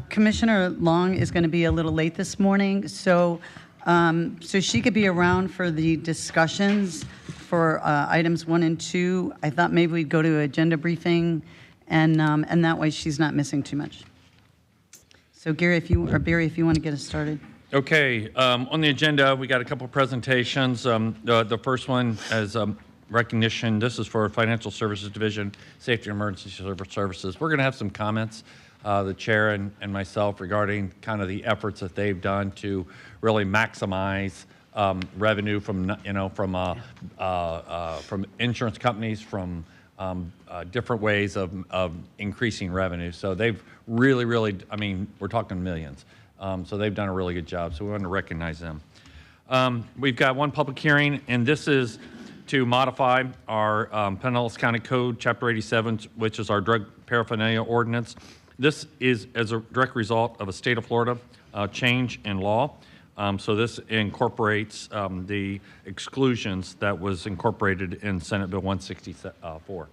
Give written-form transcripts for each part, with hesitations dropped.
Commissioner Long is going to be a little late this morning, so she could be around for the discussions for items 1 and 2. I thought maybe we'd go to agenda briefing, and that way she's not missing too much. So Barry, if you want to get us started. Okay, on the agenda, we got a couple of presentations. The first one is recognition. This is for Financial Services Division, Safety and Emergency Services. We're going to have some comments, the chair and myself, regarding kind of the efforts that they've done to really maximize revenue from insurance companies, from different ways of increasing revenue. So they've really, I mean, we're talking millions. So they've done a really good job. So we want to recognize them. We've got one public hearing, and this is to modify our Pinellas County Code, Chapter 87, which is our drug paraphernalia ordinance. This is as a direct result of a state of Florida change in law. So this incorporates the exclusions that was incorporated in Senate Bill 164.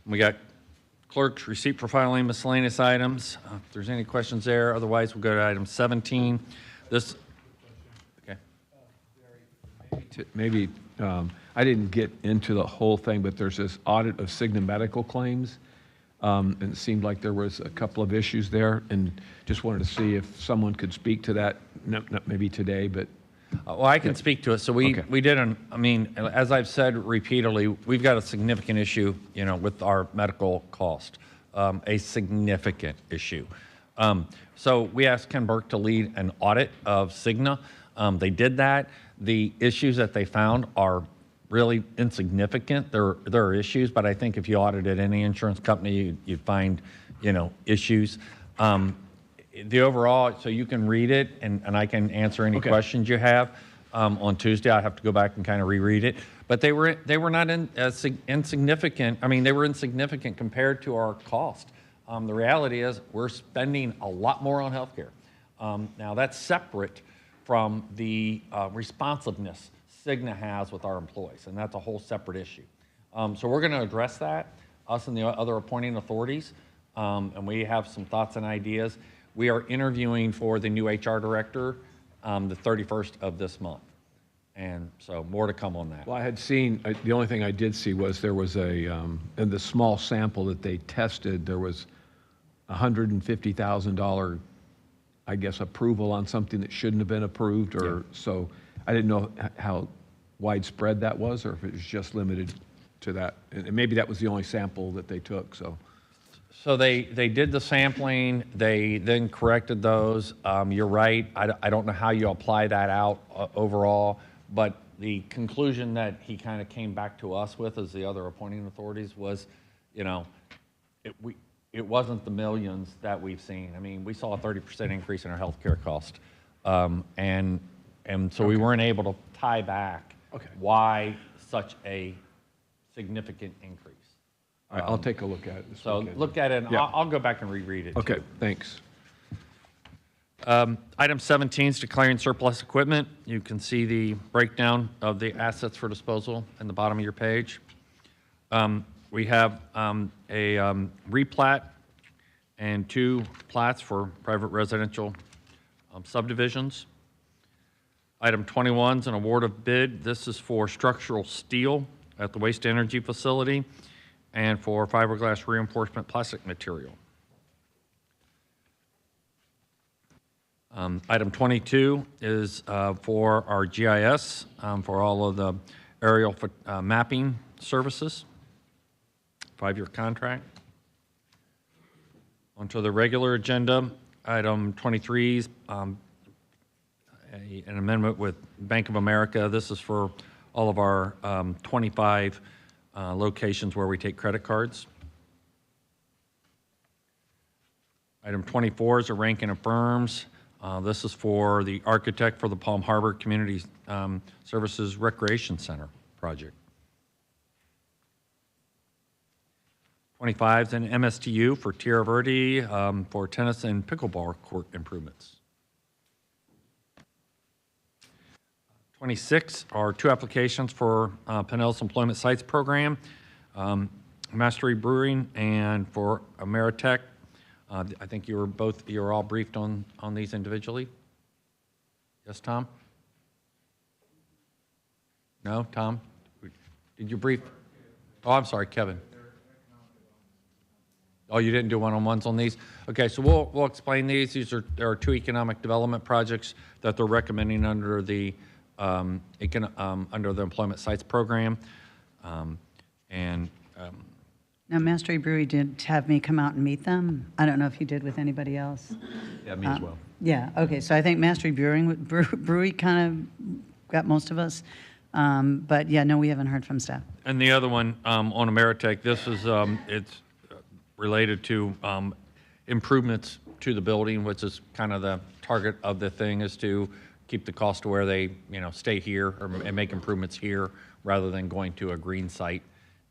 We got clerk's receipt for filing miscellaneous items. If there's any questions there, otherwise we'll go to item 17. This, okay. Maybe I didn't get into the whole thing, but there's this audit of Cigna medical claims, and it seemed like there was a couple of issues there, and just wanted to see if someone could speak to that, not maybe today, but. Well, I can speak to it. So we did I mean, as I've said repeatedly, we've got a significant issue, with our medical cost, a significant issue. So we asked Ken Burke to lead an audit of Cigna. They did that. The issues that they found are really insignificant. There are issues, but I think if you audited any insurance company, you'd find, issues. The overall, so you can read it, and I can answer any questions you have. On Tuesday, I have to go back and kind of reread it. But they were not insignificant. I mean, they were insignificant compared to our cost. The reality is we're spending a lot more on healthcare. Now, that's separate from the responsiveness Cigna has with our employees, and that's a whole separate issue. So we're going to address that, us and the other appointing authorities, and we have some thoughts and ideas. We are interviewing for the new HR director the 31st of this month. And so more to come on that. Well, I had seen, the only thing I did see was there was in the small sample that they tested, there was $150,000, I guess, approval on something that shouldn't have been approved, or so I didn't know how widespread that was, or if it was just limited to that. And maybe that was the only sample that they took, so. So they did the sampling, they then corrected those. You're right, I don't know how you apply that out overall, but the conclusion that he kind of came back to us with as the other appointing authorities was, it wasn't the millions that we've seen. I mean, we saw a 30% increase in our healthcare cost. And so we weren't able to tie back why such a significant increase. All right, I'll take a look at it. So look at it, and I'll go back and reread it. Okay, too. Thanks. Item 17 is declaring surplus equipment. You can see the breakdown of the assets for disposal in the bottom of your page. We have a replat and 2 plats for private residential subdivisions. Item 21 is an award of bid. This is for structural steel at the waste energy facility and for fiberglass reinforcement plastic material. Item 22 is for our GIS for all of the aerial mapping services, 5-year contract. Onto the regular agenda, item 23 is an amendment with Bank of America. This is for all of our 25 locations where we take credit cards. Item 24 is a rank and affirms. This is for the architect for the Palm Harbor Community Services Recreation Center project. 25 is an MSTU for Tierra Verde for tennis and pickleball court improvements. 26 are 2 applications for Pinellas Employment Sites Program. Mastery Brewing and for Ameritech. I think you were all briefed on these individually. Yes, Tom? No, Tom? Did you brief? Oh, I'm sorry, Kevin. Oh, you didn't do one-on-ones on these? Okay, so we'll explain these. There are 2 economic development projects that they're recommending under the Employment Sites Program. Now, Mastery Brewery did have me come out and meet them. I don't know if you did with anybody else. Yeah, me as well. Yeah, okay, so I think Mastery Brewery kind of got most of us. But yeah, no, we haven't heard from staff. And the other one on Ameritech, this is, it's related to improvements to the building, which is kind of the target of the thing, is to keep the cost to where they, stay here and make improvements here rather than going to a green site.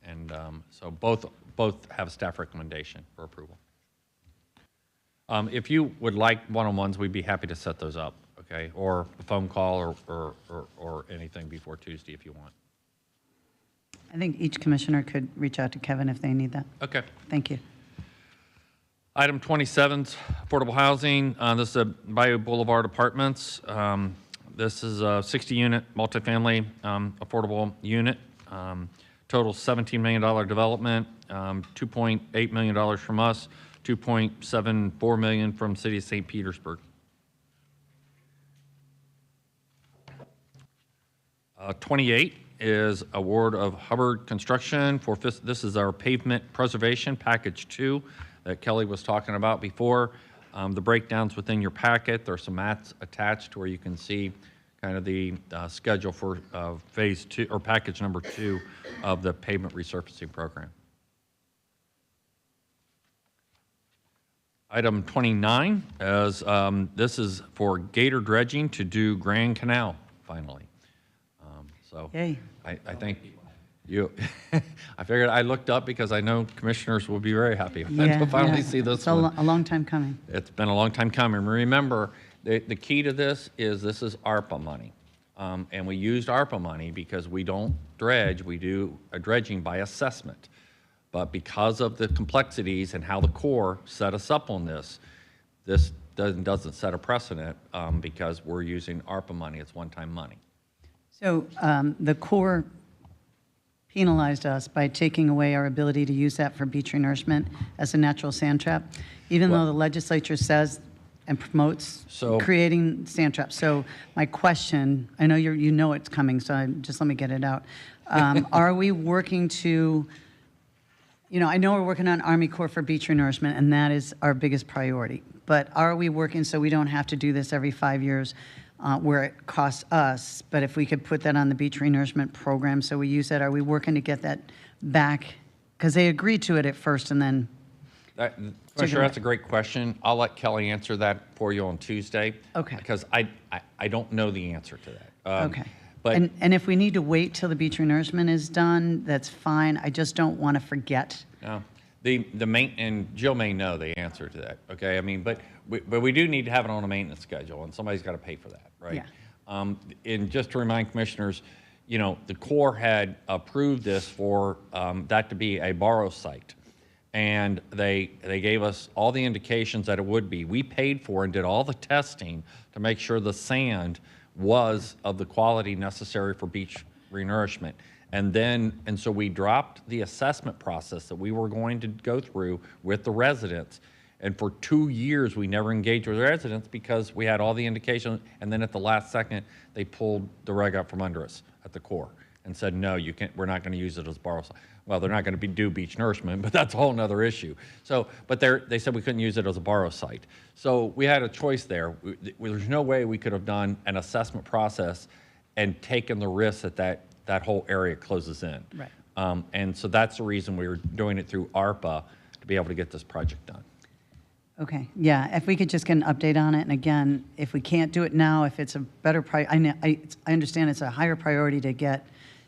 And so both have staff recommendation for approval. If you would like one-on-ones, we'd be happy to set those up, okay? Or a phone call or anything before Tuesday if you want. I think each commissioner could reach out to Kevin if they need that. Okay. Thank you. Item 27's affordable housing. This is a Bayou Boulevard Apartments. This is a 60-unit multifamily affordable unit. Total $17 million development, $2.8 million from us, $2.74 million from City of St. Petersburg. 28 is award of Hubbard Construction for this is our pavement preservation package 2 that Kelly was talking about before. The breakdowns within your packet. There are some maps attached where you can see kind of the schedule for phase 2 or package number 2 of the pavement resurfacing program. Item 29 is this is for gator dredging to do Grand Canal finally. So Yay. I think you, I figured I looked up because I know commissioners will be very happy to finally see this one. It's a long time coming. It's been a long time coming. Remember, the key to this is ARPA money. And we used ARPA money because we don't dredge, we do a dredging by assessment. But because of the complexities and how the Corps set us up on this doesn't set a precedent because we're using ARPA money. It's one-time money. So the Corps penalized us by taking away our ability to use that for beach renourishment as a natural sand trap, even though the legislature says and promotes creating sand traps. So my question, I know you know it's coming, so just let me get it out. Are we working to, I know we're working on Army Corps for beach renourishment, and that is our biggest priority. But are we working so we don't have to do this every 5 years where it costs us, but if we could put that on the beach renourishment program so we use that, are we working to get that back? Because they agreed to it at first and then... Commissioner, that's a great question. I'll let Kelly answer that for you on Tuesday. Okay. Because I don't know the answer to that. Okay. But and if we need to wait till the beach renourishment is done, that's fine. I just don't want to forget. No. And Jill may know the answer to that, okay? I mean, but we do need to have it on a maintenance schedule, and somebody's got to pay for that, right? Yeah. And just to remind commissioners, the Corps had approved this for that to be a borrow site. And they gave us all the indications that it would be. We paid for and did all the testing to make sure the sand was of the quality necessary for beach renourishment. And so we dropped the assessment process that we were going to go through with the residents. And for 2 years, we never engaged with the residents because we had all the indications. And then at the last second, they pulled the rug out from under us at the Corps and said, no, you can't, we're not going to use it as borrow site. Well, they're not going to do beach nourishment, but that's a whole nother issue. So, but they said we couldn't use it as a borrow site. So we had a choice there. There's no way we could have done an assessment process and taken the risk that whole area closes in. Right. And so that's the reason we were doing it through ARPA to be able to get this project done. Okay, yeah, if we could just get an update on it, and again, if we can't do it now, if it's a better I understand it's a higher priority to get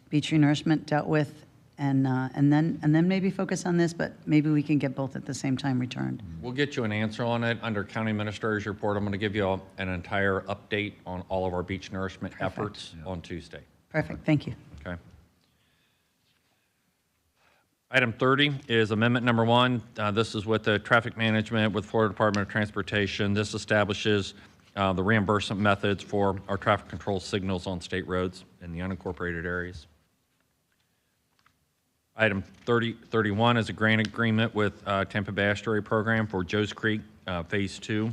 beach renourishment dealt with, and then maybe focus on this, but maybe we can get both at the same time returned. We'll get you an answer on it under County Administrator's report. I'm going to give you an entire update on all of our beach nourishment efforts on Tuesday. Perfect, thank you. Okay. Item 30 is amendment number 1. This is with the traffic management with Florida Department of Transportation. This establishes the reimbursement methods for our traffic control signals on state roads in the unincorporated areas. Item 31 is a grant agreement with Tampa Bay Estuary Program for Joe's Creek Phase 2.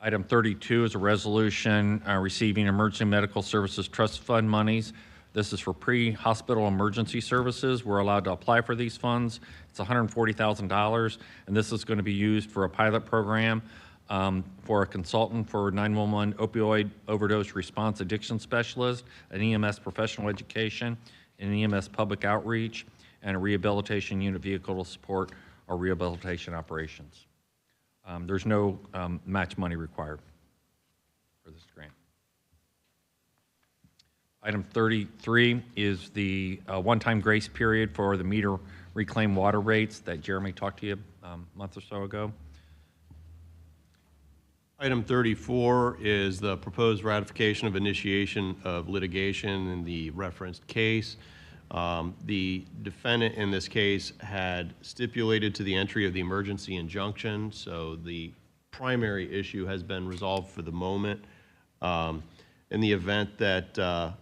Item 32 is a resolution receiving Emergency Medical Services Trust Fund monies. This is for pre-hospital emergency services. We're allowed to apply for these funds. It's $140,000, and this is going to be used for a pilot program for a consultant for 911 opioid overdose response addiction specialist, an EMS professional education, an EMS public outreach, and a rehabilitation unit vehicle to support our rehabilitation operations. There's no match money required for this grant. Item 33 is the one-time grace period for the meter reclaimed water rates that Jeremy talked to you a month or so ago. Item 34 is the proposed ratification of initiation of litigation in the referenced case. The defendant in this case had stipulated to the entry of the emergency injunction, so the primary issue has been resolved for the moment. In the event that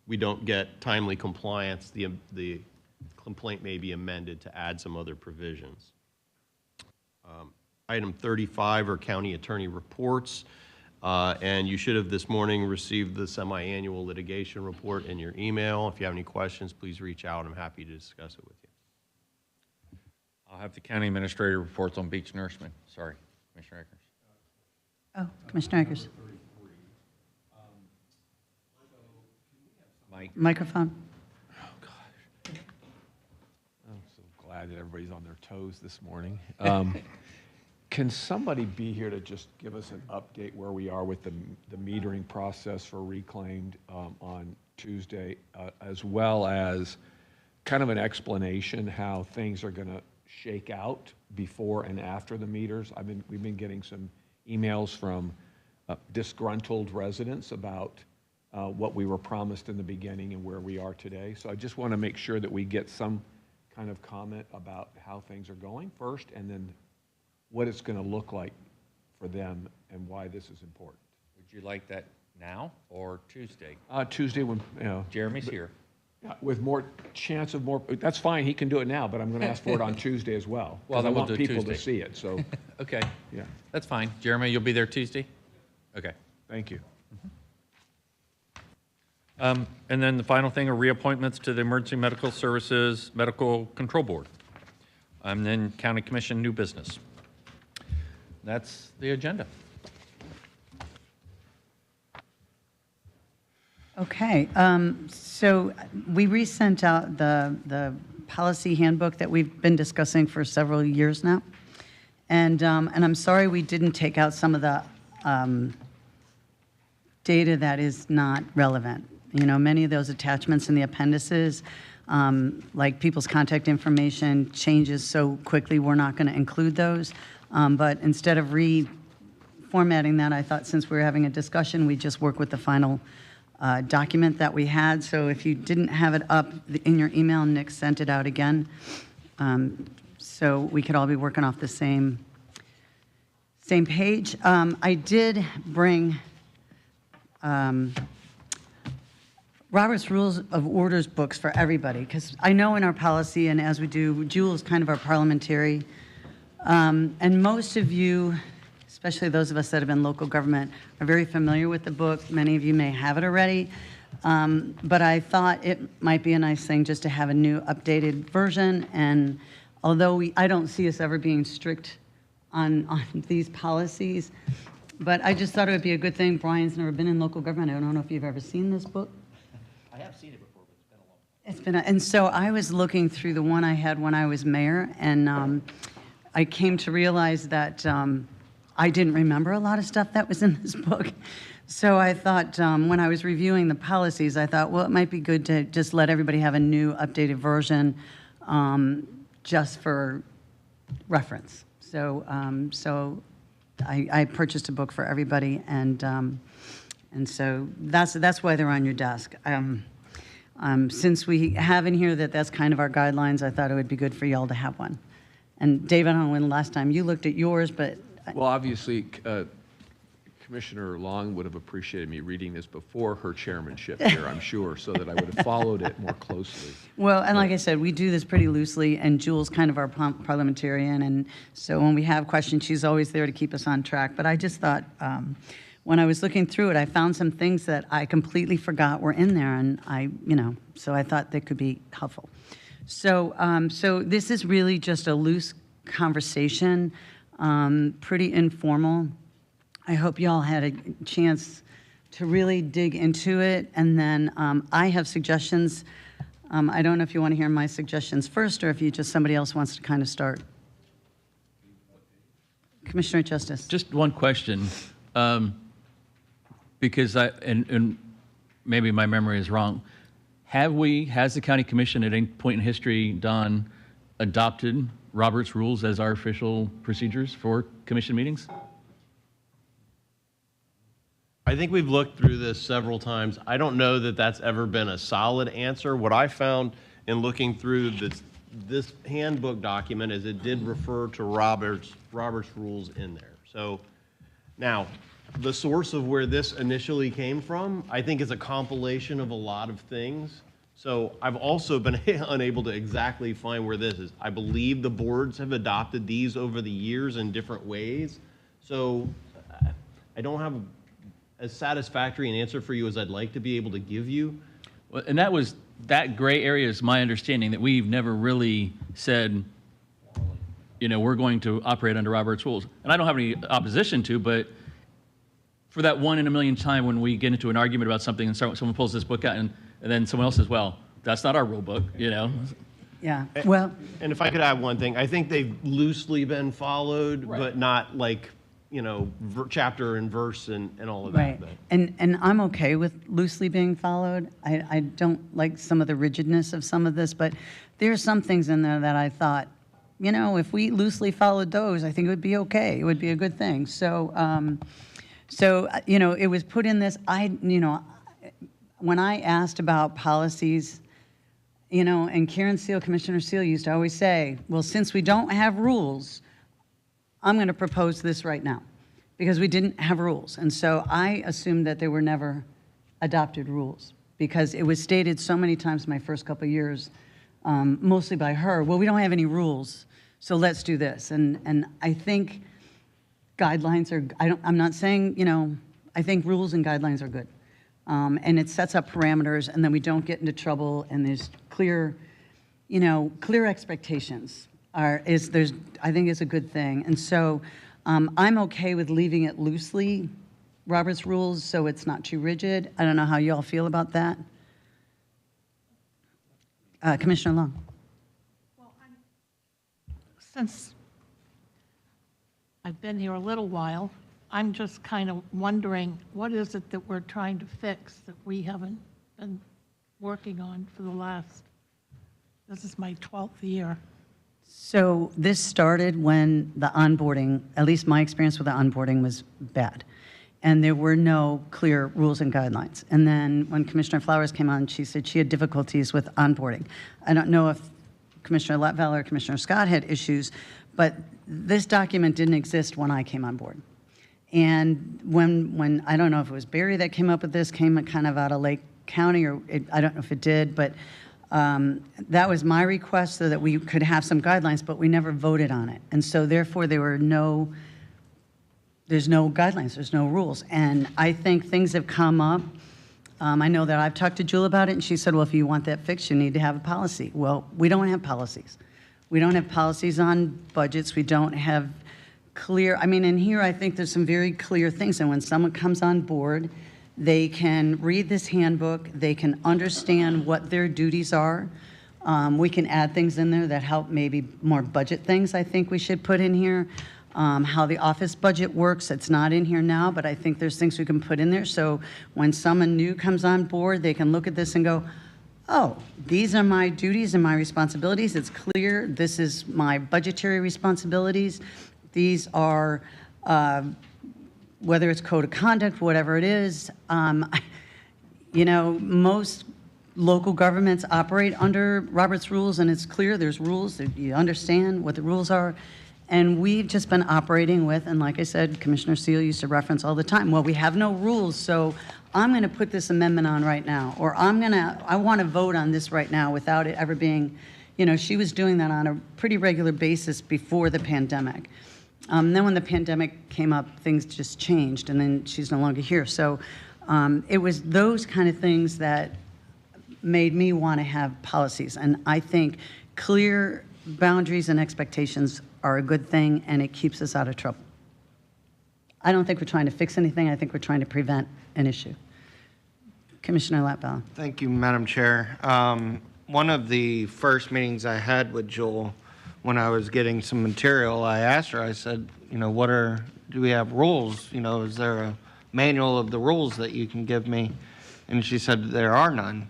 we don't get timely compliance, the complaint may be amended to add some other provisions. Item 35 are county attorney reports, and you should have this morning received the semi-annual litigation report in your email. If you have any questions, please reach out. I'm happy to discuss it with you. I'll have the county administrator reports on beach nourishment. Sorry, Commissioner Akers. Oh, Commissioner Akers. Mike. Microphone. Oh, gosh. I'm so glad that everybody's on their toes this morning. Can somebody be here to just give us an update where we are with the metering process for reclaimed on Tuesday, as well as kind of an explanation how things are going to shake out before and after the meters? We've been getting some emails from disgruntled residents about what we were promised in the beginning and where we are today. So I just want to make sure that we get some kind of comment about how things are going first, and then what it's going to look like for them and why this is important. Would you like that now or Tuesday? Tuesday when, Jeremy's here. Yeah, with more chance of more, that's fine, he can do it now, but I'm going to ask for it on Tuesday as well. Well, 'cause then I we'll want do it people to Tuesday. see it, so, Okay, yeah, that's fine. Jeremy, you'll be there Tuesday? Okay. thank you. And then the final thing are reappointments to the Emergency Medical Services Medical Control Board. And then County Commission new business. That's the agenda. Okay, so we resent out the policy handbook that we've been discussing for several years now. And I'm sorry we didn't take out some of the data that is not relevant. You know, many of those attachments in the appendices, like people's contact information changes so quickly, we're not going to include those. But instead of reformatting that, I thought since we were having a discussion, we'd just work with the final document that we had. So if you didn't have it up in your email, Nick sent it out again. So we could all be working off the same page. I did bring Robert's Rules of Orders books for everybody, because I know in our policy, and as we do, Jewel is kind of our parliamentary. And most of you, especially those of us that have been local government, are very familiar with the book. Many of you may have it already. But I thought it might be a nice thing just to have a new updated version. And although I don't see us ever being strict on these policies, but I just thought it would be a good thing. Brian's never been in local government. I don't know if you've ever seen this book. I have seen it before, but it's been a long time. And so I was looking through the one I had when I was mayor, and I came to realize that I didn't remember a lot of stuff that was in this book. So I thought when I was reviewing the policies, I thought, well, it might be good to just let everybody have a new updated version just for reference. So I purchased a book for everybody, and so that's why they're on your desk. Since we have in here that that's kind of our guidelines, I thought it would be good for y'all to have one. And Dave, I don't know when the last time you looked at yours, but Well, obviously, Commissioner Long would have appreciated me reading this before her chairmanship here, I'm sure, so that I would have followed it more closely. well, and like I said, we do this pretty loosely, and Julie's kind of our parliamentarian, and so when we have questions, she's always there to keep us on track. But I just thought, when I was looking through it, I found some things that I completely forgot were in there, and so I thought that could be helpful. So, so this is really just a loose conversation, pretty informal. I hope y'all had a chance to really dig into it, and then I have suggestions. I don't know if you want to hear my suggestions first, or if you just somebody else wants to kind of start. Commissioner Justice. Just one question, because and maybe my memory is wrong. Has the county commission at any point in history adopted Robert's rules as our official procedures for commission meetings? I think we've looked through this several times. I don't know that that's ever been a solid answer. What I found in looking through this handbook document is it did refer to Robert's rules in there. So now, the source of where this initially came from, I think, is a compilation of a lot of things. So I've also been unable to exactly find where this is. I believe the boards have adopted these over the years in different ways. So I don't have as satisfactory an answer for you as I'd like to be able to give you. Well, and that gray area is my understanding, that we've never really said, we're going to operate under Robert's rules. And I don't have any opposition to, but for that 1 in a million time when we get into an argument about something and someone pulls this book out and then someone else says, well, that's not our rule book, Yeah, well. And if I could add one thing, I think they've loosely been followed, Right. but not like, chapter and verse and all of Right, that. and I'm okay with loosely being followed. I don't like some of the rigidness of some of this, but there are some things in there that I thought, if we loosely followed those, I think it would be okay. It would be a good thing. So, it was put in this. When I asked about policies, and Karen Seal, Commissioner Seal used to always say, well, since we don't have rules, I'm going to propose this right now, because we didn't have rules. And so I assumed that there were never adopted rules, because it was stated so many times in my first couple of years, mostly by her, well, we don't have any rules, so let's do this. And I think guidelines are, I'm not saying, I think rules and guidelines are good. And it sets up parameters, and then we don't get into trouble, and there's clear expectations. I think is a good thing. And so I'm okay with leaving it loosely, Robert's rules, so it's not too rigid. I don't know how you all feel about that. Commissioner Long. Well, since I've been here a little while, I'm just kind of wondering, what is it that we're trying to fix that we haven't been working on for this is my 12th year. So this started when the onboarding, at least my experience with the onboarding, was bad. And there were no clear rules and guidelines. And then when Commissioner Flowers came on, she said she had difficulties with onboarding. I don't know if Commissioner Latvala or Commissioner Scott had issues, but this document didn't exist when I came on board. And when I don't know if it was Barry that came up with this, came kind of out of Lake County, or I don't know if it did, but that was my request so that we could have some guidelines, but we never voted on it. And so therefore there's no guidelines, there's no rules. And I think things have come up. I know that I've talked to Jewel about it, and she said, well, if you want that fixed, you need to have a policy. Well, we don't have policies. We don't have policies on budgets. We don't have clear, in here I think there's some very clear things. And when someone comes on board, they can read this handbook, they can understand what their duties are. We can add things in there that help, maybe more budget things I think we should put in here. How the office budget works, it's not in here now, but I think there's things we can put in there. So when someone new comes on board, they can look at this and go, oh, these are my duties and my responsibilities. It's clear, this is my budgetary responsibilities. These are, whether it's code of conduct, whatever it is, most local governments operate under Robert's rules, and it's clear there's rules, that you understand what the rules are. And we've just been operating with, and like I said, Commissioner Seal used to reference all the time, well, we have no rules, so I'm going to put this amendment on right now, or I want to vote on this right now without it ever being, she was doing that on a pretty regular basis before the pandemic. Then when the pandemic came up, things just changed, and then she's no longer here. So it was those kind of things that made me want to have policies. And I think clear boundaries and expectations are a good thing, and it keeps us out of trouble. I don't think we're trying to fix anything. I think we're trying to prevent an issue. Commissioner Latvala. Thank you, Madam Chair. One of the first meetings I had with Jewel, when I was getting some material, I asked her, I said, do we have rules? Is there a manual of the rules that you can give me? And she said, there are none.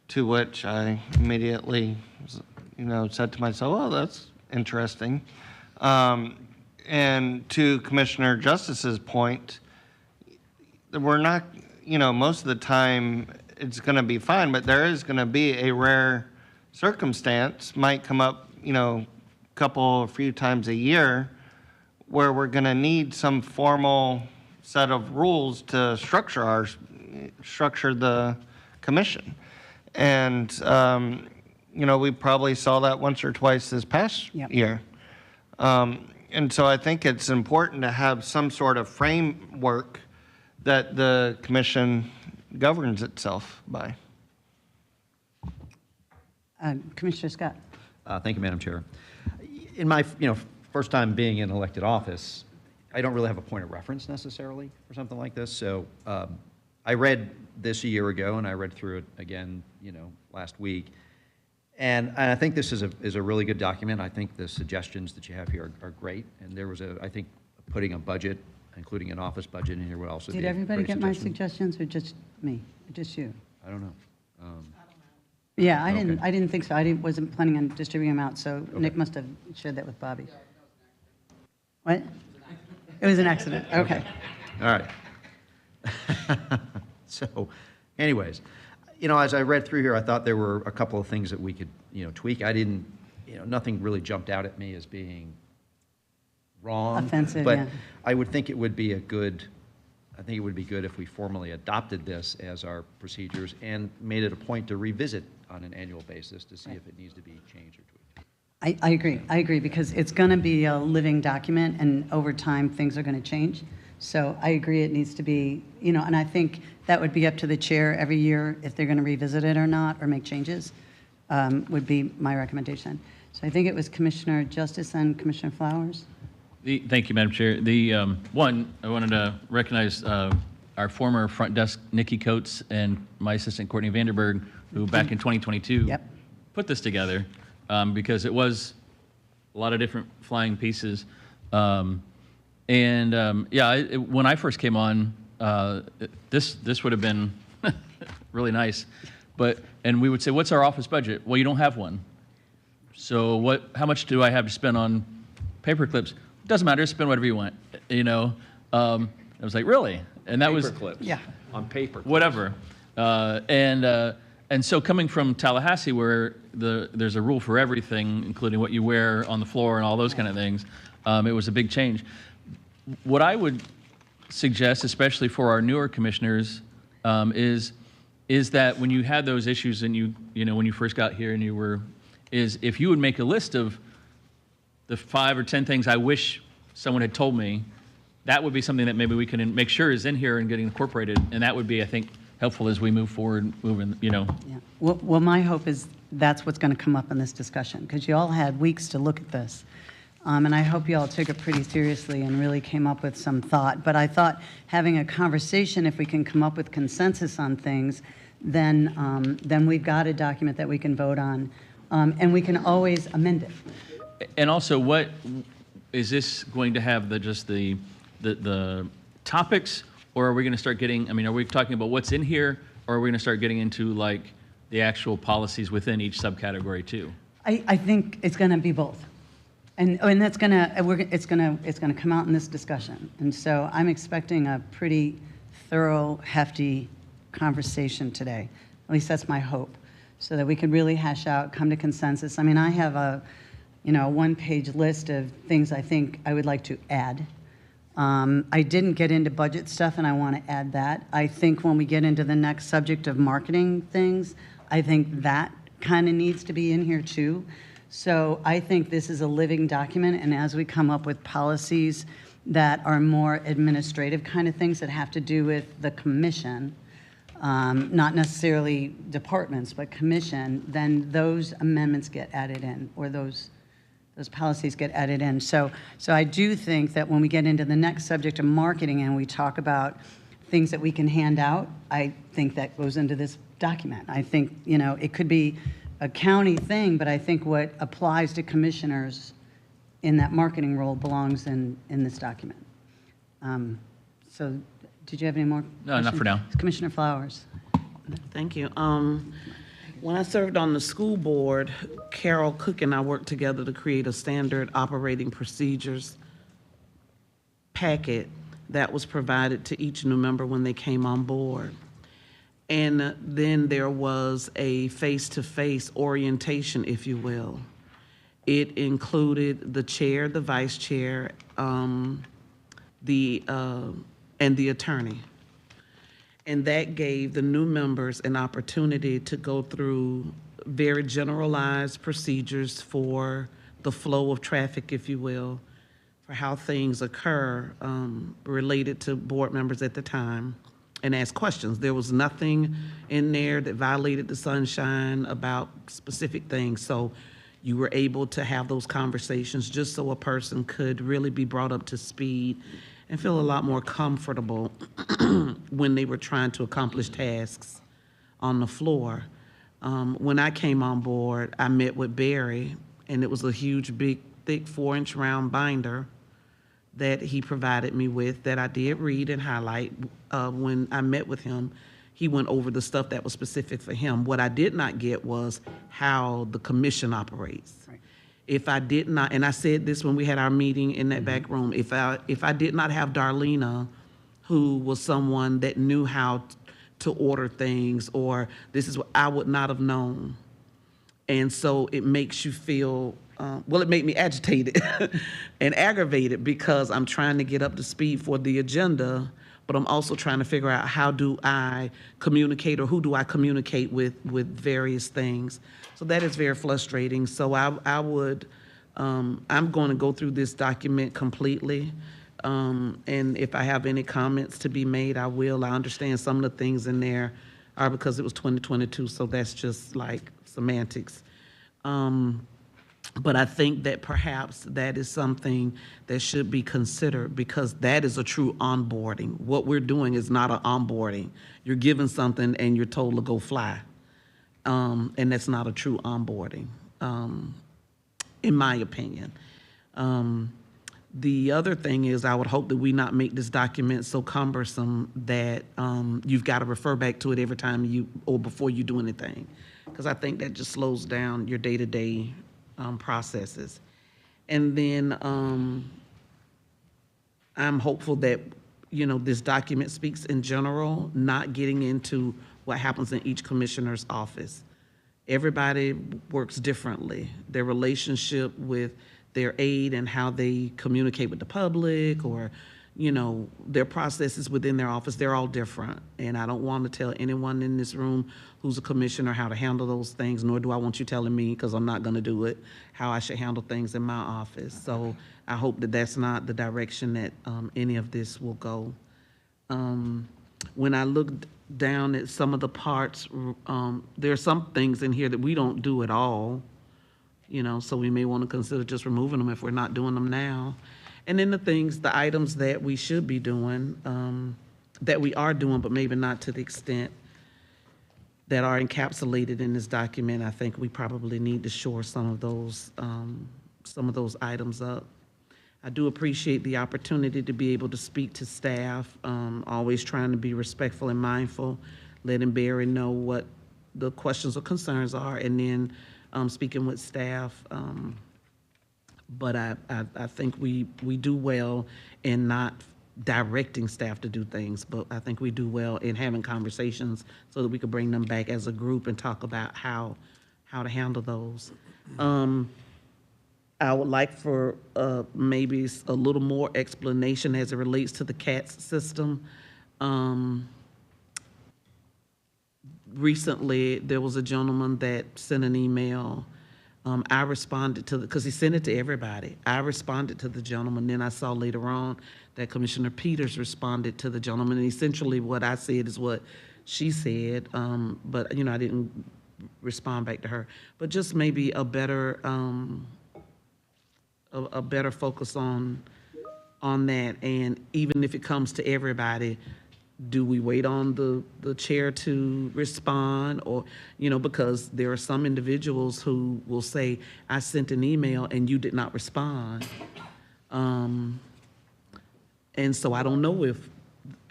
To which I immediately, said to myself, oh, that's interesting. And to Commissioner Justice's point, we're not, most of the time it's going to be fine, but there is going to be a rare circumstance, might come up, a few times a year, where we're going to need some formal set of rules to structure the commission. And, we probably saw that once or twice this past year. And so I think it's important to have some sort of framework that the commission governs itself by. Commissioner Scott. Thank you, Madam Chair. In my first time being in elected office, I don't really have a point of reference necessarily for something like this. So I read this a year ago, and I read through it again, last week. And I think this is a really good document. I think the suggestions that you have here are great. And there was I think putting a budget, including an office budget in here would also be a Did everybody great get my suggestion. suggestions, or just me, or just you? I don't know. Yeah, I Okay. didn't think so. Wasn't planning on distributing them out, so Nick must have shared that with Bobby. What? It was an accident. Okay. All right. So, anyways, as I read through here, I thought there were a couple of things that we could, tweak. I didn't, nothing really jumped out at me as being wrong. Offensive, but yeah. I would think it would be I think it would be good if we formally adopted this as our procedures and made it a point to revisit on an annual basis to see if it needs to be changed or tweaked. I agree, because it's going to be a living document, and over time, things are going to change. So I agree it needs to be, and I think that would be up to the chair every year if they're going to revisit it or not, or make changes, would be my recommendation. So I think it was Commissioner Justice and Commissioner Flowers. Thank you, Madam Chair. One, I wanted to recognize our former front desk, Nikki Coates, and my assistant, Courtney Vanderberg, who back in 2022 put this together, because it was a lot of different flying pieces. When I first came on, this would have been really nice. And we would say, what's our office budget? Well, you don't have one. So how much do I have to spend on paper clips? Doesn't matter, spend whatever you want, I was like, really? And that was, clips. Yeah. On paper. whatever. And so coming from Tallahassee, where there's a rule for everything, including what you wear on the floor and all those kind of things, it was a big change. What I would suggest, especially for our newer commissioners, is that when you had those issues and when you first got here and if you would make a list of the 5 or 10 things I wish someone had told me, that would be something that maybe we can make sure is in here and getting incorporated, and that would be, I think, helpful as we move forward, Yeah. Well, my hope is that's what's going to come up in this discussion, because you all had weeks to look at this. And I hope you all took it pretty seriously and really came up with some thought. But I thought having a conversation, if we can come up with consensus on things, then we've got a document that we can vote on, and we can always amend it. And also, what is this going to have just the topics, or are we going to start getting? Are we talking about what's in here, or are we going to start getting into like the actual policies within each subcategory too? I think it's going to be both, and that's going to it's going to come out in this discussion. And so I'm expecting a pretty thorough, hefty conversation today. At least that's my hope, so that we can really hash out, come to consensus. I mean, I have a, one-page list of things I think I would like to add. I didn't get into budget stuff, and I want to add that. I think when we get into the next subject of marketing things, I think that kind of needs to be in here too. So I think this is a living document, and as we come up with policies that are more administrative kind of things that have to do with the commission, not necessarily departments, but commission, then those amendments get added in, or those policies get added in. So I do think that when we get into the next subject of marketing and we talk about things that we can hand out, I think that goes into this document. I think, it could be a county thing, but I think what applies to commissioners in that marketing role belongs in this document. So did you have any more No, not for now. Commissioner Flowers. Thank you. When I served on the school board, Carol Cook and I worked together to create a standard operating procedures packet that was provided to each new member when they came on board. And then there was a face-to-face orientation, if you will. It included the chair, the vice chair, and the attorney. And that gave the new members an opportunity to go through very generalized procedures for the flow of traffic, if you will, for how things occur related to board members at the time, and ask questions. There was nothing in there that violated the sunshine about specific things. So you were able to have those conversations just so a person could really be brought up to speed and feel a lot more comfortable when they were trying to accomplish tasks on the floor. When I came on board, I met with Barry, and it was a huge, big, thick 4-inch round binder that he provided me with that I did read and highlight. When I met with him, he went over the stuff that was specific for him. What I did not get was how the commission operates. Right. If I did not, and I said this when we had our meeting in that back room, if I did not have Darlena, who was someone that knew how to order things, or this is what I would not have known. And so it makes you feel, it made me agitated and aggravated, because I'm trying to get up to speed for the agenda, but I'm also trying to figure out how do I communicate, or who do I communicate with various things. So that is very frustrating. So I'm going to go through this document completely. And if I have any comments to be made, I will. I understand some of the things in there are because it was 2022, so that's just like semantics. But I think that perhaps that is something that should be considered, because that is a true onboarding. What we're doing is not an onboarding. You're given something and you're told to go fly. And that's not a true onboarding, in my opinion. The other thing is, I would hope that we not make this document so cumbersome that you've got to refer back to it every time or before you do anything, because I think that just slows down your day-to-day processes. And then I'm hopeful that, this document speaks in general, not getting into what happens in each commissioner's office. Everybody works differently. Their relationship with their aide and how they communicate with the public, or, their processes within their office, they're all different. And I don't want to tell anyone in this room who's a commissioner how to handle those things, nor do I want you telling me, because I'm not going to do it, how I should handle things in my office. So I hope that that's not the direction that any of this will go. When I looked down at some of the parts, there are some things in here that we don't do at all. So we may want to consider just removing them if we're not doing them now. And then the items that we should be doing, that we are doing, but maybe not to the extent that are encapsulated in this document, I think we probably need to shore some of those items up. I do appreciate the opportunity to be able to speak to staff, always trying to be respectful and mindful, letting Barry know what the questions or concerns are, and then speaking with staff. But I think we do well in not directing staff to do things, but I think we do well in having conversations so that we could bring them back as a group and talk about how to handle those. I would like for maybe a little more explanation as it relates to the CATS system. Recently, there was a gentleman that sent an email. I responded to because he sent it to everybody. I responded to the gentleman. Then I saw later on that Commissioner Peters responded to the gentleman. And essentially what I said is what she said, but I didn't respond back to her. But just maybe a better focus on that. And even if it comes to everybody, do we wait on the chair to respond? Or, because there are some individuals who will say, I sent an email and you did not respond. And so I don't know if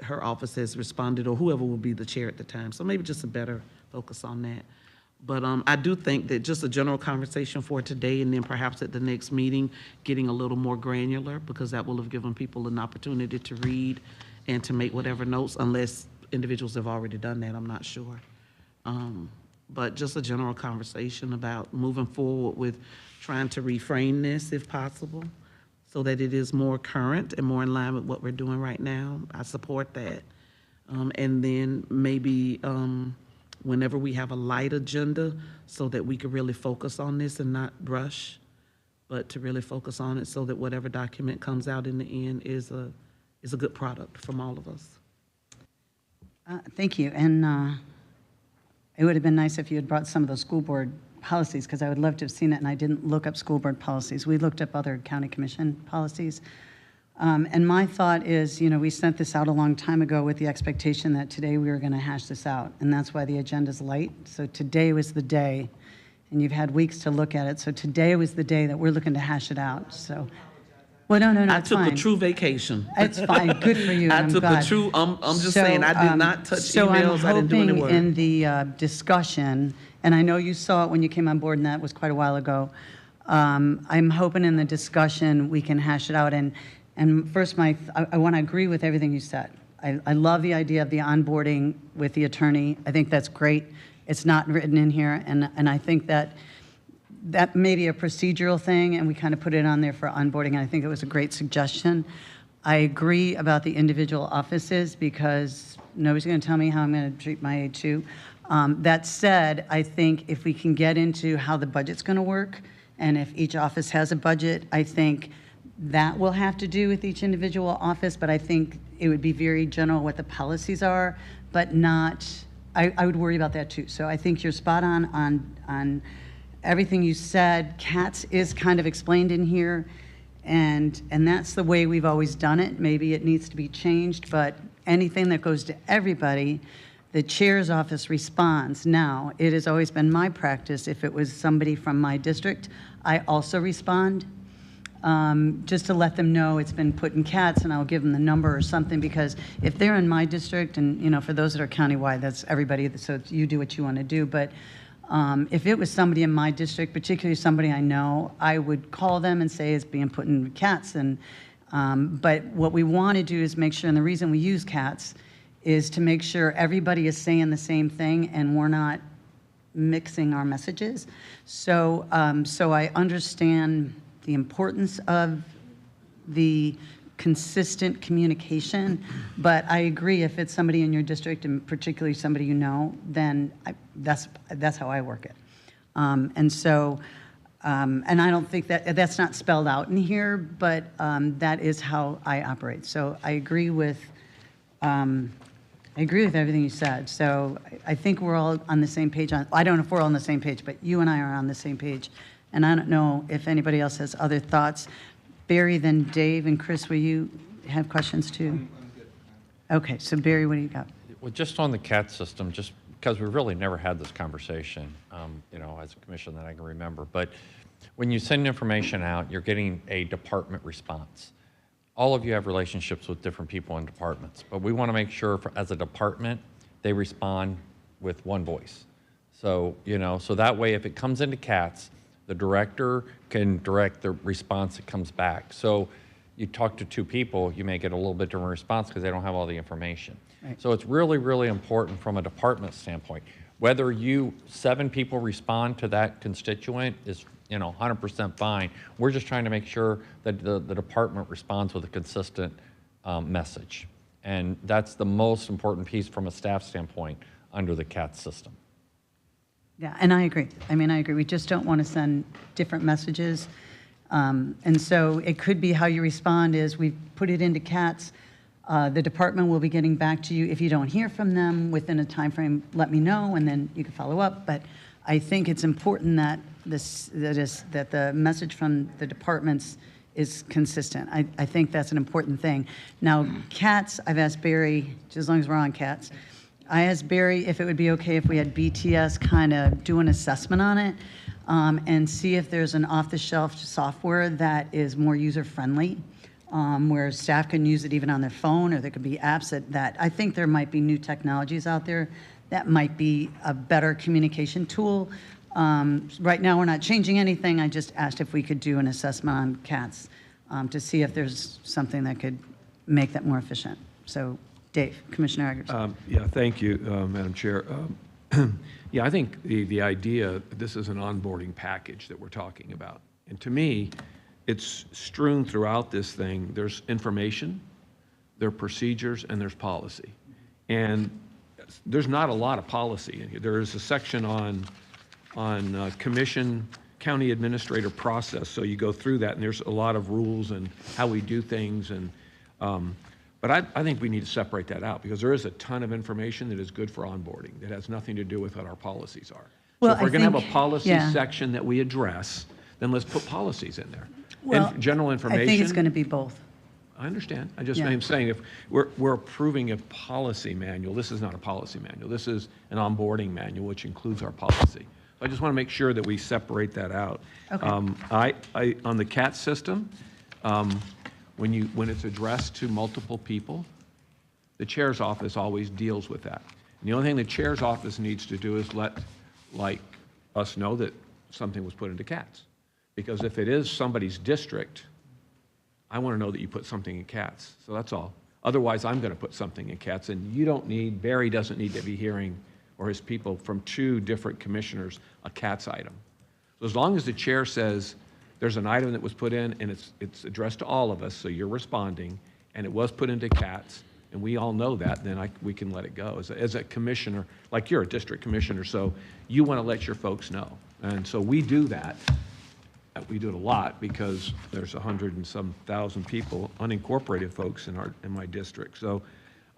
her office has responded or whoever will be the chair at the time. So maybe just a better focus on that. But I do think that just a general conversation for today, and then perhaps at the next meeting, getting a little more granular, because that will have given people an opportunity to read and to make whatever notes, unless individuals have already done that, I'm not sure. But just a general conversation about moving forward with trying to reframe this if possible, so that it is more current and more in line with what we're doing right now. I support that. And then maybe whenever we have a light agenda, so that we could really focus on this and not rush, but to really focus on it so that whatever document comes out in the end is a good product from all of us. Thank you. And it would have been nice if you had brought some of those school board policies, because I would love to have seen it, and I didn't look up school board policies. We looked up other county commission policies. And my thought is, we sent this out a long time ago with the expectation that today we were going to hash this out, and that's why the agenda's light. So today was the day, and you've had weeks to look at it. So today was the day that we're looking to hash it out. So. Well, no, I it's took fine. a true vacation. It's fine. Good for you. I I'm took glad. a true, I'm just saying, I did not touch emails, I didn't do any work. So I'm hoping in the discussion, and I know you saw it when you came on board, and that was quite a while ago. I'm hoping in the discussion we can hash it out. And first, I want to agree with everything you said. I love the idea of the onboarding with the attorney. I think that's great. It's not written in here, and I think that may be a procedural thing, and we kind of put it on there for onboarding, and I think it was a great suggestion. I agree about the individual offices, because nobody's going to tell me how I'm going to treat my A2. That said, I think if we can get into how the budget's going to work, and if each office has a budget, I think that will have to do with each individual office, but I think it would be very general what the policies are, but not, I would worry about that too. So I think you're spot on everything you said. CATS is kind of explained in here, and that's the way we've always done it. Maybe it needs to be changed, but anything that goes to everybody, the chair's office responds. Now, it has always been my practice, if it was somebody from my district, I also respond, just to let them know it's been put in CATS, and I'll give them the number or something, because if they're in my district, and for those that are countywide, that's everybody, so you do what you want to do, but if it was somebody in my district, particularly somebody I know, I would call them and say it's being put in CATS. But what we want to do is make sure, and the reason we use CATS is to make sure everybody is saying the same thing and we're not mixing our messages. So I understand the importance of the consistent communication, but I agree, if it's somebody in your district, and particularly somebody you know, then that's how I work it. And I don't think that's not spelled out in here, but that is how I operate. So I agree with everything you said. So I think we're all on the same page. I don't know if we're all on the same page, but you and I are on the same page. And I don't know if anybody else has other thoughts. Barry, then Dave, and Chris, will you have questions too? I'm good. Okay, so Barry, what do you got? Well, just on the CAT system, just because we really never had this conversation, as a commission that I can remember. But when you send information out, you're getting a department response. All of you have relationships with different people in departments, but we want to make sure, as a department, they respond with one voice. So, so that way, if it comes into CATS, the director can direct the response that comes back. So, you talk to two people, you may get a little bit different response because they don't have all the information. Right. So it's really, really important from a department standpoint. Whether 7 people respond to that constituent is, 100% fine. We're just trying to make sure that the department responds with a consistent message. And that's the most important piece from a staff standpoint under the CATS system. Yeah, and I agree. I mean, I agree. We just don't want to send different messages. And so it could be how you respond is we put it into CATS. The department will be getting back to you. If you don't hear from them within a time frame, let me know, and then you can follow up. But I think it's important that that the message from the departments is consistent. I think that's an important thing. Now, CATS, I've asked Barry, just as long as we're on CATS, I asked Barry if it would be okay if we had BTS kind of do an assessment on it and see if there's an off-the-shelf software that is more user-friendly, where staff can use it even on their phone, or there could be apps that I think there might be new technologies out there that might be a better communication tool. Right now, we're not changing anything. I just asked if we could do an assessment on CATS to see if there's something that could make that more efficient. So, Dave, Commissioner Eggers. Yeah, thank you, Madam Chair. Yeah, I think the idea, this is an onboarding package that we're talking about. And to me, it's strewn throughout this thing. There's information, there are procedures, and there's policy. And there's not a lot of policy in here. There is a section on commission, county administrator process. So you go through that, and there's a lot of rules and how we do things. And but I think we need to separate that out because there is a ton of information that is good for onboarding that has nothing to do with what our policies are. Well, so if we're going to have a policy yeah. section that we address, then let's put policies in there. Well, General information. I think it's going to be both. I understand. I just Yeah. am saying if we're approving a policy manual, this is not a policy manual. This is an onboarding manual, which includes our policy. So I just want to make sure that we separate that out. Okay. I on the CAT system, when it's addressed to multiple people, the chair's office always deals with that. And the only thing the chair's office needs to do is let us know that something was put into CATS. Because if it is somebody's district, I want to know that you put something in CATS. So that's all. Otherwise, I'm going to put something in CATS, and Barry doesn't need to be hearing, or his people from 2 different commissioners, a CATS item. So as long as the chair says there's an item that was put in and it's addressed to all of us, so you're responding, and it was put into CATS, and we all know that, then we can let it go. As a commissioner, like you're a district commissioner, so you want to let your folks know. And so we do that. We do it a lot because there's 100 and some thousand people, unincorporated folks in my district. So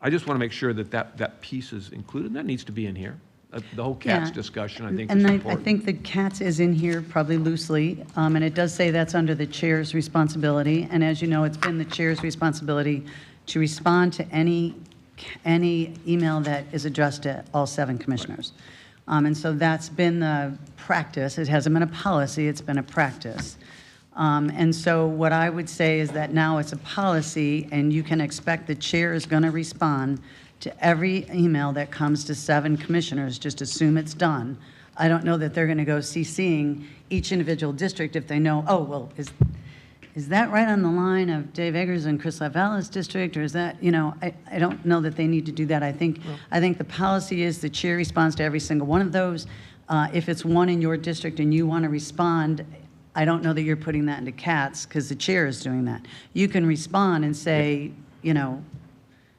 I just want to make sure that piece is included, and that needs to be in here. The whole CATS Yeah. discussion, I think, And is I important. think the CATS is in here probably loosely, and it does say that's under the chair's responsibility. And as you know, it's been the chair's responsibility to respond to any email that is addressed to all 7 commissioners. And so that's been the practice. It hasn't been a policy, it's been a practice. And so what I would say is that now it's a policy, and you can expect the chair is going to respond to every email that comes to 7 commissioners. Just assume it's done. I don't know that they're going to go CCing each individual district if they know, oh, well, is that right on the line of Dave Eggers and Chris LaValla's district, or is that, I don't know that they need to do that. I think the policy is the chair responds to every single one of those. If it's one in your district and you want to respond, I don't know that you're putting that into CATS because the chair is doing that. You can respond and say,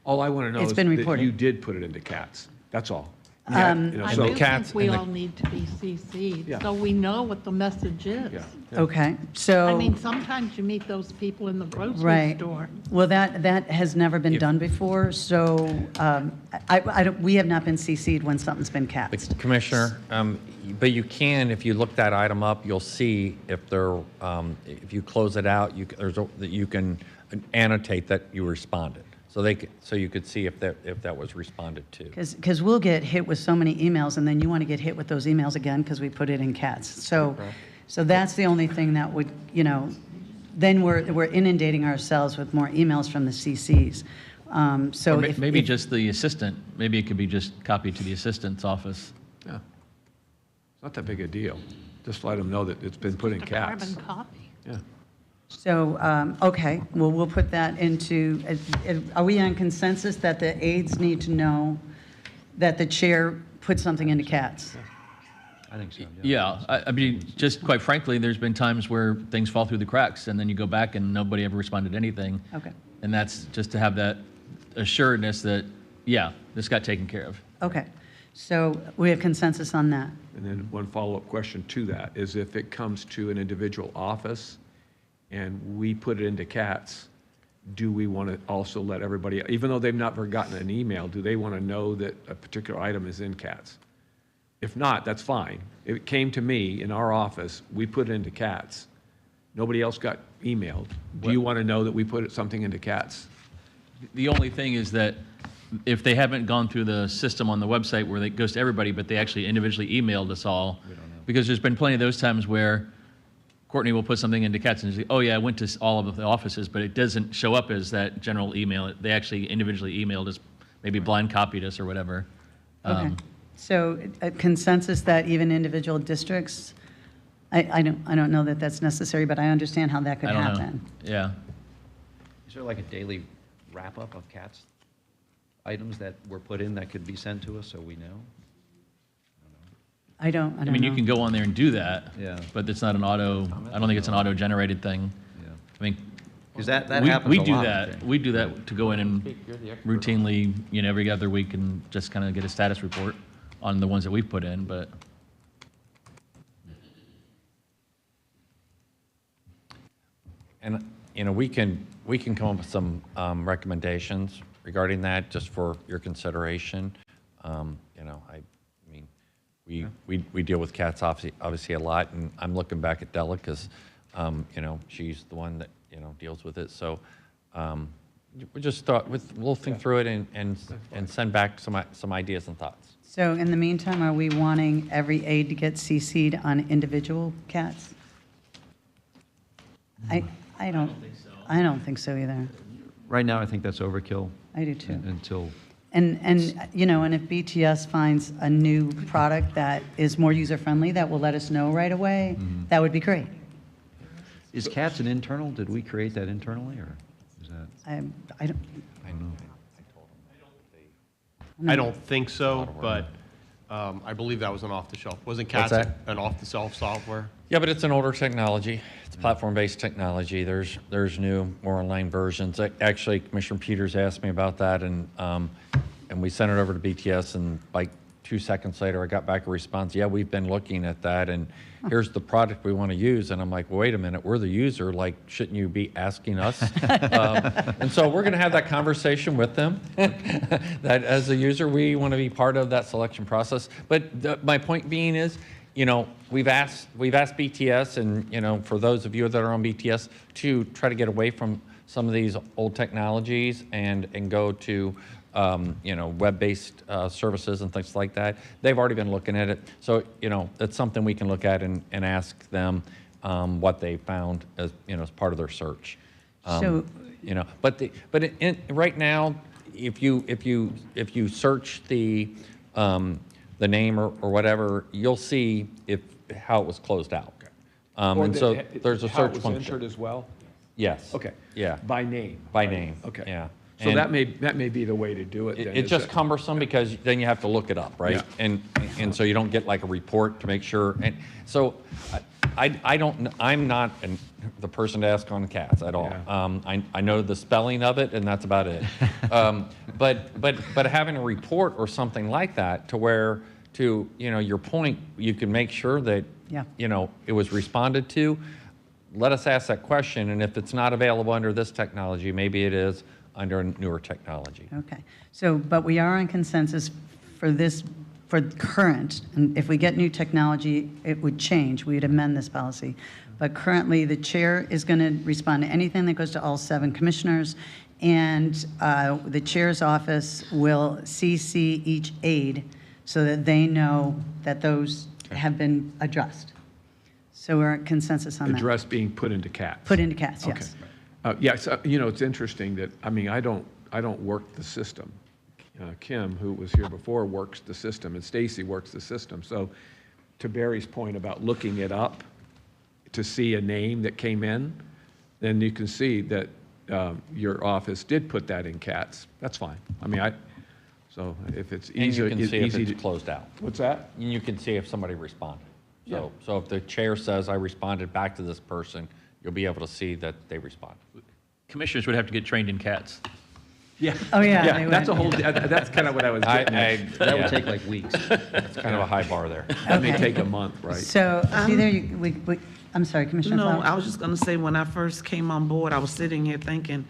All I want to know It's is been that reported. you did put it into CATS. That's all. I So do CATS think we and the- all need to be CC'd, Yeah. so we know what the message is. Yeah. Okay, so. I mean, sometimes you meet those people in the grocery Right. store. Well, that has never been done before, so we have not been CC'd when something's been capped. Commissioner, but you can, if you look that item up, you'll see if if you close it out, you can annotate that you responded. So you could see if that was responded to. Because we'll get hit with so many emails, and then you want to get hit with those emails again because we put it in CATS. So that's the only thing that would, then we're inundating ourselves with more emails from the CCs. So Or if maybe if- just the assistant, maybe it could be just copied to the assistant's office. Yeah. It's not that big a deal. Just let them know that it's been put in A CATS. carbon copy. Yeah. So, okay, well, we'll put that into, are we on consensus that the aides need to know that the chair put something into cats? I think so, Yeah, I mean, just quite frankly, there's been times where things fall through the cracks, and then you go back and nobody ever responded to anything. Okay. And that's just to have that assuredness that, yeah, this got taken care of. Okay, so we have consensus on that. And then one follow-up question to that is if it comes to an individual office and we put it into CATS, do we want to also let everybody, even though they've not ever gotten an email, do they want to know that a particular item is in CATS? If not, that's fine. If it came to me in our office, we put it into CATS, nobody else got emailed, do you want to know that we put something into CATS? The only thing is that if they haven't gone through the system on the website where it goes to everybody, but they actually individually emailed us all, because there's been plenty of those times where Courtney will put something into CATS and say, oh yeah, I went to all of the offices, but it doesn't show up as that general email. They actually individually emailed us, maybe blind copied us or whatever. Okay, so a consensus that even individual districts, I don't know that that's necessary, but I understand how that could I don't happen. know. Yeah. Is there like a daily wrap-up of CATS items that were put in that could be sent to us so we know? I don't I mean, you know. can go on there and do that. Yeah. But it's not an auto, I don't think it's an auto-generated thing. Yeah. I mean, Because that we happens a lot. do I that. think. We do that to go in and routinely, every other week and just kind of get a status report on the ones that we've put in, but. And, we can come up with some recommendations regarding that, just for your consideration. I mean, we deal with cats obviously a lot, and I'm looking back at Della because, she's the one that, deals with it. So we just thought, we'll think through it and send back some ideas and thoughts. So in the meantime, are we wanting every aide to get CC'd on individual cats? I don't think so either. Right now, I think that's overkill. I do too. Until, And if BTS finds a new product that is more user-friendly, that will let us know right away, that would be great. is CATS an internal? Did we create that internally, or is that? I don't, I don't think so, but I believe that was an off-the-shelf. Wasn't What's CATS that? an off-the-shelf software? Yeah, but it's an older technology. It's platform-based technology. There's new, more online versions. Actually, Commissioner Peters asked me about that, and we sent it over to BTS, and like 2 seconds later, I got back a response, yeah, we've been looking at that, and here's the product we want to use. And I'm like, well, wait a minute, we're the user, like, shouldn't you be asking us? And so we're going to have that conversation with them, that as a user, we want to be part of that selection process. But my point being is, we've asked BTS, and, for those of you that are on BTS, to try to get away from some of these old technologies and go to web-based services and things like that. They've already been looking at it. So, that's something we can look at and ask them what they found as part of their search. Right now, if you search the name or whatever, you'll see how it was closed out. And so there's a how search it was function. entered as well? Yes. Okay. Yeah. By name? By name. Okay. Yeah. So And that may be the way to do it then. It's is just that- cumbersome because then you have to look it up, right? Yeah. And so you don't get like a report to make sure. And so I'm not the person to ask on cats at all. Yeah. I know the spelling of it, and that's about it. But having a report or something like that to where, to your point, you can make sure that Yeah. it was responded to. Let us ask that question, and if it's not available under this technology, maybe it is under newer technology. Okay, so, but we are on consensus for this, for current, and if we get new technology, it would change, we'd amend this policy. But currently, the chair is going to respond to anything that goes to all 7 commissioners, and the chair's office will CC each aide so that they know that those have been addressed. So we're in consensus on that. Address being put into CATS? Put into cats, yes. Yes, it's interesting that, I don't work the system. Kim, who was here before, works the system, and Stacy works the system. So to Barry's point about looking it up to see a name that came in, then you can see that your office did put that in cats. That's fine. I mean, so if it's And easy, you can see if easy it's to. closed out. What's that? And you can see if somebody responded. Yeah. So if the chair says, I responded back to this person, you'll be able to see that they responded. Commissioners would have to get trained in cats. Yeah. Oh, yeah, Yeah, they that's a would. whole, that's kind of what I was getting at. That yeah, would take like weeks. it's kind of a high bar there. That may Okay. take a month, right? So, see there, I'm sorry, Commissioner No, Flowers? I was just gonna say, when I first came on board, I was sitting here thinking,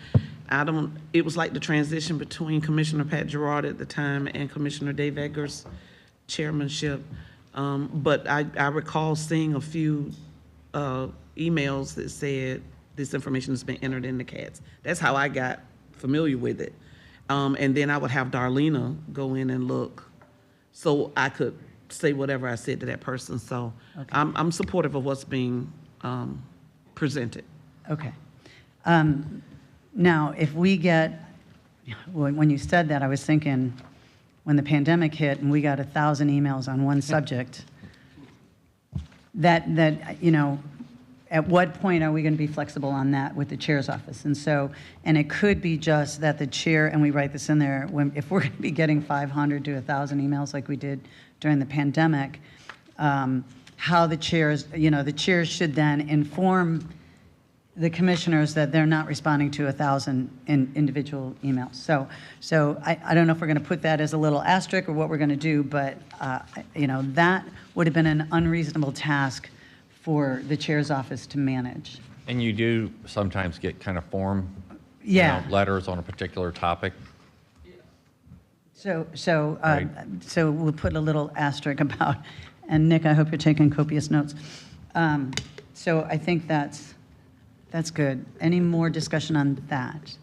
it was like the transition between Commissioner Pat Gerard at the time and Commissioner Dave Eggers' chairmanship. But I recall seeing a few emails that said this information has been entered in the CADS. That's how I got familiar with it. And then I would have Darlena go in and look, so I could say whatever I said to that person. So I'm supportive of what's being presented. Okay. Now, if we get, when you said that, I was thinking, when the pandemic hit and we got 1,000 emails on one subject, that at what point are we going to be flexible on that with the chair's office? And so, and it could be just that the chair, and we write this in there, if we're going to be getting 500 to 1,000 emails like we did during the pandemic, how the chairs, the chairs should then inform the commissioners that they're not responding to 1,000 individual emails. So I don't know if we're going to put that as a little asterisk or what we're going to do, but that would have been an unreasonable task for the chair's office to manage. And you do sometimes get kind of form Yeah. letters on a particular topic. So Right. so we'll put a little asterisk about, and Nick, I hope you're taking copious notes. So I think that's good. Any more discussion on that?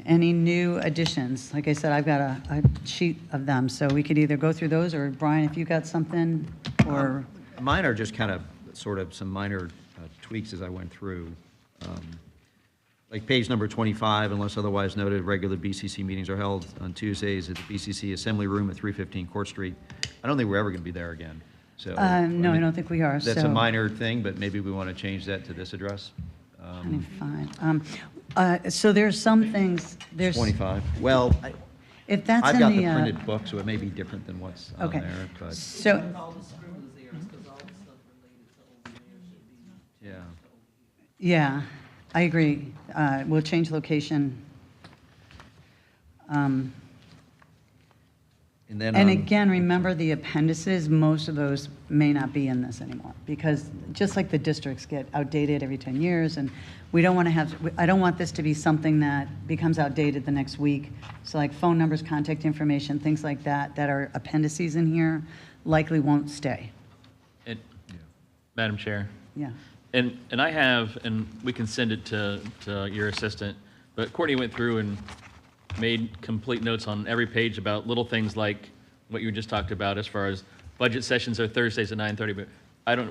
Any new additions? Like I said, I've got a sheet of them, so we could either go through those, or Brian, if you got something, or, Mine are just kind of, sort of some minor tweaks as I went through. Like page number 25, unless otherwise noted, regular BCC meetings are held on Tuesdays at the BCC Assembly Room at 315 Court Street. I don't think we're ever going to be there again, so. no, I mean, don't think we are, so. That's a minor thing, but maybe we want to change that to this address. 25. So there's some things, there's. 25. Well, If that's I've in got the. the printed book, so it may be different than what's on Okay. there, but, So, yeah. yeah, I agree. We'll change location. And then, And again, remember the appendices, most of those may not be in this anymore, because just like the districts get outdated every 10 years, and we don't want to have, I don't want this to be something that becomes outdated the next week. So like phone numbers, contact information, things like that, that are appendices in here, likely won't stay. And, Madam Chair, Yeah. and I have, and we can send it to your assistant, but Courtney went through and made complete notes on every page about little things like what you just talked about as far as budget sessions are Thursdays at 9:30, but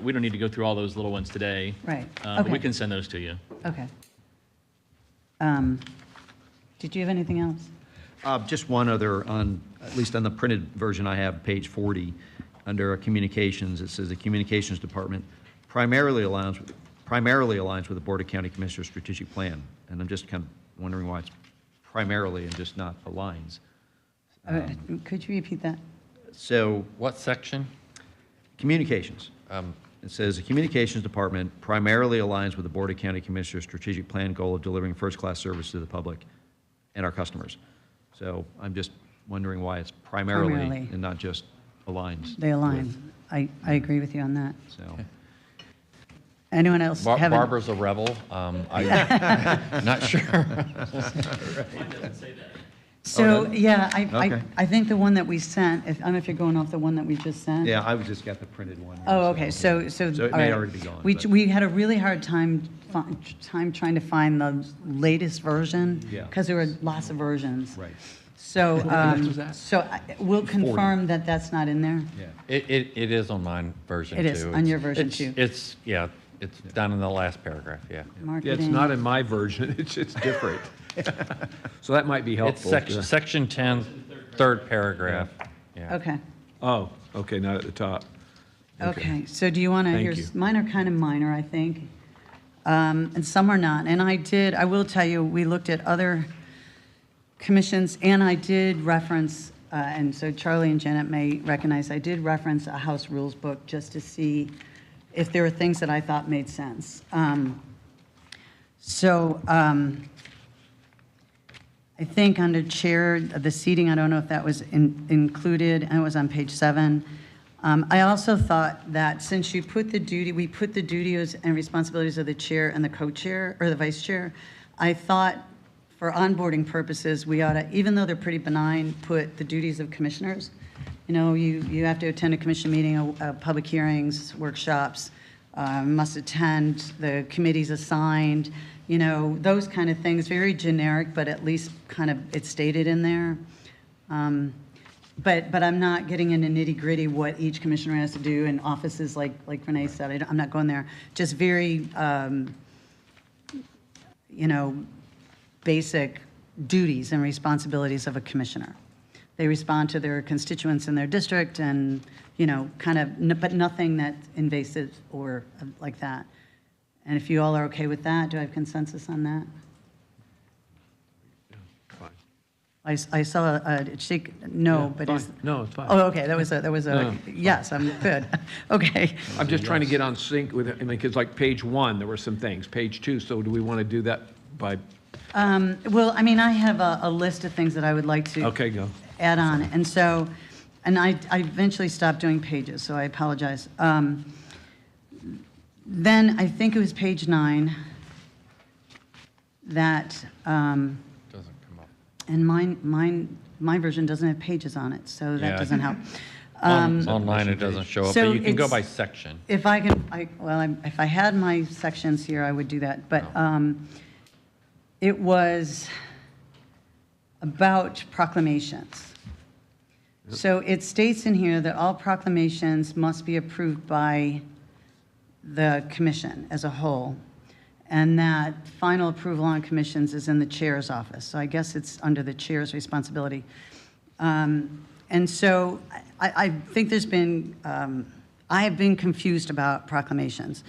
we don't need to go through all those little ones today. Right. But we Okay. can send those to you. Okay. Did you have anything else? Just one other, at least on the printed version I have, page 40, under communications, it says the communications department primarily aligns with the Board of County Commissioners strategic plan. And I'm just kind of wondering why it's primarily and just not aligns. Could you repeat that? So What section? communications. It says the communications department primarily aligns with the Board of County Commissioners strategic plan goal of delivering first-class service to the public and our customers. So I'm just wondering why it's primarily Primarily. and not just aligns. They align. with. I agree with you on that. So, Anyone else have? any- Barbara's a rebel. I'm not sure. So, yeah, Okay. I think the one that we sent, I don't know if you're going off the one that we just sent. yeah, I just got the printed one. here, Oh, okay, so. So it all may right. already be gone, We, but- we had a really hard time trying to find the latest version. Yeah. Because there were lots of versions. Right, So, was that? we'll confirm that that's not in there. yeah. It is on mine version, It too. is, on your version, It's- too. It's down in the last paragraph, yeah. Yeah, it's Marketing. not in my version, it's different. So that might be It's helpful. section 10, third paragraph. Yeah. Okay, Oh, okay, not at the top. okay, so do you want to, Thank you. mine are kind of minor, I think. and some are not. And I will tell you, we looked at other commissions, and I did reference, and so Charlie and Janet may recognize, I did reference a House Rules book just to see if there were things that I thought made sense. I think under chair, the seating, I don't know if that was included, and it was on page 7. I also thought that since we put the duties and responsibilities of the chair and the co-chair, or the vice chair, I thought for onboarding purposes, we ought to, even though they're pretty benign, put the duties of commissioners. You know, you have to attend a commission meeting, public hearings, workshops, must attend the committees assigned, you know, those kind of things, very generic, but at least kind of it's stated in there. But I'm not getting into nitty gritty what each commissioner has to do in offices like Renee said. I'm not going there. Just very, you know, basic duties and responsibilities of a commissioner. They respond to their constituents in their district and, you know, kind of, but nothing that's invasive or like that. And if you all are okay with that, do I have consensus on that? I saw a shake, no, but is. No, it's fine. Oh, okay, that was a, yes, I'm good. Okay. I'm just trying to get on sync with it, I mean, because like page 1, there were some things, page 2, so do we want to do that by, Well, I mean, I have a list of things that I would like to. okay, go. Add on. And so, and I eventually stopped doing pages, so I apologize. Then I think it was page 9 that, Doesn't come up. and my version doesn't have pages on it, so that Yeah. doesn't help. Online, it doesn't show up, so but you can go it's- by section. If I can, if I had my sections here, I would do that, but it was about proclamations. So it states in here that all proclamations must be approved by the commission as a whole, and that final approval on commissions is in the chair's office. So I guess it's under the chair's responsibility. And so I think there's been, I have been confused about proclamations.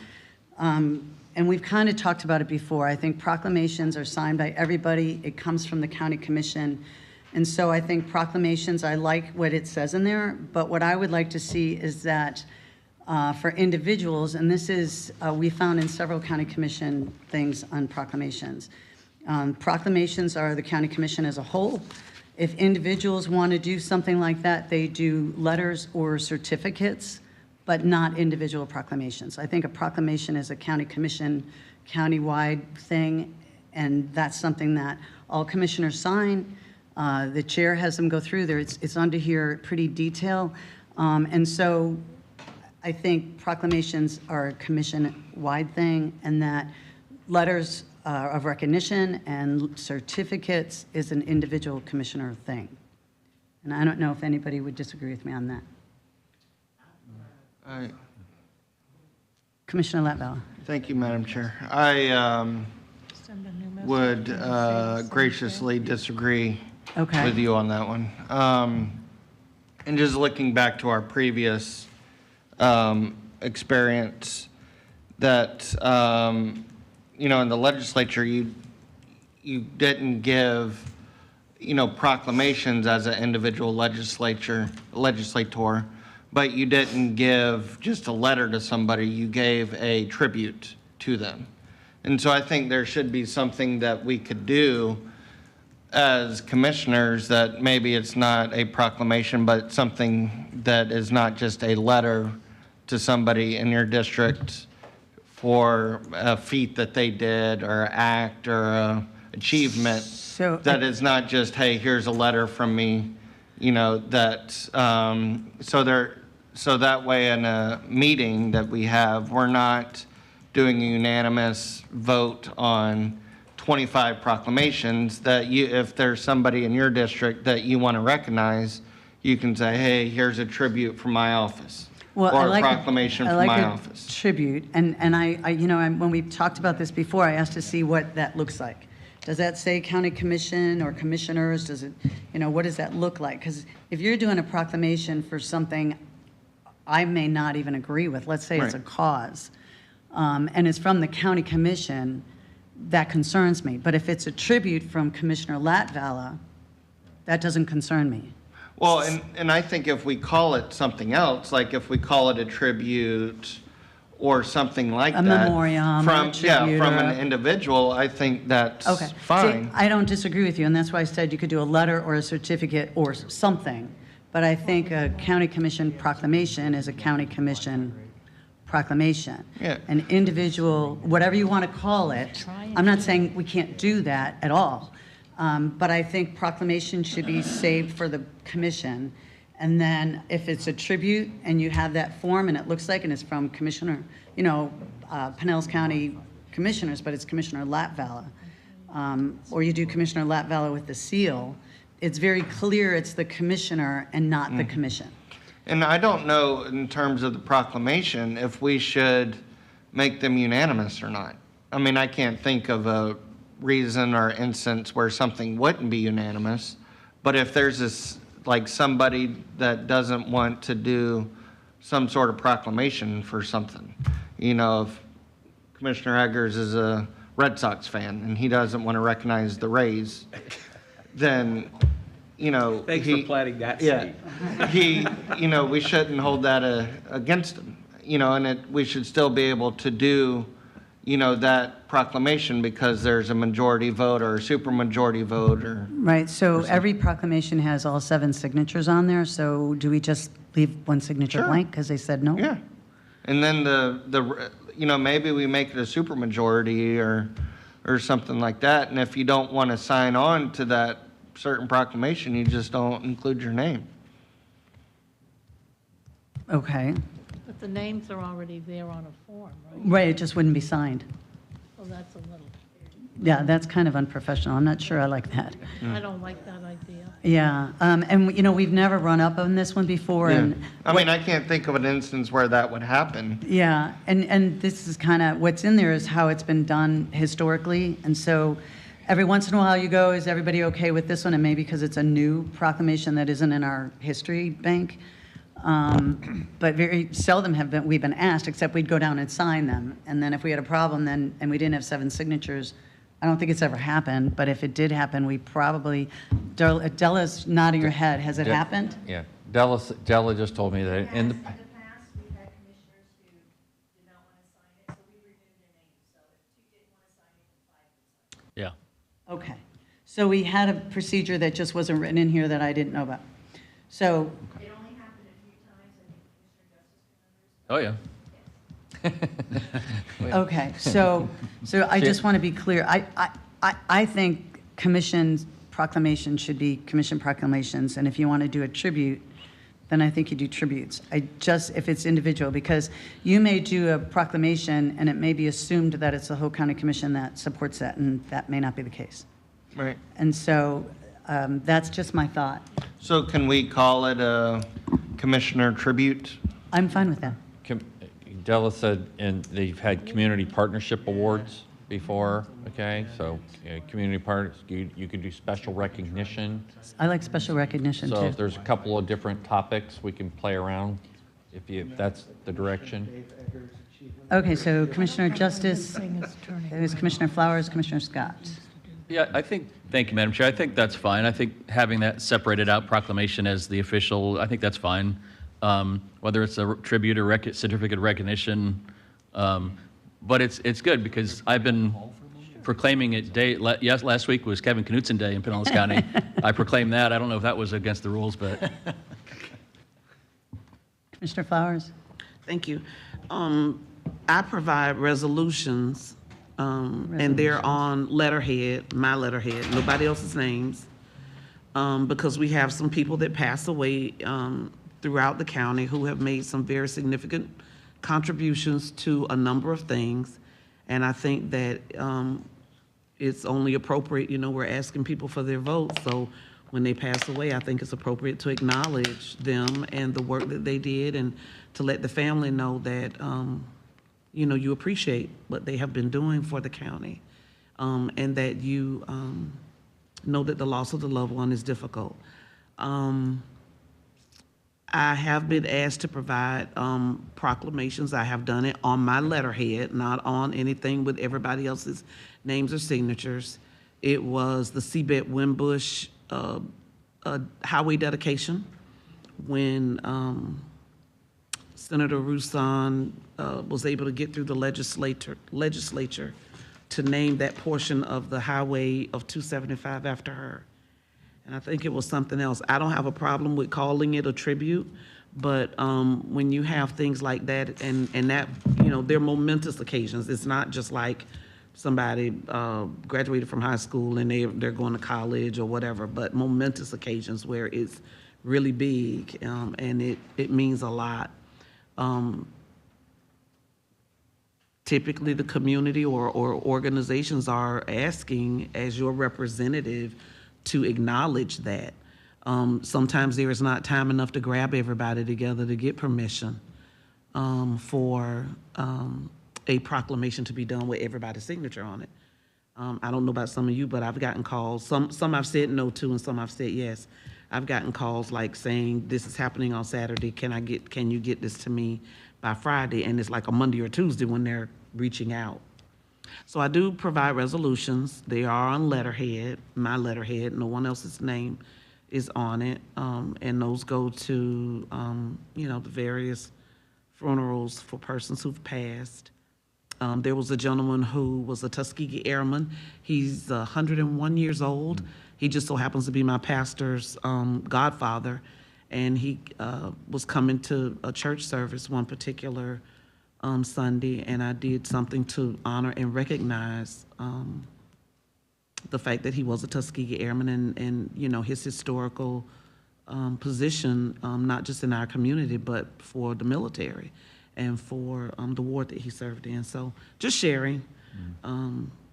And we've kind of talked about it before. I think proclamations are signed by everybody. It comes from the county commission. And so I think proclamations, I like what it says in there, but what I would like to see is that for individuals, and this is, we found in several county commission things on proclamations. Proclamations are the county commission as a whole. If individuals want to do something like that, they do letters or certificates, but not individual proclamations. I think a proclamation is a county commission, countywide thing, and that's something that all commissioners sign. The chair has them go through there. It's under here pretty detailed. And so I think proclamations are a commission-wide thing, and that letters of recognition and certificates is an individual commissioner thing. And I don't know if anybody would disagree with me on that. Commissioner Latvella. Thank you, Madam Chair. I Send a new message would to the same graciously disagree Okay. with you on that one. And just looking back to our previous experience, that, you know, in the legislature, you didn't give, you know, proclamations as an individual legislator, but you didn't give just a letter to somebody, you gave a tribute to them. And so I think there should be something that we could do as commissioners, that maybe it's not a proclamation, but something that is not just a letter to somebody in your district for a feat that they did or act or a achievement. So that is not just, hey, here's a letter from me, you know, that, so that way in a meeting that we have, we're not doing a unanimous vote on 25 proclamations, that you, if there's somebody in your district that you want to recognize, you can say, hey, here's a tribute from my office. Well, or I like a proclamation I from like my a office. tribute, and I you know, when we talked about this before, I asked to see what that looks like. Does that say county commission or commissioners? Does it, you know, what does that look like? Because if you're doing a proclamation for something I may not even agree with, let's say it's a Right. cause, and it's from the county commission, that concerns me. But if it's a tribute from Commissioner Latvala, that doesn't concern me. Well, and I think if we call it something else, like if we call it a tribute or something like A that. memoriam, from a tribute, from or an individual, I think that's Okay. fine. See, I don't disagree with you, and that's why I said you could do a letter or a certificate or something. But I think a county commission proclamation is a county commission proclamation. Yeah. An individual, whatever you want to call it, I'm not saying we can't do that at all. But I think proclamation should be saved for the commission. And then if it's a tribute and you have that form and it looks like, and it's from Commissioner, Pinellas County Commissioners, but it's Commissioner Latvala, or you do Commissioner Latvala with the seal, it's very clear it's the commissioner and not the commission. And I don't know in terms of the proclamation if we should make them unanimous or not. I mean, I can't think of a reason or instance where something wouldn't be unanimous. But if there's this, like somebody that doesn't want to do some sort of proclamation for something, if Commissioner Eggers is a Red Sox fan and he doesn't want to recognize the Rays, then, Thanks for planting that yeah, seed. we shouldn't hold that against him, and we should still be able to do, that proclamation because there's a majority vote or a supermajority vote or. Right, so every proclamation has all 7 signatures on there, so do we just leave one signature Sure. blank because they said no? Yeah. And then maybe we make it a supermajority or something like that. And if you don't want to sign on to that certain proclamation, you just don't include your name. Okay, But the names are already there on a form, right? right, it just wouldn't be signed. So that's a little, Yeah, that's kind of unprofessional, I'm not sure I like that. I don't like that idea. Yeah, and we've never run up on this one before, and. I mean, I can't think of an instance where that would happen. Yeah, and this is kind of, what's in there is how it's been done historically, and so every once in a while you go, is everybody okay with this one? And maybe because it's a new proclamation that isn't in our history bank. But very seldom we've been asked, except we'd go down and sign them. And then if we had a problem and we didn't have 7 signatures, I don't think it's ever happened, but if it did happen, we probably, Della's nodding her head, has it happened? Yeah, Della just told me that in the. In the past, we've had commissioners who did not want to sign it, so we removed their names. So if 2 didn't want to sign it, then 5 would sign it. Yeah. Okay, so we had a procedure that just wasn't written in here that I didn't know about. So, It only happened a few times, I think Commissioner Justice can understand. Oh, yeah. okay, so I just want to be clear. I think commission proclamations should be commission proclamations, and if you want to do a tribute, then I think you do tributes. If it's individual, because you may do a proclamation and it may be assumed that it's the whole county commission that supports that, and that may not be the case. Right. And so that's just my thought. So can we call it a commissioner tribute? I'm fine with that. Della said, and they've had community partnership awards before, okay? So, community partners, you could do special recognition. I like special recognition So if too. there's a couple of different topics, we can play around if that's the direction. Okay, so Commissioner Justice, Thing is turning. it was Commissioner Flowers, Commissioner Scott. Yeah, thank you, Madam Chair. I think that's fine. I think having that separated out proclamation as the official, I think that's fine. Whether it's a tribute or certificate of recognition. But it's good because I've been proclaiming it last week was Kevin Knutson Day in Pinellas County. I proclaimed that. I don't know if that was against the rules, but. Commissioner Flowers? Thank you. I provide resolutions, and they're on letterhead, my letterhead, nobody else's names, because we have some people that pass away throughout the county who have made some very significant contributions to a number of things. And I think that it's only appropriate, we're asking people for their votes. So when they pass away, I think it's appropriate to acknowledge them and the work that they did and to let the family know that, you appreciate what they have been doing for the county, and that you know that the loss of the loved one is difficult. I have been asked to provide proclamations. I have done it on my letterhead, not on anything with everybody else's names or signatures. It was the Seabed Wimbush highway dedication when Senator Roussan was able to get through the legislature to name that portion of the highway of 275 after her. And I think it was something else. I don't have a problem with calling it a tribute, but when you have things like that, and that, they're momentous occasions. It's not just like somebody graduated from high school and they're going to college or whatever, but momentous occasions where it's really big, and it means a lot. Typically, the community or organizations are asking, as your representative, to acknowledge that. Sometimes there is not time enough to grab everybody together to get permission for a proclamation to be done with everybody's signature on it. I don't know about some of you, but I've gotten calls. Some I've said no to, and some I've said yes. I've gotten calls like saying, "This is happening on Saturday. Can you get this to me by Friday?" And it's like a Monday or Tuesday when they're reaching out. So I do provide resolutions. They are on letterhead, my letterhead. No one else's name is on it, and those go to the various funerals for persons who've passed. There was a gentleman who was a Tuskegee Airman. He's 101 years old. He just so happens to be my pastor's godfather, and he was coming to a church service one particular Sunday, and I did something to honor and recognize the fact that he was a Tuskegee Airman and his historical position, not just in our community, but for the military and for the ward that he served in. So just sharing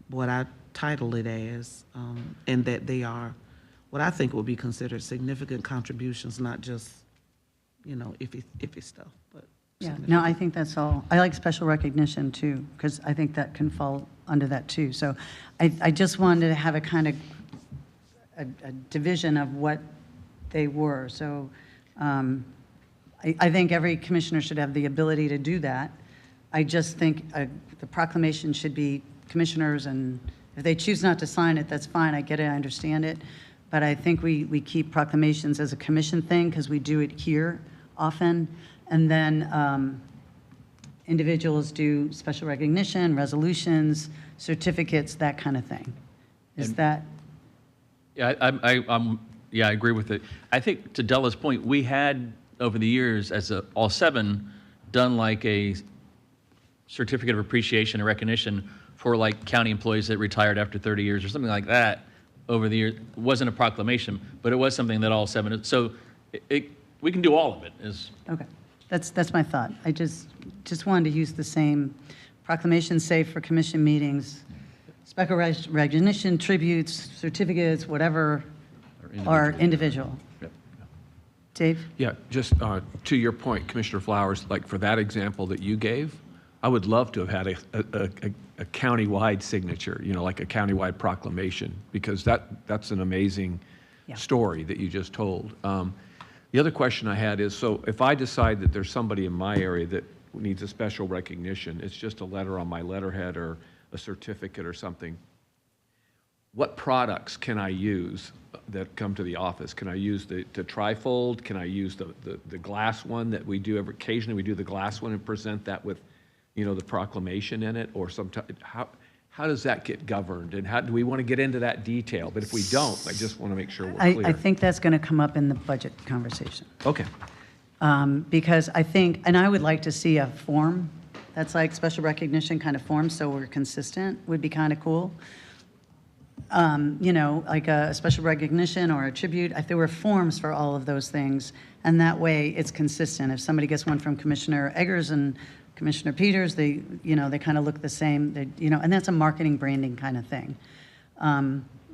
what I title it as, and that they are what I think would be considered significant contributions, not just, iffy stuff, but Yeah, no, I think that's all. I like special recognition too, because I think that can fall under that too. So I just wanted to have a kind of a division of what they were. So I think every commissioner should have the ability to do that. I just think the proclamation should be commissioners, and if they choose not to sign it, that's fine. I get it, I understand it. But I think we keep proclamations as a commission thing because we do it here often. And then individuals do special recognition, resolutions, certificates, that kind of thing. Is that? Yeah, I agree with it. I think to Della's point, we had over the years, as all seven, done like a certificate of appreciation and recognition for like county employees that retired after 30 years or something like that over the years. It wasn't a proclamation, but it was something that all seven, so we can do all of it. Okay. That's my thought. I just wanted to use the same proclamation, say for commission meetings, special recognition, tributes, certificates, whatever, are individual. Yep. Dave? Yeah, just to your point, Commissioner Flowers, like for that example that you gave, I would love to have had a countywide signature, like a countywide proclamation, because that's an amazing story that you just told. The other question I had is, so if I decide that there's somebody in my area that needs a special recognition, it's just a letter on my letterhead or a certificate or something, what products can I use that come to the office? Can I use the trifold? Can I use the glass one that we do occasionally? We do the glass one and present that with, the proclamation in it, or sometimes, how does that get governed, and how do we want to get into that detail? But if we don't, I just want to make sure we're clear. I think that's going to come up in the budget conversation. Okay. Because I think, and I would like to see a form that's like special recognition kind of form, so we're consistent, would be kind of cool. Like a special recognition or a tribute, if there were forms for all of those things, and that way it's consistent. If somebody gets one from Commissioner Eggers and Commissioner Peters, they kind of look the same, and that's a marketing branding kind of thing. I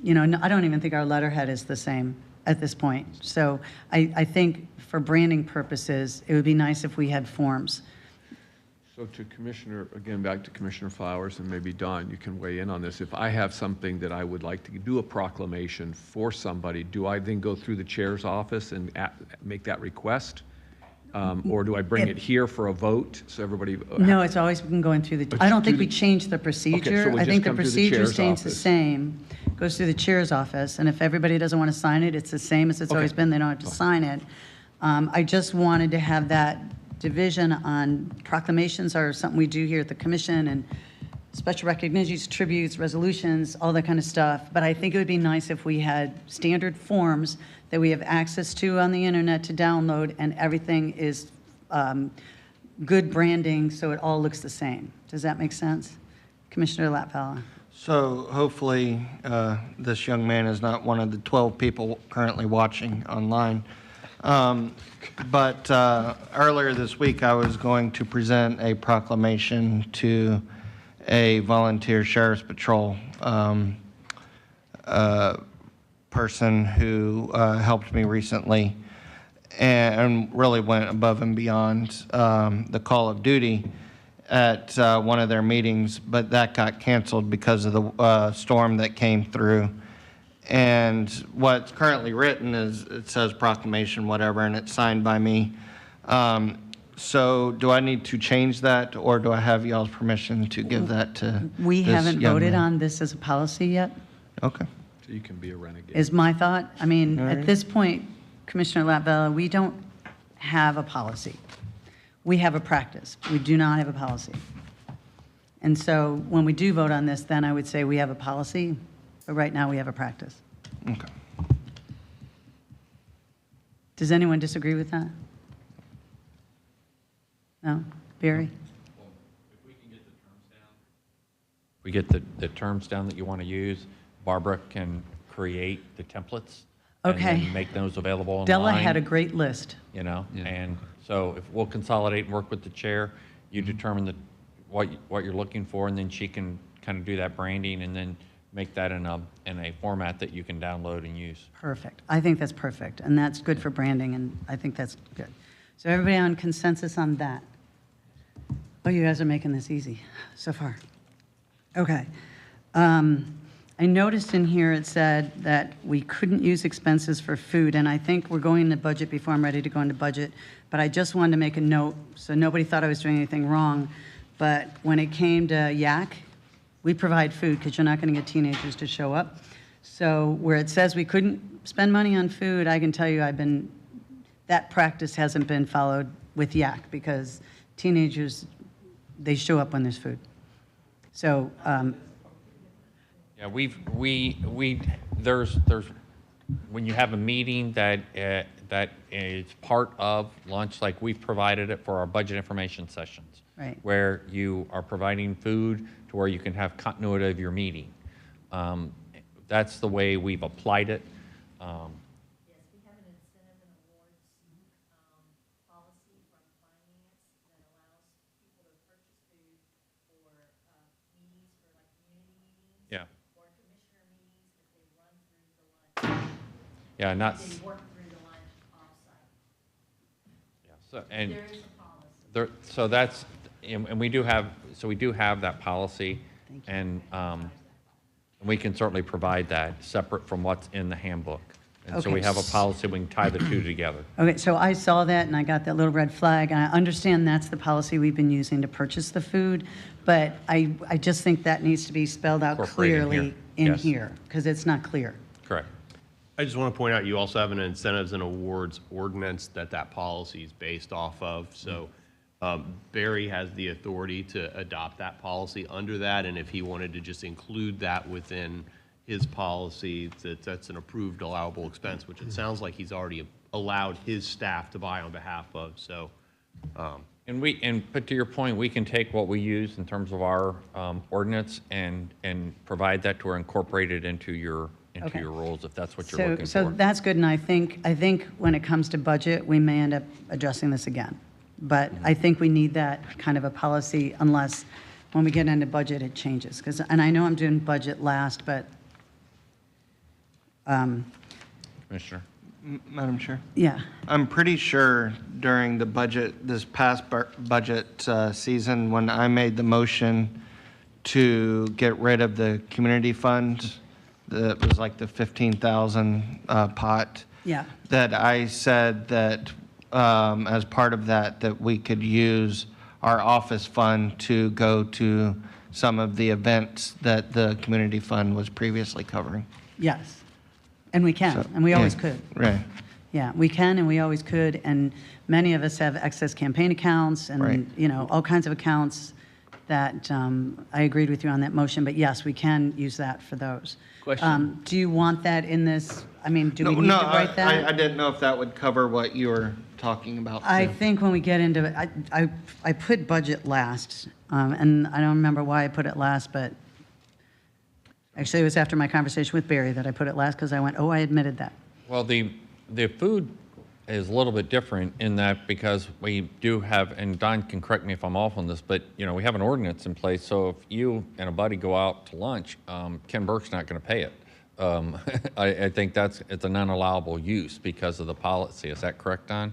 don't even think our letterhead is the same at this point. So I think for branding purposes, it would be nice if we had forms. So again, back to Commissioner Flowers, and maybe Don, you can weigh in on this. If I have something that I would like to do a proclamation for somebody, do I then go through the chair's office and make that request? Or do I bring it here for a vote, so everybody? No, it's always been going through the, I don't think we changed the procedure. we I think just the come through the procedure chair's stays the office. same. Goes through the chair's office, and if everybody doesn't want to sign it, it's the same as it's always been. They don't have to sign it. I just wanted to have that division on proclamations are something we do here at the commission, and special recognitions, tributes, resolutions, all that kind of stuff. But I think it would be nice if we had standard forms that we have access to on the internet to download, and everything is good branding, so it all looks the same. Does that make sense? Commissioner Latvala? So hopefully, this young man is not one of the 12 people currently watching online. But earlier this week, I was going to present a proclamation to a volunteer sheriff's patrol person who helped me recently and really went above and beyond the call of duty at one of their meetings, but that got canceled because of the storm that came through. And what's currently written is, it says proclamation, whatever, and it's signed by me. So do I need to change that, or do I have y'all's permission to give that to We this haven't young voted man? on this as a policy yet, Okay. So you can be a renegade. is my thought. I mean, at this point, Commissioner Latvala, we don't have a policy. We have a practice. We do not have a policy. And so when we do vote on this, then I would say we have a policy, but right now we have a practice. Okay. Does anyone disagree with that? No? Barry? We get the terms down that you want to use, Barbara can create the templates. Okay. And then make those available online. Della had a great list. You know, and so if we'll consolidate and work with the chair, you determine what you're looking for, and then she can kind of do that branding and then make that in a format that you can download and use. Perfect. I think that's perfect, and that's good for branding, and I think that's good. So everybody on consensus on that? Oh, you guys are making this easy so far. Okay. I noticed in here it said that we couldn't use expenses for food, and I think we're going into budget before I'm ready to go into budget, but I just wanted to make a note so nobody thought I was doing anything wrong. But when it came to yak, we provide food because you're not going to get teenagers to show up. So where it says we couldn't spend money on food, I can tell you that practice hasn't been followed with yak because teenagers, they show up when there's food. So, Yeah, there's when you have a meeting that is part of lunch, like we've provided it for our budget information sessions. Right. Where you are providing food to where you can have continuity of your meeting. That's the way we've applied it. Yes, we have an incentive and awards policy from finance that allows people to purchase food for meetings, for like community meetings. Yeah. Or commissioner meetings if they run through the lunch. Yeah, not. They work through the lunch offsite. Yeah, so, and There is a policy. so that's, and we do have that policy, and we can certainly provide that separate from what's in the handbook. And so we Okay. have a policy, we can tie the two together. okay, so I saw that and I got that little red flag, and I understand that's the policy we've been using to purchase the food, but I just think that needs to be spelled out Incorporate in here. clearly in Yes. here, because it's not clear. Correct. I just want to point out, you also have an incentives and awards ordinance that policy is based off of. So Barry has the authority to adopt that policy under that, and if he wanted to just include that within his policy, that's an approved allowable expense, which it sounds like he's already allowed his staff to buy on behalf of, so. But to your point, we can take what we use in terms of our ordinance and provide that to or incorporate it into your Okay. rules, if that's what you're looking for. So that's good, and I think when it comes to budget, we may end up addressing this again. But I think we need that kind of a policy unless, when we get into budget, it changes. And I know I'm doing budget last, but, Commissioner? Madam Chair? yeah. I'm pretty sure during the budget, this past budget season, when I made the motion to get rid of the community fund, that was like the 15,000 pot. Yeah. That I said that as part of that, that we could use our office fund to go to some of the events that the community fund was previously covering. Yes. And we can, So, and we yeah, always could. Right. Yeah, we can and we always could, and many of us have excess campaign accounts Right. and, you know, all kinds of accounts that, I agreed with you on that motion, but yes, we can use that for those. Question. Do you want that in this, I mean, do we need to No, write that? I didn't know if that would cover what you were talking about. I too. think when we get into it, I put budget last, and I don't remember why I put it last, but actually it was after my conversation with Barry that I put it last, because I went, oh, I admitted that. Well, the food is a little bit different in that because we do have, and Don can correct me if I'm off on this, but, you know, we have an ordinance in place, so if you and a buddy go out to lunch, Ken Burke's not going to pay it. I think it's a non-allowable use because of the policy. Is that correct, Don?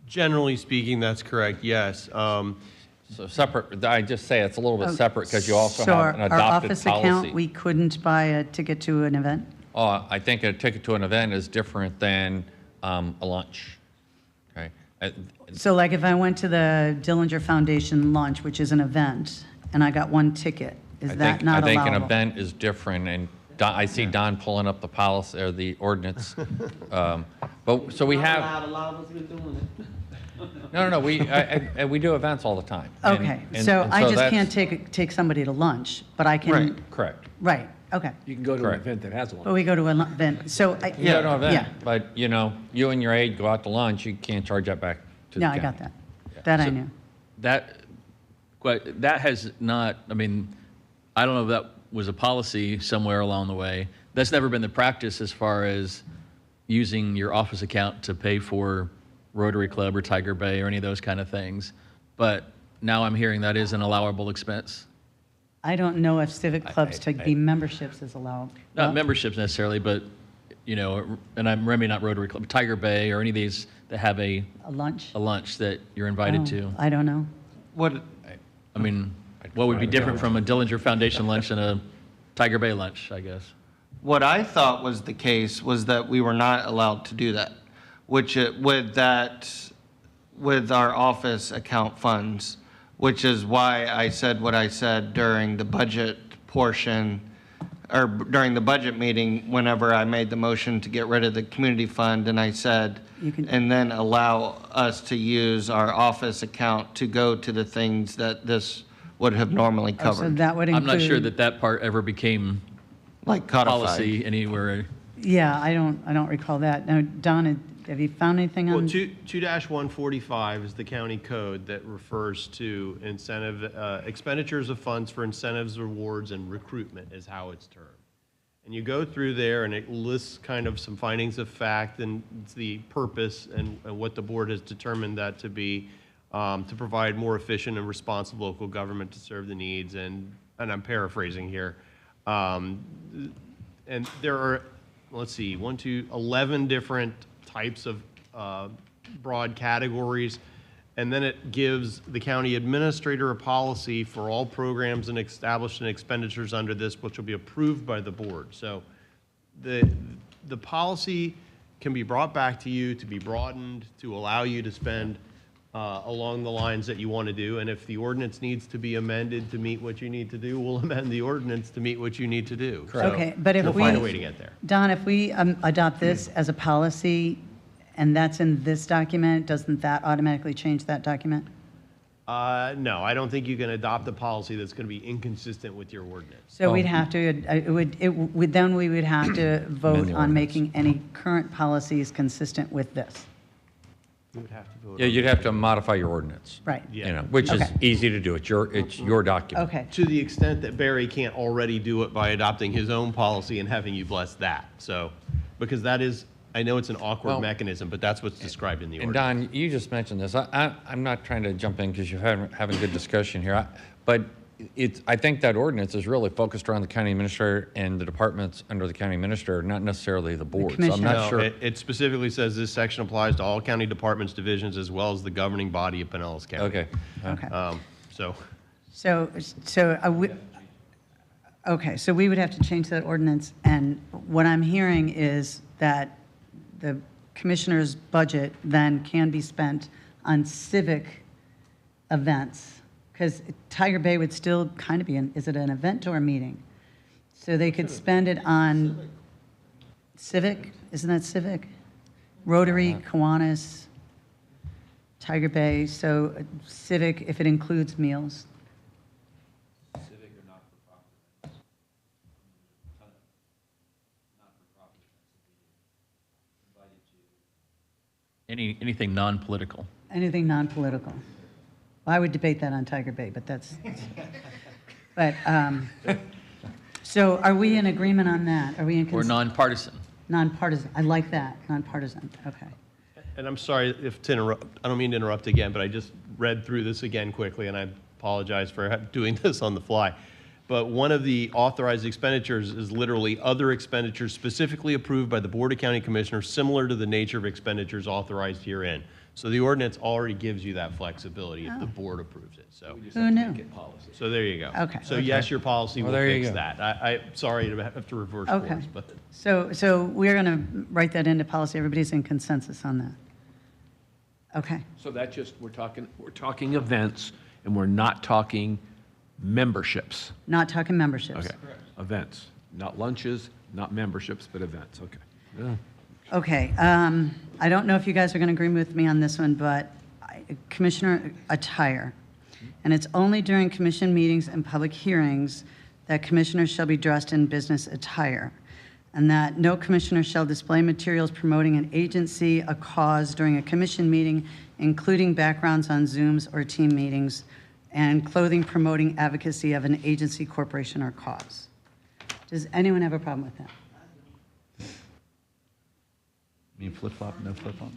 Generally speaking, that's correct, yes. So separate, I just say it's a little bit separate because you also So have an our adopted office policy. account, we couldn't buy a ticket to an event? I think a ticket to an event is different than a lunch, okay? So like if I went to the Dillinger Foundation lunch, which is an event, and I got one ticket, is that not I think an allowable? event is different, and I see Don pulling up the policy, or the ordinance. But, so we have, no, we do events all the time. And- Okay, and- so and I just that's- can't take somebody to lunch, but I can, Right. Correct. right, okay. You can go to an Correct. event that has But one. we go to an event, so I. You go to an event, Yeah, but, you know, you and your aide go out to lunch, you can't charge that back to the no, I county. got that. That I So- knew. That has not, I mean, I don't know if that was a policy somewhere along the way. That's never been the practice as far as using your office account to pay for Rotary Club or Tiger Bay or any of those kind of things. But now I'm hearing that is an allowable expense. I don't know if civic clubs to be memberships is allowed. Not Well, memberships necessarily, but, you know, and I'm maybe not Rotary Club, Tiger Bay or any of these that have a A lunch? lunch that you're invited Oh, to. I don't know. What, I mean, what would be different from a Dillinger Foundation lunch and a Tiger Bay lunch, I guess? what I thought was the case was that we were not allowed to do that, which with our office account funds, which is why I said what I said during the budget portion, or during the budget meeting, whenever I made the motion to get rid of the community fund, and I said, You can- and then allow us to use our office account to go to the things that this would have normally Oh, So covered, that would I'm include. not sure that that part ever became like codified. policy anywhere. Yeah, I don't recall that. Now, Don, have you found anything Well, on? 2-145 is the county code that refers to incentive, expenditures of funds for incentives, rewards, and recruitment is how it's termed. And you go through there and it lists kind of some findings of fact and it's the purpose and what the board has determined that to be, to provide more efficient and responsive local government to serve the needs, and I'm paraphrasing here. And there are, let's see, 11 different types of broad categories. And then it gives the county administrator a policy for all programs and established and expenditures under this, which will be approved by the board. So the policy can be brought back to you to be broadened, to allow you to spend along the lines that you want to do. And if the ordinance needs to be amended to meet what you need to do, we'll amend the ordinance to meet what you need to do. So Okay, but if we'll we. find a way to get there. Don, if we adopt this as a policy and that's in this document, doesn't that automatically change that document? No, I don't think you can adopt a policy that's going to be inconsistent with your ordinance. So we'd have to, then we would have to vote on making any current policies consistent with this. You would have to vote. Yeah, you'd have to modify your ordinance. Right. You know, which is Okay. easy to do. It's your document. Okay, To the extent that Barry can't already do it by adopting his own policy and having you bless that. So, because that is, I know it's an awkward Well- mechanism, but that's what's described in the And ordinance. Don, you just mentioned this. I'm not trying to jump in because you're having good discussion here. But I think that ordinance is really focused around the county administrator and the departments under the county administrator, not necessarily the board. So I'm commission. not No, sure. it specifically says this section applies to all county departments, divisions, as well as the governing body of Pinellas County. Okay. okay. So, Okay, so we would have to change that ordinance, and what I'm hearing is that the commissioner's budget then can be spent on civic events, because Tiger Bay would still kind of be is it an event or a meeting? So they could spend it on civic, isn't that civic? Rotary, Kiwanis, Tiger Bay, so civic, if it includes meals. Civic or not-for-profit? Anything non-political. Anything non-political. Well, I would debate that on Tiger Bay, but that's, but, so are we in agreement on that? Are we in? Or nonpartisan. Nonpartisan, I like that, nonpartisan, okay. And I'm sorry if to interrupt, I don't mean to interrupt again, but I just read through this again quickly, and I apologize for doing this on the fly. But one of the authorized expenditures is literally other expenditures specifically approved by the Board of County Commissioners, similar to the nature of expenditures authorized herein. So the ordinance already gives you that flexibility if the board approves it, so. Who knew? So there you go. Okay. So yes, your policy will there you fix go. that. I'm sorry to have to reverse Okay. course, but. So we're going to write that into policy, everybody's in consensus on that? Okay, So that just, we're talking events, and we're not talking memberships. not talking memberships. Okay. Events, not lunches, not memberships, but events, okay. Yeah. Okay, I don't know if you guys are going to agree with me on this one, but Commissioner attire. And it's only during commission meetings and public hearings that commissioners shall be dressed in business attire. And that no commissioner shall display materials promoting an agency, a cause during a commission meeting, including backgrounds on Zooms or team meetings, and clothing promoting advocacy of an agency, corporation, or cause. Does anyone have a problem with that? You mean flip-flop, no flip-flop?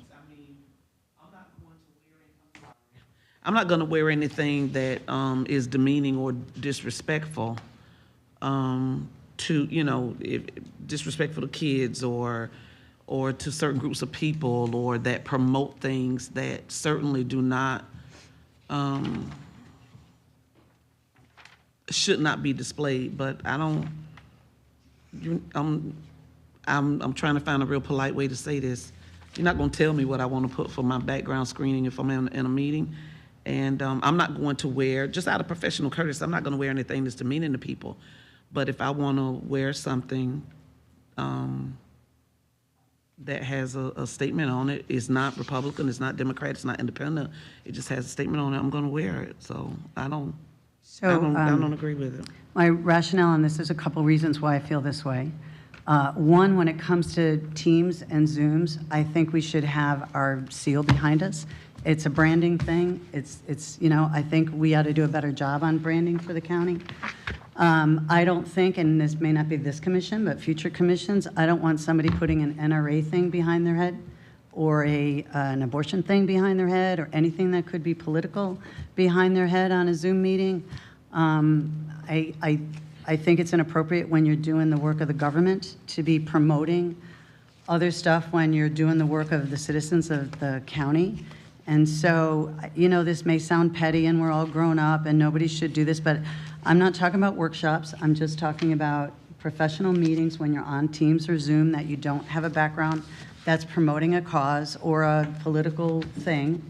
I'm not going to wear anything that is demeaning or disrespectful to, disrespectful to kids or to certain groups of people, or that promote things that certainly do not, should not be displayed. But I don't, I'm trying to find a real polite way to say this. You're not going to tell me what I want to put for my background screening if I'm in a meeting. And I'm not going to wear, just out of professional courtesy, I'm not going to wear anything that's demeaning to people. But if I want to wear something that has a statement on it, it's not Republican, it's not Democrat, it's not independent, it just has a statement on it, I'm going to wear it. So I don't agree with it. My rationale on this is a couple reasons why I feel this way. One, when it comes to Teams and Zooms, I think we should have our seal behind us. It's a branding thing. I think we ought to do a better job on branding for the county. I don't think, and this may not be this commission, but future commissions, I don't want somebody putting an NRA thing behind their head or an abortion thing behind their head or anything that could be political behind their head on a Zoom meeting. I think it's inappropriate when you're doing the work of the government to be promoting other stuff when you're doing the work of the citizens of the county. And so, this may sound petty and we're all grown up and nobody should do this, but I'm not talking about workshops. I'm just talking about professional meetings when you're on Teams or Zoom that you don't have a background that's promoting a cause or a political thing.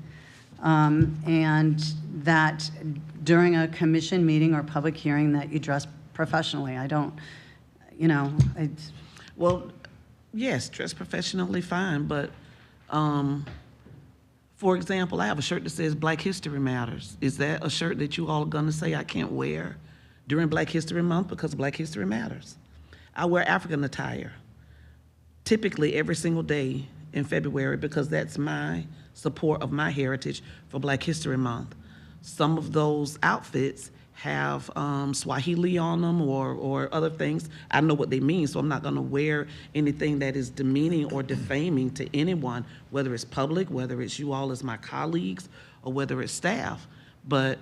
And that during a commission meeting or public hearing that you dress professionally. I don't, it's. Well, yes, dress professionally, fine, but, for example, I have a shirt that says Black History Matters. Is that a shirt that you all are gonna say I can't wear during Black History Month because Black History Matters? I wear African attire, typically every single day in February because that's my support of my heritage for Black History Month. Some of those outfits have Swahili on them or other things. I know what they mean, so I'm not gonna wear anything that is demeaning or defaming to anyone, whether it's public, whether it's you all as my colleagues, or whether it's staff. But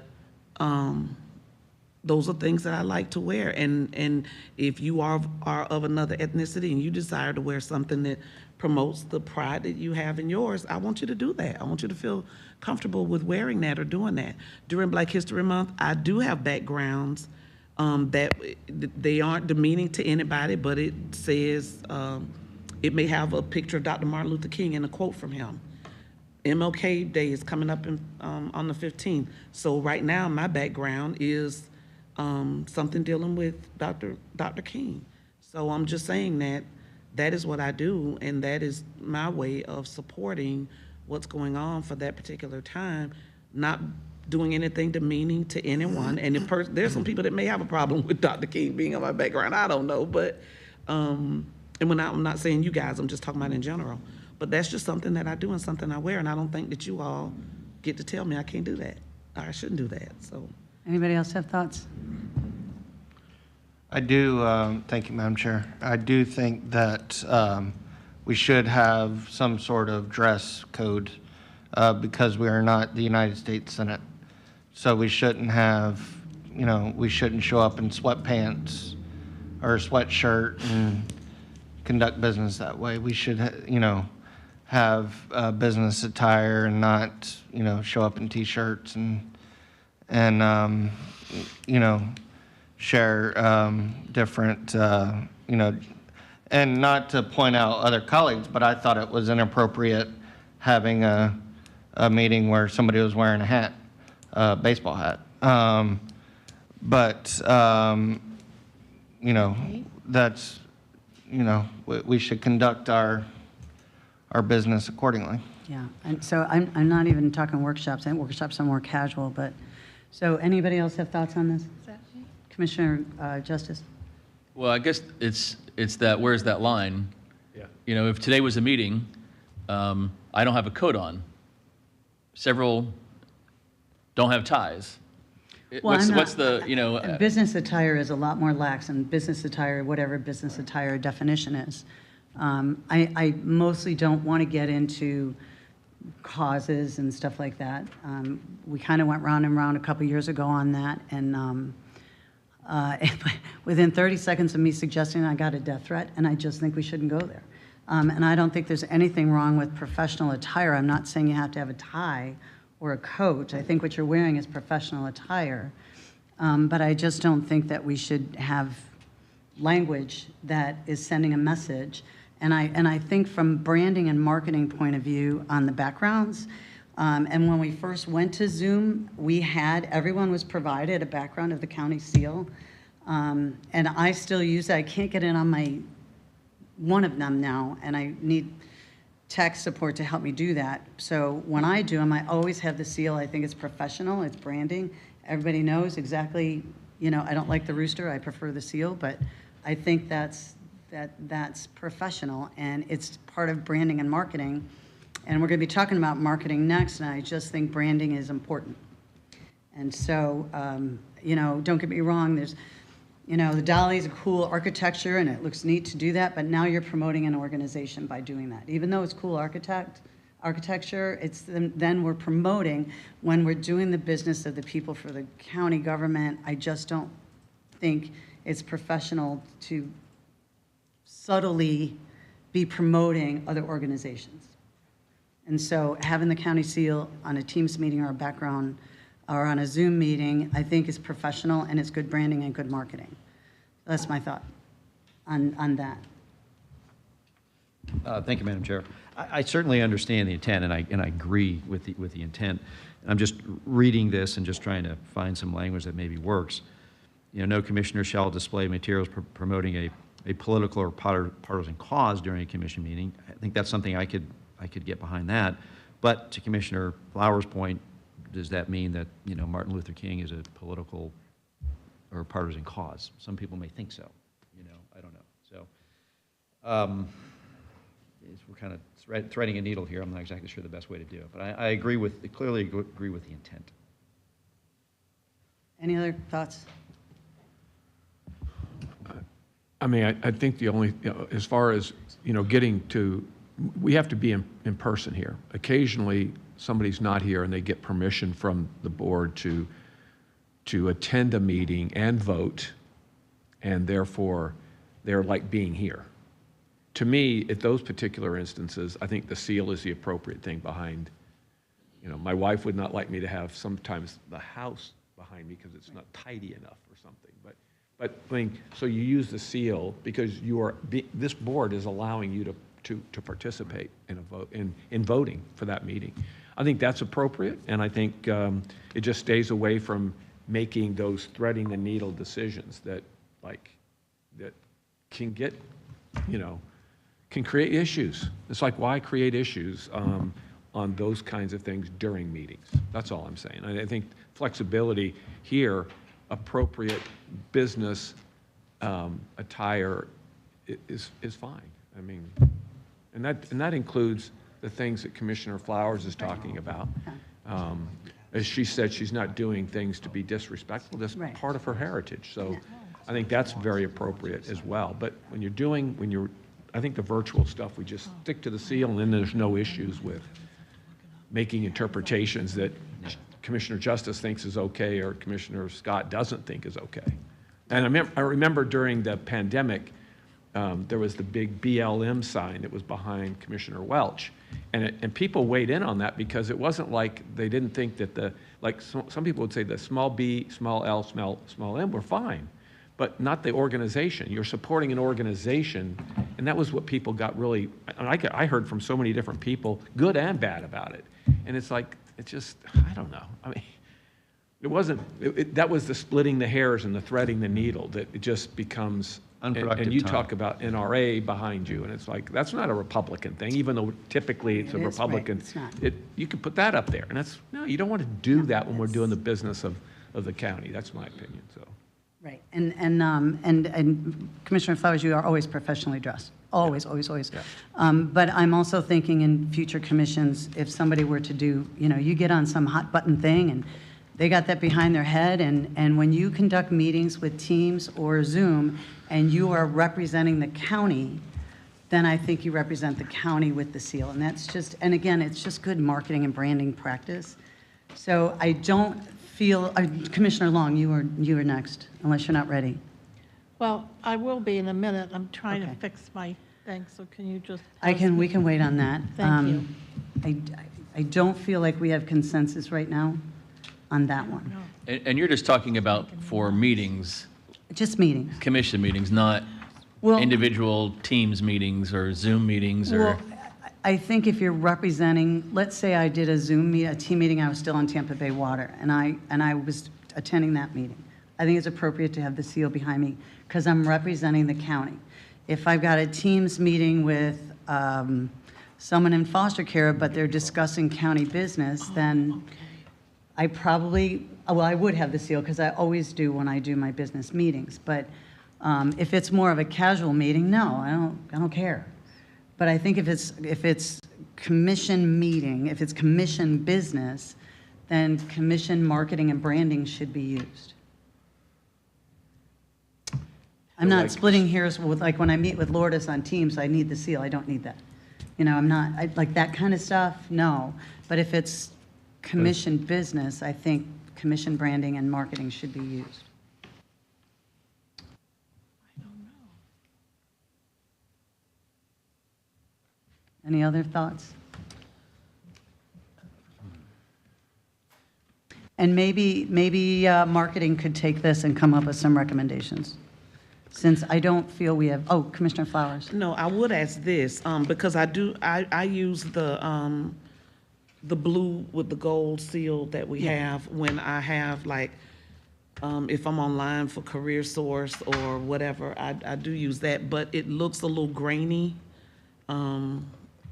those are things that I like to wear. And if you are of another ethnicity and you desire to wear something that promotes the pride that you have in yours, I want you to do that. I want you to feel comfortable with wearing that or doing that. During Black History Month, I do have backgrounds that they aren't demeaning to anybody, but it says it may have a picture of Dr. Martin Luther King and a quote from him. MLK Day is coming up on the 15th. So right now, my background is something dealing with Dr. King. So I'm just saying that is what I do, and that is my way of supporting what's going on for that particular time, not doing anything demeaning to anyone. And there's some people that may have a problem with Dr. King being in my background, I don't know, but, and I'm not saying you guys, I'm just talking about in general. But that's just something that I do and something I wear, and I don't think that you all get to tell me I can't do that, or I shouldn't do that, so. Anybody else have thoughts? I do, thank you, Madam Chair. I do think that we should have some sort of dress code because we are not the United States Senate. So we shouldn't have, we shouldn't show up in sweatpants or a sweatshirt and conduct business that way. We should, have business attire and not, show up in T-shirts and share different, and not to point out other colleagues, but I thought it was inappropriate having a meeting where somebody was wearing a hat, a baseball hat. That's, we should conduct our business accordingly. Yeah, and so I'm not even talking workshops. I think workshops are more casual, but, so anybody else have thoughts on this? Commissioner Justice? Well, I guess it's that, where's that line? Yeah. If today was a meeting, I don't have a coat on. Several don't have ties. Well, What's the, Business attire is a lot more lax, and business attire, whatever business attire definition is. I mostly don't want to get into causes and stuff like that. We kind of went round and round a couple years ago on that, and within 30 seconds of me suggesting I got a death threat, and I just think we shouldn't go there. And I don't think there's anything wrong with professional attire. I'm not saying you have to have a tie or a coat. I think what you're wearing is professional attire. But I just don't think that we should have language that is sending a message. And I think from branding and marketing point of view on the backgrounds, and when we first went to Zoom, everyone was provided a background of the county seal. And I still use that. I can't get it on one of them now, and I need tech support to help me do that. So when I do them, I always have the seal. I think it's professional, it's branding. Everybody knows exactly, I don't like the rooster, I prefer the seal, but I think that's professional, and it's part of branding and marketing. And we're going to be talking about marketing next, and I just think branding is important. And so, don't get me wrong, there's, the Dolly's a cool architecture, and it looks neat to do that, but now you're promoting an organization by doing that. Even though it's cool architecture, it's then we're promoting when we're doing the business of the people for the county government. I just don't think it's professional to subtly be promoting other organizations. And so having the county seal on a Teams meeting or a background or on a Zoom meeting, I think is professional, and it's good branding and good marketing. That's my thought on that. Thank you, Madam Chair. I certainly understand the intent, and I agree with the intent. I'm just reading this and just trying to find some language that maybe works. No commissioner shall display materials promoting a political or partisan cause during a commission meeting. I think that's something I could get behind that. But to Commissioner Flowers' point, does that mean that Martin Luther King is a political or partisan cause? Some people may think so. I don't know. So we're kind of threading a needle here. I'm not exactly sure the best way to do it, but I clearly agree with the intent. Any other thoughts? I mean, I think the only, as far as, getting to, we have to be in person here. Occasionally, somebody's not here and they get permission from the board to attend a meeting and vote, and therefore they're like being here. To me, at those particular instances, I think the seal is the appropriate thing behind. My wife would not like me to have sometimes the house behind me because it's not tidy enough or something. But so you use the seal because this board is allowing you to participate in a vote, in voting for that meeting. I think that's appropriate, and I think it just stays away from making those threading the needle decisions that can get, can create issues. It's like, why create issues on those kinds of things during meetings? That's all I'm saying. I think flexibility here, appropriate business attire is fine. I mean, and that includes the things that Commissioner Flowers is talking about. As she said, she's not doing things to be disrespectful. That's part of her heritage. So I think that's very appropriate as well. But I think the virtual stuff, we just stick to the seal, and then there's no issues with making interpretations that Commissioner Justice thinks is okay or Commissioner Scott doesn't think is okay. And I remember during the pandemic, there was the big BLM sign that was behind Commissioner Welch. And people weighed in on that because it wasn't like they didn't think that some people would say the small b, small l, small m were fine, but not the organization. You're supporting an organization, and that was what people got really, I heard from so many different people, good and bad about it. And it's like, it's just, I don't know. I mean, it wasn't, that was the splitting the hairs and the threading the needle, that it just becomes, and you talk about NRA behind you, and it's like, that's not a Republican thing, even though typically it's a Republican. It's not. You could put that up there, and that's, no, you don't want to do that when we're doing the business of the county. That's my opinion, so. Right, and Commissioner Flowers, you are always professionally dressed, always, always, always. Yeah. But I'm also thinking in future commissions, if somebody were to do, you get on some hot button thing and they got that behind their head, and when you conduct meetings with Teams or Zoom and you are representing the county, then I think you represent the county with the seal. And that's just, and again, it's just good marketing and branding practice. So I don't feel, Commissioner Long, you are next, unless you're not ready. Well, I will be in a minute. I'm trying to Okay. fix my thing, so can you just? We can wait on that. Thank you. I don't feel like we have consensus right now on that one. And you're just talking about for meetings, Just meetings. commission meetings, not Well- individual Teams meetings or Zoom meetings or? Well, I think if you're representing, let's say I did a team meeting, I was still on Tampa Bay Water, and I was attending that meeting. I think it's appropriate to have the seal behind me because I'm representing the county. If I've got a Teams meeting with someone in foster care, but they're discussing county business, then I would have the seal because I always do when I do my business meetings. But if it's more of a casual meeting, no, I don't care. But I think if it's commission meeting, if it's commission business, then commission marketing and branding should be used. I'm not splitting hairs with, like when I meet with Lourdes on Teams, I need the seal, I don't need that. I'm not, like that kind of stuff, no. But if it's commission business, I think commission branding and marketing should be used. Any other thoughts? And maybe marketing could take this and come up with some recommendations, since I don't feel we have, Commissioner Flowers. No, I would ask this, because I use the blue with the gold seal that we have when I have if I'm online for Career Source or whatever, I do use that, but it looks a little grainy.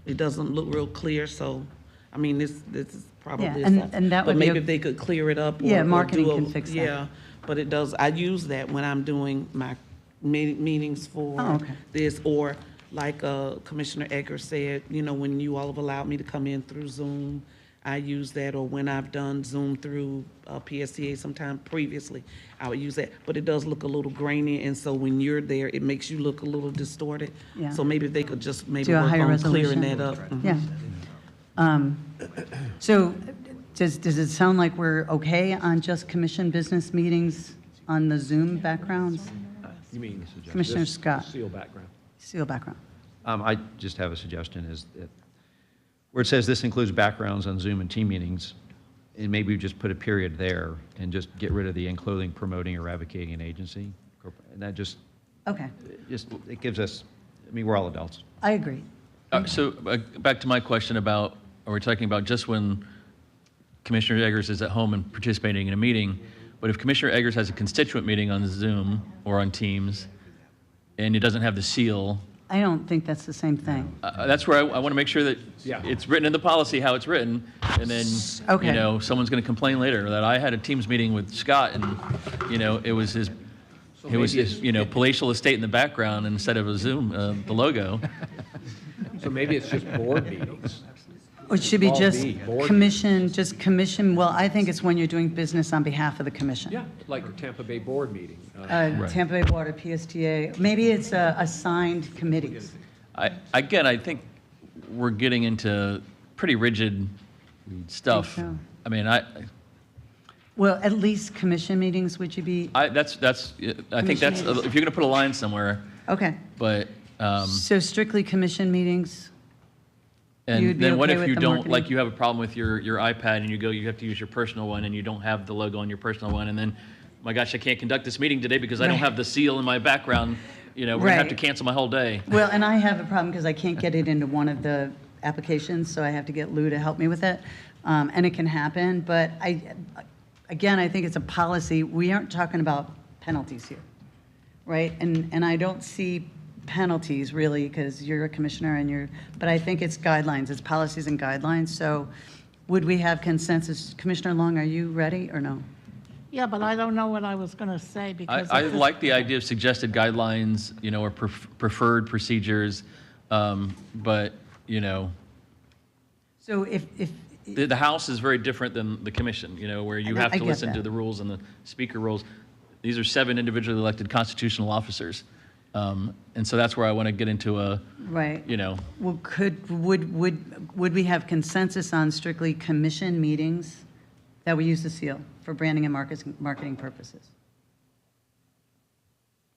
It doesn't look real clear, so, I mean, this is probably. Yeah, and that would But be maybe a- if they could clear it up. Yeah, or marketing do a- can fix that. Yeah, but it does, I use that when I'm doing my meetings for okay. this, or like Commissioner Egger said, when you all have allowed me to come in through Zoom, I use that, or when I've done Zoom through PSTA sometime previously, I would use that. But it does look a little grainy, and so when you're there, it makes you look a little distorted. Yeah. So maybe if they could just maybe Do a work higher on clearing resolution. that up. Mhm. Yeah. So does it sound like we're okay on just commission business meetings on the Zoom backgrounds? You mean? Commissioner this Scott. Seal background. Seal background. I just have a suggestion, is that where it says this includes backgrounds on Zoom and team meetings, and maybe we just put a period there and just get rid of the in clothing, promoting, or advocating an agency. And that just, Okay, it gives us, I mean, we're all adults. I agree. Back to my question about, are we talking about just when Commissioner Eggers is at home and participating in a meeting? But if Commissioner Eggers has a constituent meeting on Zoom or on Teams, and it doesn't have the seal, I don't think that's the same thing. that's where I want to make sure that Yeah. it's written in the policy how it's written, and then, Okay. someone's going to complain later that I had a Teams meeting with Scott, and, it was his, palatial estate in the background instead of a Zoom, the logo. So maybe it's just board meetings. Or it should be All just B, board commission, well, I think it's when you're doing business on behalf of the commission. Yeah, like a Tampa Bay board meeting. Tampa Bay Water, PSTA, maybe it's assigned committees. I think we're getting into pretty rigid stuff. so. I mean, Well, at least commission meetings, would you be, I think that's, if you're going to put a line somewhere, okay. but, So strictly commission meetings? You'd and be then what okay if with you the don't, marketing? like you have a problem with your iPad and you have to use your personal one and you don't have the logo on your personal one, and then, my gosh, I can't conduct this meeting today because I don't Right. have the seal in my background, we're going to have to Right. cancel my whole day. Well, and I have a problem because I can't get it into one of the applications, so I have to get Lou to help me with it. And it can happen, but again, I think it's a policy. We aren't talking about penalties here, right? And I don't see penalties really, because you're a commissioner but I think it's guidelines, it's policies and guidelines. So would we have consensus? Commissioner Long, are you ready or no? Yeah, but I don't know what I was going to say because. I of this- like the idea of suggested guidelines, or preferred procedures, but, So if the House is very different than the commission, where you have I to get listen to that. the rules and the speaker rules. These are 7 individually elected constitutional officers. And so that's where I want to get into right. know. Well, would we have consensus on strictly commission meetings that we use the seal for branding and marketing purposes?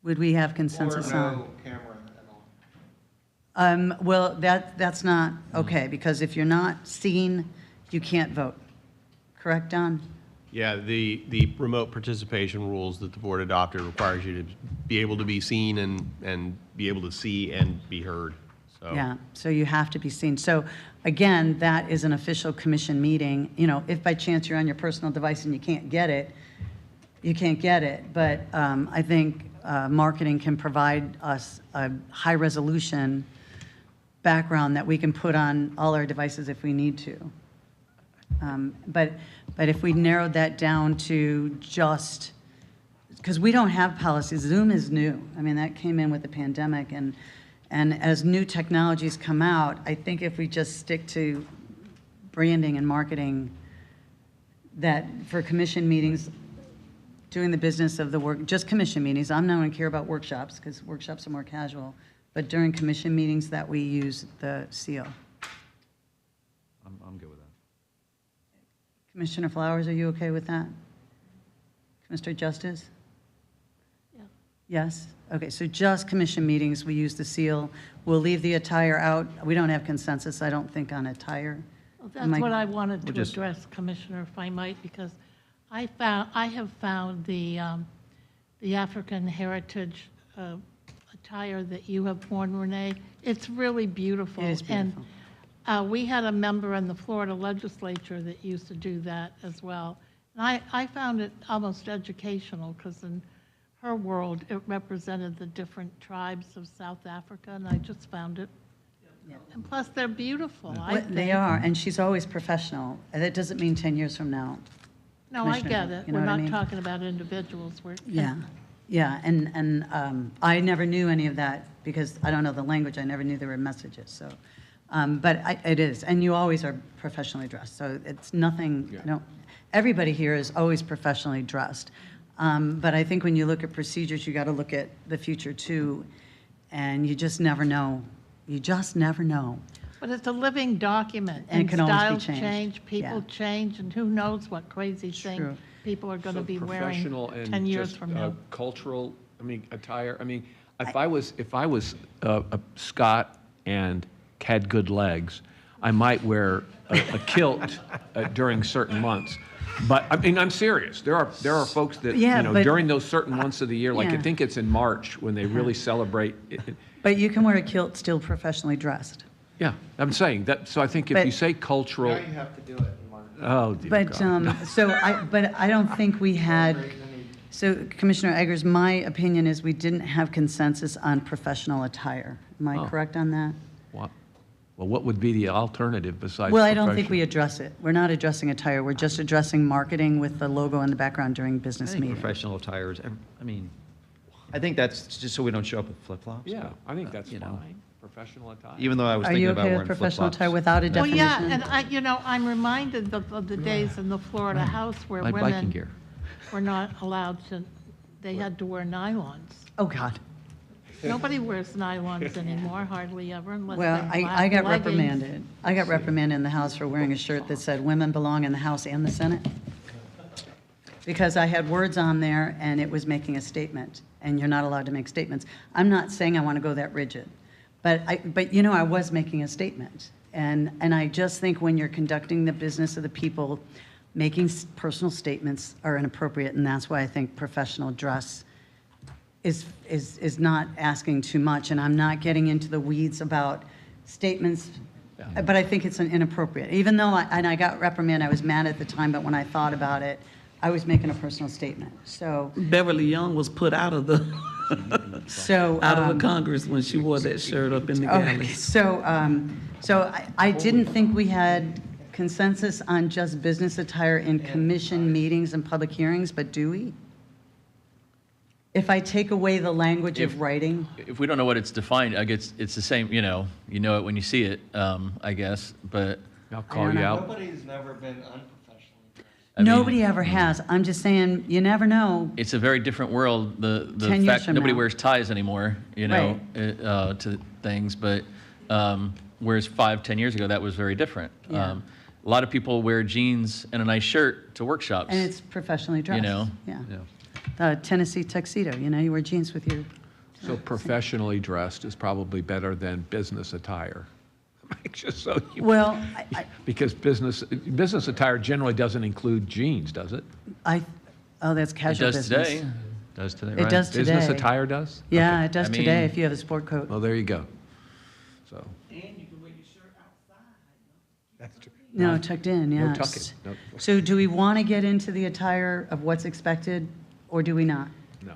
Would we have consensus on? camera at all. Well, that's not okay, because if you're not seen, you can't vote. Correct, Don? Yeah, the remote participation rules that the board adopted requires you to be able to be seen and be able to see and be heard, so. Yeah, so you have to be seen. So again, that is an official commission meeting. If by chance you're on your personal device and you can't get it, you can't get it. But I think marketing can provide us a high-resolution background that we can put on all our devices if we need to. But if we narrowed that down to just, because we don't have policies, Zoom is new. I mean, that came in with the pandemic, and as new technologies come out, I think if we just stick to branding and marketing, that for commission meetings, doing the business of the work, just commission meetings, I'm not going to care about workshops, because workshops are more casual, but during commission meetings that we use the seal. I'm good with that. Commissioner Flowers, are you okay with that? Mr. Justice? Yeah. Yes? Okay, so just commission meetings, we use the seal. We'll leave the attire out. We don't have consensus, I don't think, on attire. Well, that's Mike- what I wanted to We'll just- address, Commissioner, if I might, because I have found the African heritage attire that you have worn, Renee. It's really beautiful. It is beautiful. And we had a member in the Florida legislature that used to do that as well. And I found it almost educational, because in her world, it represented the different tribes of South Africa, and I just found it. And plus, they're beautiful, I Well, think. They are, and she's always professional. And that doesn't mean 10 years from now. No, I Commissioner, get it. you know We're what I not mean? talking about individuals. Yeah, yeah, and I never knew any of that, because I don't know the language, I never knew there were messages, so. But it is, and you always are professionally dressed, so it's nothing, everybody here is always professionally dressed. But I think when you look at procedures, you got to look at the future too, and you just never know. You just never know. But it's a living document. And it can always be styles changed. change, people Yeah. change, and who knows what crazy thing True. people are going to So be wearing professional and 10 years just, from now. Cultural, attire. If I was a Scot and had good legs, I might wear a kilt during certain months. But I'm serious. There are folks that Yeah, but- during those certain months of the year, like I Yeah. think it's in March when they really celebrate. But you can wear a kilt still professionally dressed. Yeah, I'm saying that, so I think if But- you say cultural, Now you have to do it, Martin. oh, dear But, God. but I don't think we had, so Commissioner Eggers, my opinion is we didn't have consensus on professional attire. Am I Oh. correct on that? What- Well, what would be the alternative besides Well, I don't think we professional? address it. We're not addressing attire. We're just addressing marketing with the logo in the background during I business think meetings. professional attire is, I mean, I think that's just so we don't show up with flip-flops. Yeah, but, I think that's you know, fine, professional attire. Even though I was Are thinking you about okay wearing with professional flip-flops. attire without a Well, definition? yeah, and I'm reminded of the days in the Florida House where My biking women gear. were not allowed to, they had to wear nylons. Oh, God. Nobody wears nylons anymore, hardly ever, unless Well, they're I black got leggings. reprimanded. I got reprimanded in the House for wearing a shirt that said, "Women belong in the House and the Senate." Because I had words on there and it was making a statement, and you're not allowed to make statements. I'm not saying I want to go that rigid, but I was making a statement. And I just think when you're conducting the business of the people, making personal statements are inappropriate, and that's why I think professional dress is not asking too much, and I'm not getting into the weeds about statements, but I think it's inappropriate. Even though I got reprimanded, I was mad at the time, but when I thought about it, I was making a personal statement. So, Beverly Young was put out of the, so. out of the Congress when she wore that shirt up in the Okay, gallery. so I didn't think we had consensus on just business attire in commission meetings and public hearings, but do we? If I take away the language of writing, If we don't know what it's defined, I guess it's the same, you know it when you see it, I guess, but. I'll call you out. Nobody's never been unprofessionally dressed. I mean, nobody ever has. I'm just saying, you never know. It's a very different world, 10 the years fact from nobody now. wears ties anymore, to things, but whereas 5-10 years ago, that was very different. Yeah. A lot of people wear jeans and a nice shirt to workshops. And it's professionally dressed. know? Yeah. Yeah. Tennessee tuxedo, you wear jeans with your, So professionally dressed is probably better than business attire. Just so you, well, because business attire generally doesn't include jeans, does it? oh, that's It casual does business. today. Does today, It right? does today. Business attire does? Yeah, it does I today mean- if you have a sport coat. Well, there you go. So, And you can wear your shirt outside. that's true. No, tucked in, No yes. tucking. No. So do we want to get into the attire of what's expected, or do we not? No.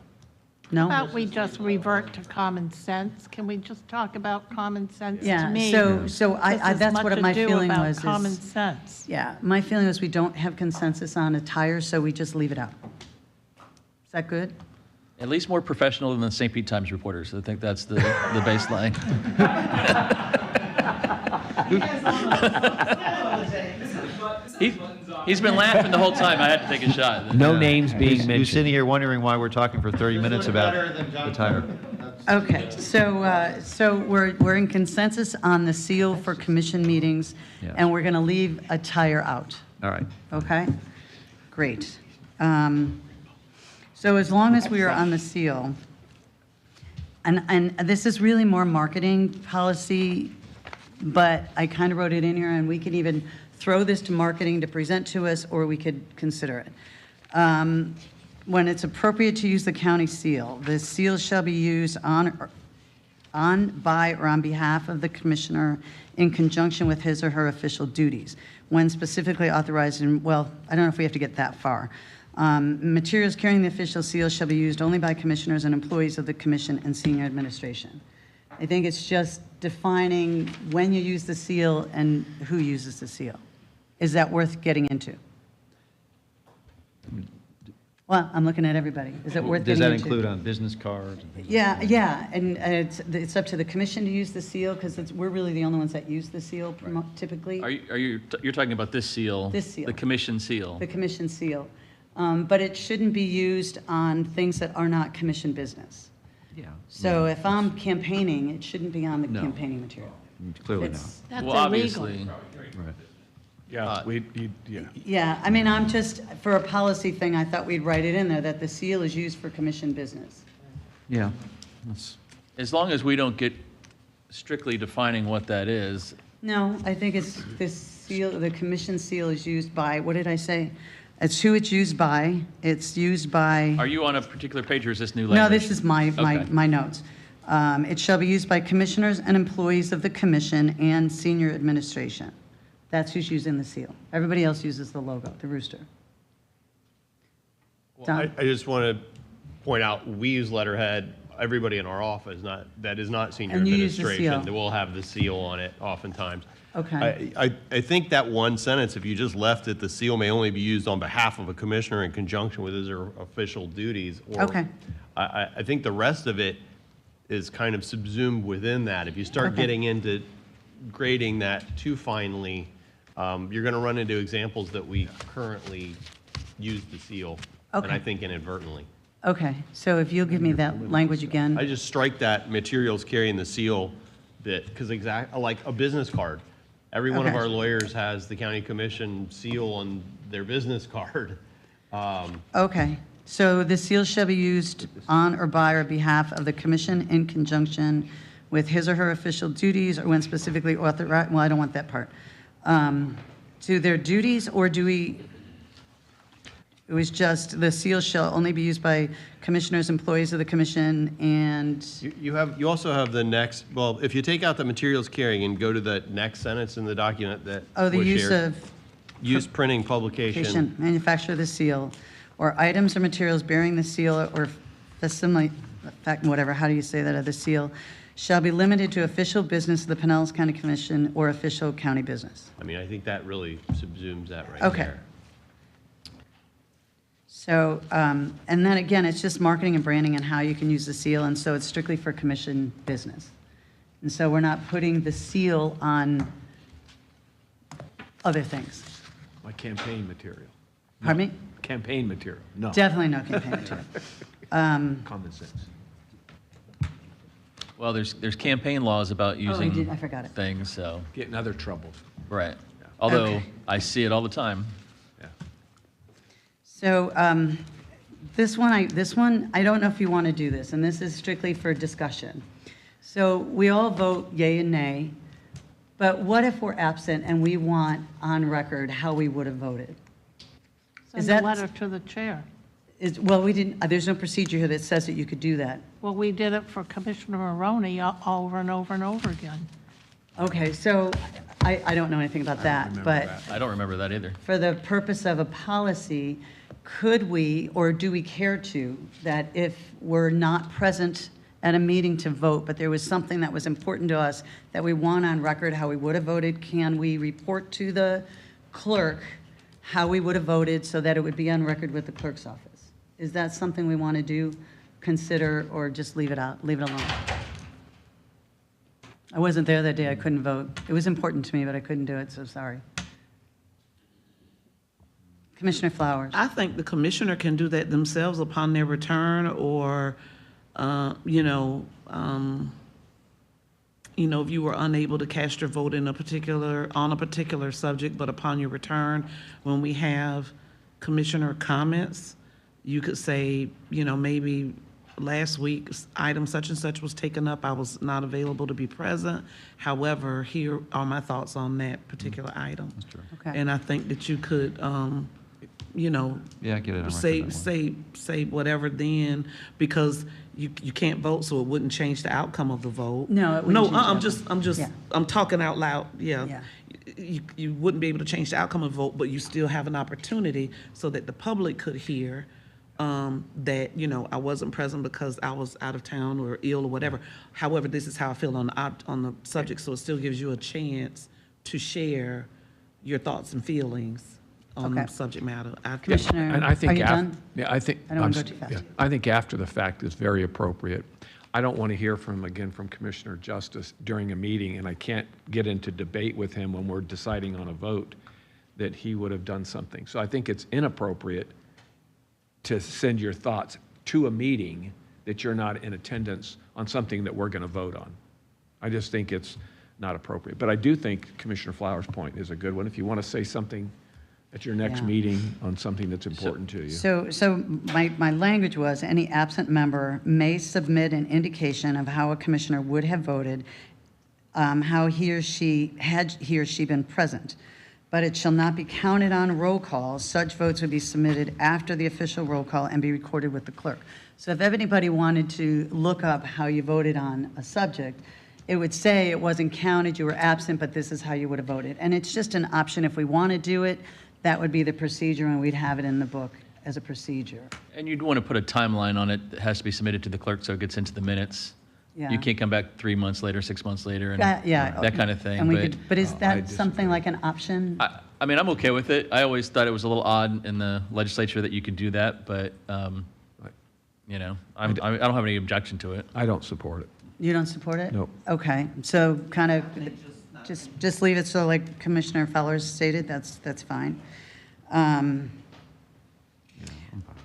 No? How about we just revert to common sense? Can we just talk about common sense? Yeah, To me, so this I has that's much what to my do feeling about was. common Is, sense. yeah, my feeling was we don't have consensus on attire, so we just leave it out. Is that good? At least more professional than the St. Pete Times reporters. I think that's the baseline. He's been laughing the whole time. I had to take a shot. No names being Who's mentioned. sitting here wondering why we're talking for 30 minutes about Better than John attire? Okay, so we're in consensus on the seal for commission meetings, Yes. and we're going to leave attire out. All right. Okay, great. So as long as we are on the seal, and this is really more marketing policy, but I kind of wrote it in here, and we could even throw this to marketing to present to us, or we could consider it. When it's appropriate to use the county seal, the seal shall be used on, by, or on behalf of the commissioner in conjunction with his or her official duties, when specifically authorized in, well, I don't know if we have to get that far. Materials carrying the official seal shall be used only by commissioners and employees of the commission and senior administration. I think it's just defining when you use the seal and who uses the seal. Is that worth getting into? Well, I'm looking at everybody. Is it worth Does getting that into? include on business cards? and things like Yeah, yeah, and it's up to the commission to use the seal, because we're really the only ones that use the seal typically. You're talking about this seal? This seal. The commission seal? The commission seal. But it shouldn't be used on things that are not commission business. Yeah. So if I'm campaigning, it shouldn't be on the No. campaigning material. Clearly not. It's- That's Well, illegal. obviously. Right. Yeah, yeah. Yeah, I mean, I'm just, for a policy thing, I thought we'd write it in there, that the seal is used for commission business. Yeah. That's- As long as we don't get strictly defining what that is, No, I think it's this seal, the commission seal is used by, what did I say? It's who it's used by. It's used by. are you on a particular page or is this new language? No, this is my Okay. notes. It shall be used by commissioners and employees of the commission and senior administration. That's who's using the seal. Everybody else uses the logo, the rooster. Well, I just want to point out, we use letterhead. Everybody in our office, that is not senior And you use the administration, seal. that will have the seal on it oftentimes. Okay. I think that one sentence, if you just left it, the seal may only be used on behalf of a commissioner in conjunction with his or official duties. Or Okay. I think the rest of it is kind of subsumed within that. If you start Okay. getting into grading that too finely, you're going to run into examples that we currently use the seal, and I Okay. think inadvertently. Okay, so if you'll give me that language again. I just strike that materials carrying the seal bit, because like a business card. Every one of Okay. our lawyers has the county commission seal on their business card. Okay, so the seal shall be used on or by or behalf of the commission in conjunction with his or her official duties or when specifically authorized, well, I don't want that part. To their duties, or do we, it was just, the seal shall only be used by commissioners, employees of the commission, and, You also have the next, well, if you take out the materials carrying and go to the next sentence in the document that oh, the was use shared. of Use, printing, publication. manufacture of the seal, or items or materials bearing the seal or facsimile, whatever, how do you say that, of the seal, shall be limited to official business of the Pinellas County Commission or official county business. I mean, I think that really subsumes that right Okay. there. So, and then again, it's just marketing and branding and how you can use the seal, and so it's strictly for commission business. And so we're not putting the seal on other things. My campaign material. Pardon me? Campaign material, no. Definitely no campaign material. Common sense. Well, there's campaign laws about using I forgot it. things, so, Get in other trouble. right. Although, Okay. I see it all the time. Yeah. So this one, I don't know if you want to do this, and this is strictly for discussion. So we all vote yay and nay, but what if we're absent and we want on record how we would have voted? Is Send a that- letter to the chair. Well, we didn't, there's no procedure here that says that you could do that. Well, we did it for Commissioner Maroney over and over and over again. Okay, so I don't know anything about that, but I don't remember that either. for the purpose of a policy, could we, or do we care to, that if we're not present at a meeting to vote, but there was something that was important to us that we want on record how we would have voted, can we report to the clerk how we would have voted so that it would be on record with the clerk's office? Is that something we want to do, consider, or just leave it out, leave it alone? I wasn't there that day, I couldn't vote. It was important to me, but I couldn't do it, so sorry. Commissioner Flowers. I think the commissioner can do that themselves upon their return, or, if you were unable to cast your vote on a particular subject, but upon your return, when we have commissioner comments, you could say, maybe last week's item such and such was taken up, I was not available to be present. However, here are my thoughts on that particular item. That's true. Okay. And I think that you could, Yeah, get it on record say, that way. say whatever then, because you can't vote, so it wouldn't change the outcome of the vote. No, it wouldn't change the I'm just, Yeah. I'm talking out loud, yeah. Yeah. You wouldn't be able to change the outcome of the vote, but you still have an opportunity so that the public could hear that, I wasn't present because I was out of town or ill or whatever. However, this is how I feel on the subject, so it still gives you a chance to share your thoughts and feelings on the Okay. subject matter. Commissioner, And I think are you af- done? Yeah, I think. I don't wanna I'm go s- too fast. yeah, I think after the fact is very appropriate. I don't want to hear from Commissioner Justice during a meeting, and I can't get into debate with him when we're deciding on a vote that he would have done something. So I think it's inappropriate to send your thoughts to a meeting that you're not in attendance on something that we're going to vote on. I just think it's not appropriate. But I do think Commissioner Flowers' point is a good one. If you want to say something at your next Yeah. meeting on something that's important to you. So my language was, any absent member may submit an indication of how a commissioner would have voted, how he or she, had he or she been present. but it shall not be counted on roll call. Such votes would be submitted after the official roll call and be recorded with the clerk. So if anybody wanted to look up how you voted on a subject, it would say it wasn't counted, you were absent, but this is how you would have voted. And it's just an option. If we want to do it, that would be the procedure, and we'd have it in the book as a procedure. And you'd want to put a timeline on it that has to be submitted to the clerk so it gets into the minutes. Yeah. You can't come back 3 months later, 6 months later, and Yeah. that kind of thing. And we but could, but is that something like an option? I mean, I'm okay with it. I always thought it was a little odd in the legislature that you could do that, but, you know, I don't have any objection to it. I don't support it. You don't support it? Nope. Okay, so kind of, just leave it so like Commissioner Fellers stated, that's fine.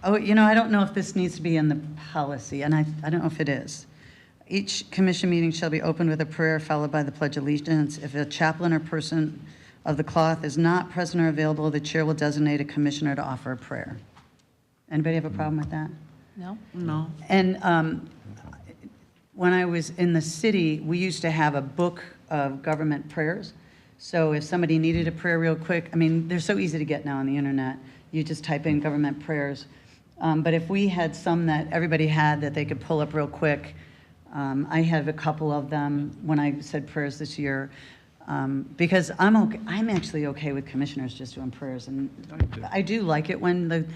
Oh, you know, I don't know if this needs to be in the policy, and I don't know if it is. Each commission meeting shall be opened with a prayer followed by the Pledge of Allegiance. If a chaplain or person of the cloth is not present or available, the chair will designate a commissioner to offer a prayer. Anybody have a problem with that? No? No. And when I was in the city, we used to have a book of government prayers. So if somebody needed a prayer real quick, I mean, they're so easy to get now on the internet. You just type in government prayers. But if we had some that everybody had that they could pull up real quick, I have a couple of them when I said prayers this year, because I'm actually okay with commissioners just doing prayers. And I do like it when the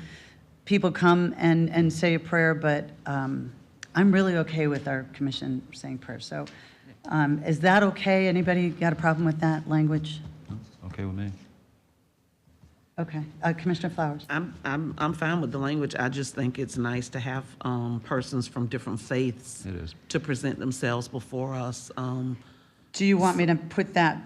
people come and say a prayer, but I'm really okay with our commission saying prayers. So is that okay? Anybody got a problem with that language? Okay with me. Okay. Commissioner Flowers? I'm fine with the language. I just think it's nice to have persons from different faiths It is. to present themselves before us. Do you want me to put that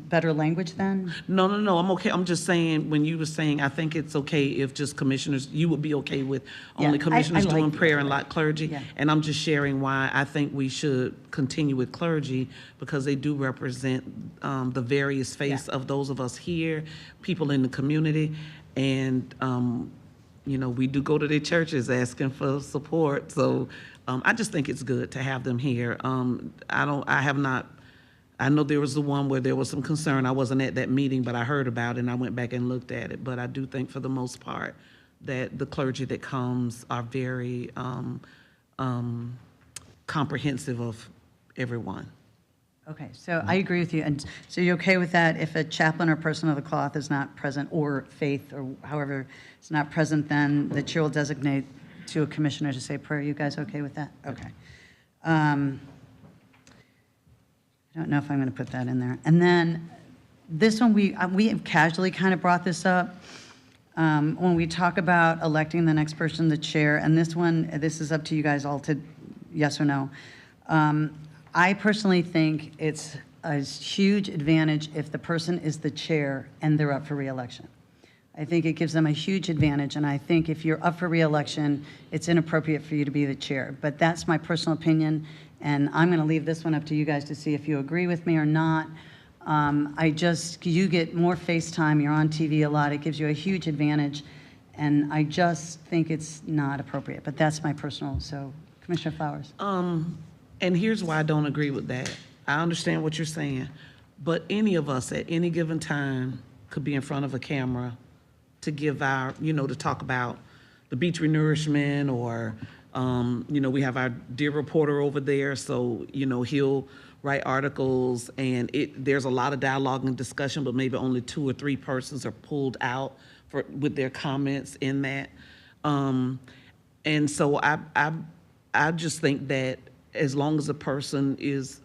better language then? No, I'm okay. I'm just saying, when you were saying, I think it's okay if just commissioners, you would be okay with only Yeah, commissioners I like doing the prayer and other way. not clergy. Yeah. And I'm just sharing why I think we should continue with clergy, because they do represent the various faiths Yeah. of those of us here, people in the community. And, you know, we do go to their churches asking for support. So I just think it's good to have them here. I know there was the one where there was some concern. I wasn't at that meeting, but I heard about it and I went back and looked at it. But I do think for the most part that the clergy that comes are very comprehensive of everyone. Okay, so I agree with you. And so you're okay with that? If a chaplain or person of the cloth is not present, or faith, or however is not present, then the chair will designate to a commissioner to say prayer. You guys okay with that? Okay. I don't know if I'm going to put that in there. And then this one, we have casually kind of brought this up when we talk about electing the next person the chair. And this one, this is up to you guys all to yes or no. I personally think it's a huge advantage if the person is the chair and they're up for reelection. I think it gives them a huge advantage, and I think if you're up for reelection, it's inappropriate for you to be the chair. But that's my personal opinion, and I'm going to leave this one up to you guys to see if you agree with me or not. You get more face time, you're on TV a lot, it gives you a huge advantage, and I just think it's not appropriate. But that's my personal, so Commissioner Flowers. And here's why I don't agree with that. I understand what you're saying, but any of us at any given time could be in front of a camera to give our, to talk about the beach renourishment, or, we have our dear reporter over there, so, he'll write articles, and there's a lot of dialogue and discussion, but maybe only 2 or 3 persons are pulled out with their comments in that. And so I just think that as long as a person is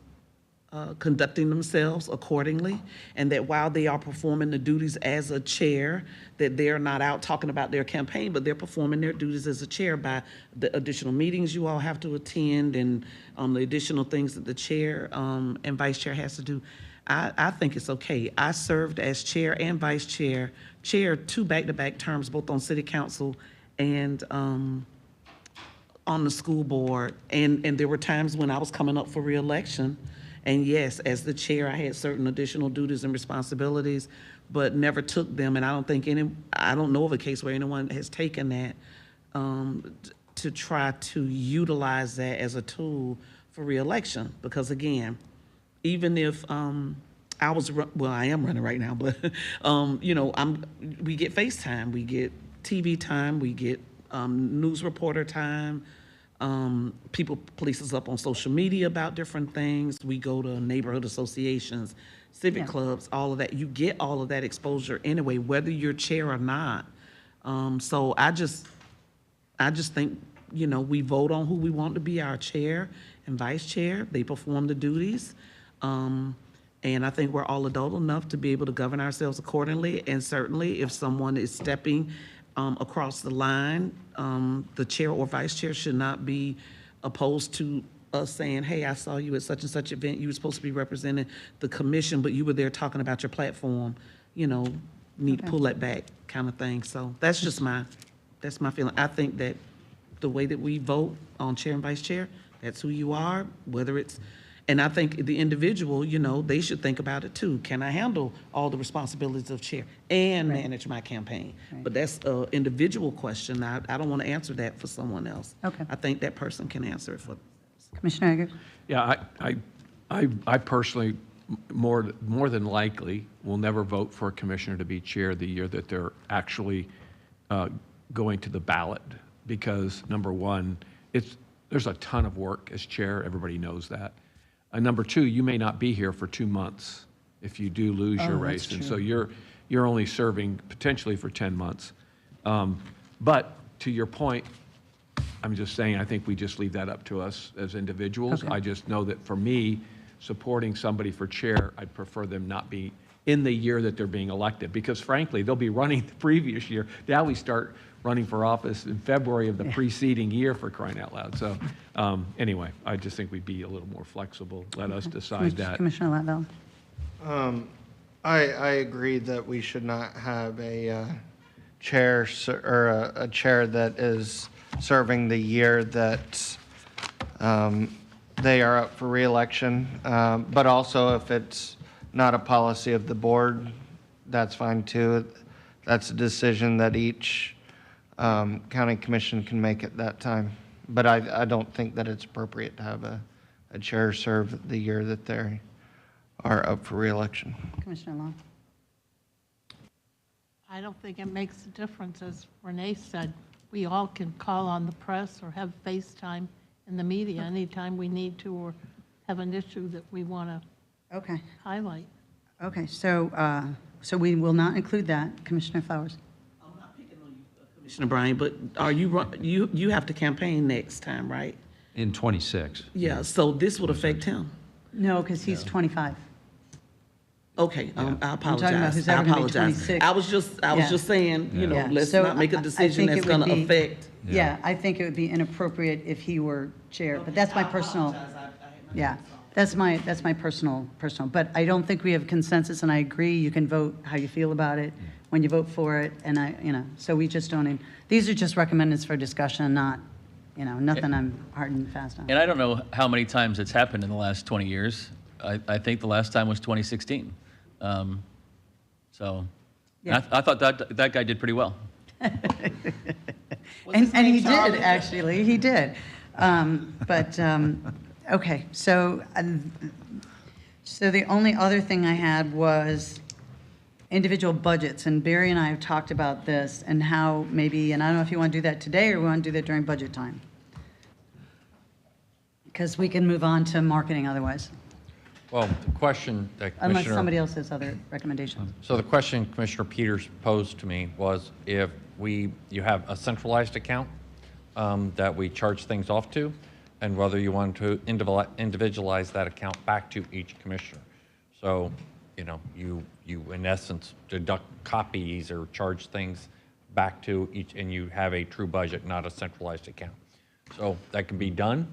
conducting themselves accordingly, and that while they are performing the duties as a chair, that they're not out talking about their campaign, but they're performing their duties as a chair by the additional meetings you all have to attend, and the additional things that the chair and vice chair has to do. I think it's okay. I served as chair and vice chair, 2 back-to-back terms, both on city council and on the school board, and there were times when I was coming up for reelection, and yes, as the chair, I had certain additional duties and responsibilities, but never took them, and I don't know of a case where anyone has taken that to try to utilize that as a tool for reelection, because again, even if I am running right now, but, we get FaceTime, we get TV time, we get news reporter time. People police us up on social media about different things. We go to neighborhood associations, civic clubs, all of that. You get all of that exposure anyway, whether you're chair or not. So I just think, we vote on who we want to be our chair and vice chair. They perform the duties. And I think we're all adult enough to be able to govern ourselves accordingly. And certainly if someone is stepping across the line, the chair or vice chair should not be opposed to us saying, hey, I saw you at such and such event. You were supposed to be representing the commission, but you were there talking about your platform. Need to pull that back kind of thing. So that's just that's my feeling. I think that the way that we vote on chair and vice chair, that's who you are, whether it's, and I think the individual, they should think about it too. Can I handle all the responsibilities of chair and manage my campaign? But that's an individual question. I don't want to answer that for someone else. Okay. I think that person can answer it for. Commissioner Egger? Yeah, I personally, more than likely, will never vote for a commissioner to be chair the year that they're actually going to the ballot, because number one, there's a ton of work as chair. Everybody knows that. And number two, you may not be here for 2 months if you do lose your race, and so you're only serving potentially for 10 months. But to your point, I'm just saying, I think we just leave that up to us as individuals. Okay. I just know that for me, supporting somebody for chair, I'd prefer them not be in the year that they're being elected, because frankly, they'll be running the previous year. Now we start running for office in February of the preceding year, for crying out loud. So anyway, I just think we'd be a little more flexible. Let us decide that. Commissioner Latville? I agree that we should not have a chair or a chair that is serving the year that they are up for reelection. But also, if it's not a policy of the board, that's fine too. That's a decision that each county commission can make at that time. But I don't think that it's appropriate to have a chair serve the year that they are up for reelection. Commissioner Long? I don't think it makes a difference. As Renee said, we all can call on the press or have FaceTime in the media anytime we need to, or have an issue that we want to Okay. highlight. Okay, so we will not include that. Commissioner Flowers? I'm not picking on you, Commissioner Bryan, but are you have to campaign next time, right? In 26. Yeah, so this would affect him. No, because he's 25. Okay, I talking about apologize. who's I ever gonna be apologize. 26. I was just saying, Yeah. let's So not make a I decision think it that's would going to be- affect. Yeah, I think it would be inappropriate if he were chair, but that's my personal, yeah, that's my personal, but I don't think we have consensus, and I agree, you can vote how you feel about it when you vote for it, and so we just don't, these are just recommendeds for discussion, not, nothing I'm hard and fast on. And I don't know how many times it's happened in the last 20 years. I think the last time was 2016. So Yeah. I thought that guy did pretty well. And he did, actually, he did. Okay, so the only other thing I had was individual budgets, and Barry and I have talked about this and how maybe, and I don't know if you want to do that today or we want to do that during budget time. Because we can move on to marketing otherwise, Well, the question that unless Commissioner... somebody else has other recommendations. So the question Commissioner Peters posed to me was if you have a centralized account that we charge things off to, and whether you want to individualize that account back to each commissioner. So, you in essence deduct copies or charge things back to each, and you have a true budget, not a centralized account. So that can be done.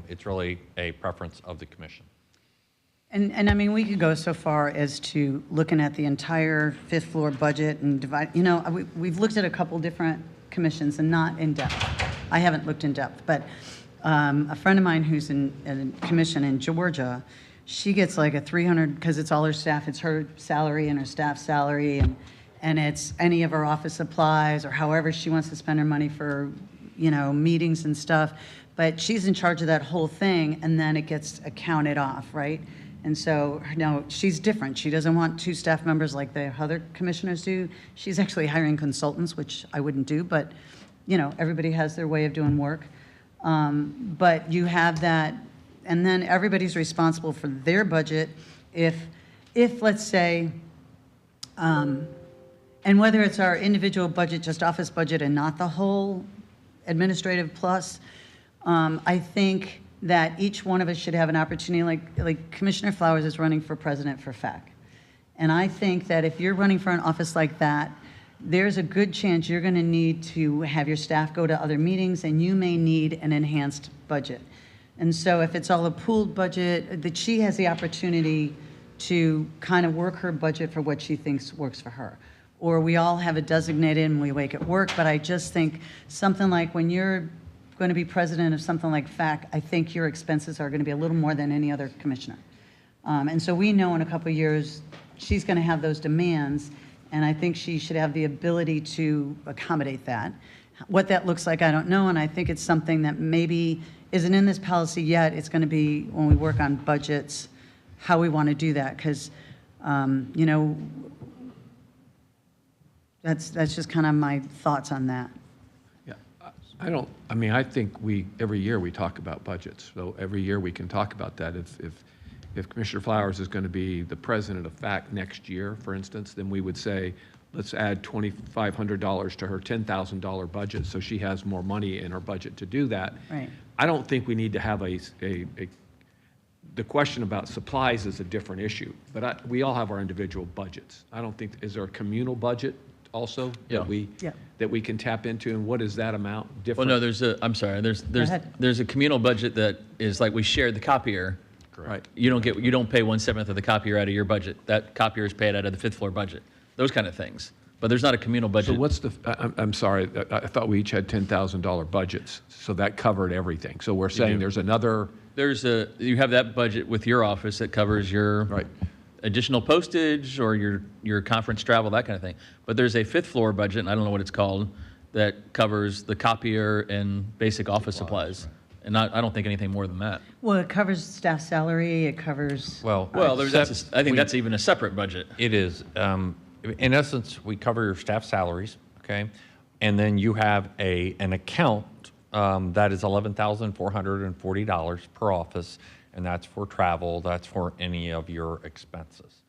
It's really a preference of the commission. And I mean, we could go so far as to looking at the entire fifth floor budget and divide, we've looked at a couple different commissions and not in depth. I haven't looked in depth, but a friend of mine who's in a commission in Georgia, she gets like a 300, because it's all her staff, it's her salary and her staff's salary, and it's any of her office supplies or however she wants to spend her money for, meetings and stuff. But she's in charge of that whole thing, and then it gets accounted off, right? And so, now, she's different. She doesn't want 2 staff members like the other commissioners do. She's actually hiring consultants, which I wouldn't do, but, you know, everybody has their way of doing work. But you have that, and then everybody's responsible for their budget. If let's say, and whether it's our individual budget, just office budget, and not the whole administrative plus, I think that each one of us should have an opportunity, like Commissioner Flowers is running for president for FAC. And I think that if you're running for an office like that, there's a good chance you're going to need to have your staff go to other meetings, and you may need an enhanced budget. And so if it's all a pooled budget, that she has the opportunity to kind of work her budget for what she thinks works for her. Or we all have it designated and we make it work, but I just think something like when you're going to be president of something like FAC, I think your expenses are going to be a little more than any other commissioner. And so we know in a couple of years, she's going to have those demands, and I think she should have the ability to accommodate that. What that looks like, I don't know, and I think it's something that maybe isn't in this policy yet. It's going to be when we work on budgets, how we want to do that, because, you know, that's just kind of my thoughts on that. Yeah, I mean, I think every year we talk about budgets, so every year we can talk about that. If Commissioner Flowers is going to be the president of FAC next year, for instance, then we would say, let's add $2,500 to her $10,000 budget so she has more money in her budget to do that. Right. I don't think we need to have the question about supplies is a different issue, but we all have our individual budgets. I don't think, is there a communal budget also that we can tap into, and what is that amount different? Well, no, I'm sorry, there's a communal budget that is like we shared the copier. Right. You don't pay 1/7 of the copier out of your budget. That copier is paid out of the 5th floor budget. Those kind of things. But there's not a communal budget. So what's I'm sorry, I thought we each had $10,000 budgets, so that covered everything. So we're saying there's another. You have that budget with your office that covers your Right. additional postage or your conference travel, that kind of thing. But there's a 5th floor budget, and I don't know what it's called, that covers the copier and basic office supplies. Right. And I don't think anything more than that. Well, it covers staff salary, it covers. Well, I think that's even a separate budget. It is. In essence, we cover your staff salaries, okay? And then you have an account that is $11,440 per office, and that's for travel, that's for any of your expenses.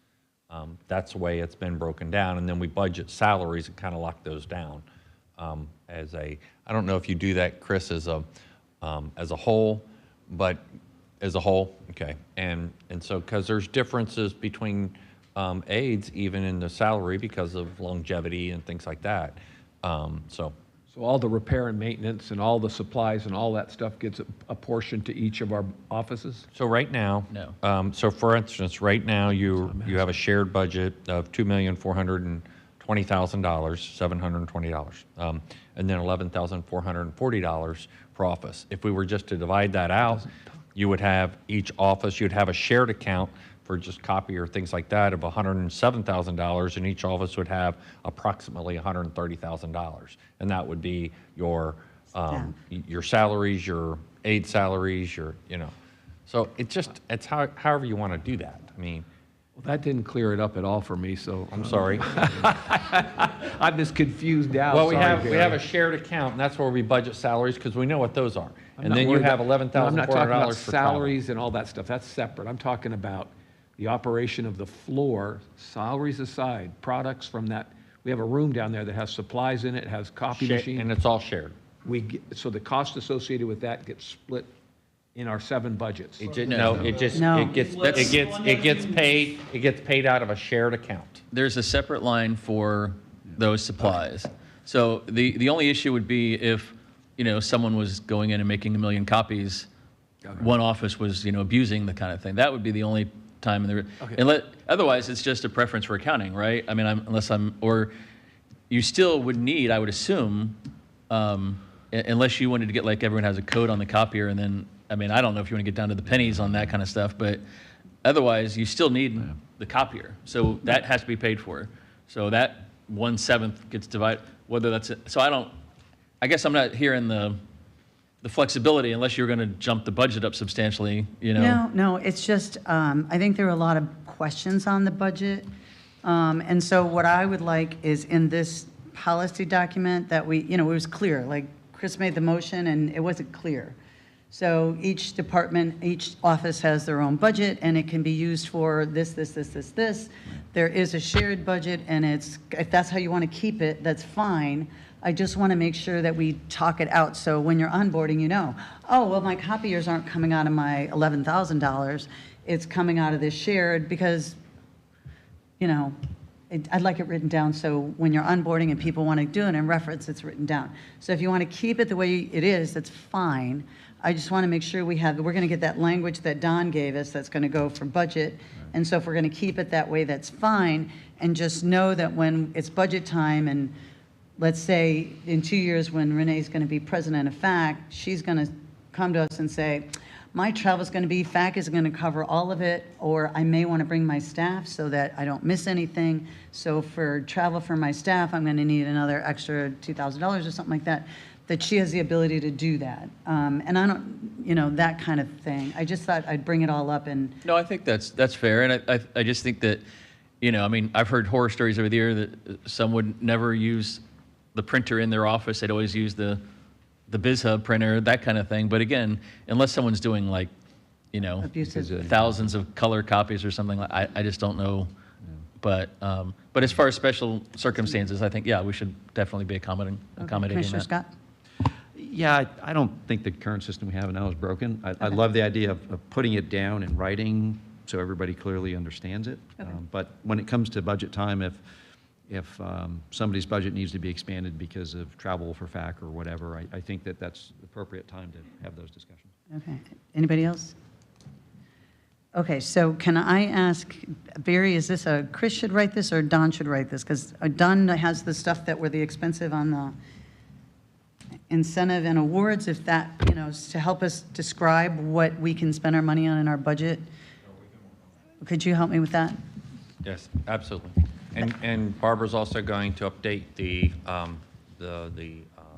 That's the way it's been broken down, and then we budget salaries and kind of lock those down I don't know if you do that, Chris, as a whole, but as a whole, okay. And so, because there's differences between aides, even in the salary because of longevity and things like that. So all the repair and maintenance and all the supplies and all that stuff gets a portion to each of our offices? So right now, No. So for instance, right now you have a shared budget of $2,420,000, $720, and then $11,440 per office. If we were just to divide that out, you would have each office, you'd have a shared account for just copy or things like that of $107,000, and each office would have approximately $130,000, and that would be your salaries, your aide salaries, So it's however you want to do that. I mean, well, that didn't clear it up at all for me, so I'm sorry. I'm just confused now. Well, we Sorry, have Barry. a shared account, and that's where we budget salaries because we know what those are. I'm And not then you worried have about- I'm not talking about $11,400 for travel. salaries and all that stuff. That's separate. I'm talking about the operation of the floor, salaries aside, products from that. We have a room down there that has supplies in it, has copy machines. And it's all shared. So the cost associated with that gets split in our 7 budgets. It gets paid out of a shared account. There's a separate line for those supplies. So the only issue would be if, someone was going in and making 1 million copies, one office was, abusing the kind of thing. That would be the only time. Otherwise, it's just a preference for accounting, right? I mean, or you still would need, I would assume, unless you wanted to get like everyone has a code on the copier, and then, I mean, I don't know if you want to get down to the pennies on that kind of stuff, but otherwise, you still need the copier. So that has to be paid for. So that 1/7 gets divided, whether that's, I guess I'm not hearing the flexibility unless you're going to jump the budget up substantially, you know? No, it's just, I think there are a lot of questions on the budget. And so what I would like is in this policy document that it was clear, like Chris made the motion and it wasn't clear. So each department, each office has their own budget and it can be used for this. There is a shared budget and if that's how you want to keep it, that's fine. I just want to make sure that we talk it out. So when you're onboarding, oh, well, my copiers aren't coming out of my $11,000. It's coming out of this shared because, I'd like it written down so when you're onboarding and people want to do it in reference, it's written down. So if you want to keep it the way it is, that's fine. I just want to make sure we're going to get that language that Don gave us that's going to go for budget. And so if we're going to keep it that way, that's fine. And just know that when it's budget time and let's say in 2 years when Renee's going to be president of FAC, she's going to come to us and say, my travel is going to be, FAC is going to cover all of it, or I may want to bring my staff so that I don't miss anything. So for travel for my staff, I'm going to need another extra $2,000 or something like that, that she has the ability to do that. And I don't, that kind of thing. I just thought I'd bring it all up and. No, I think that's fair. And I just think that, I've heard horror stories over the year that some would never use the printer in their office. They'd always use the BizHub printer, that kind of thing. But again, unless someone's doing like, Abusive. thousands of color copies or something, I just don't know. But as far as special circumstances, I think, we should definitely be accommodating Commissioner that. Scott? Yeah, I don't think the current system we have now is broken. I love the idea of putting it down in writing so everybody clearly understands it. Okay. But when it comes to budget time, if somebody's budget needs to be expanded because of travel for FAC or whatever, I think that's the appropriate time to have those discussions. Okay. Anybody else? Okay, so can I ask, Barry, is this Chris should write this or Don should write this? Because Don has the stuff that were the expensive on the incentive and awards, if that, to help us describe what we can spend our money on in our budget. Could you help me with that? Yes, absolutely. And Barbara's also going to update the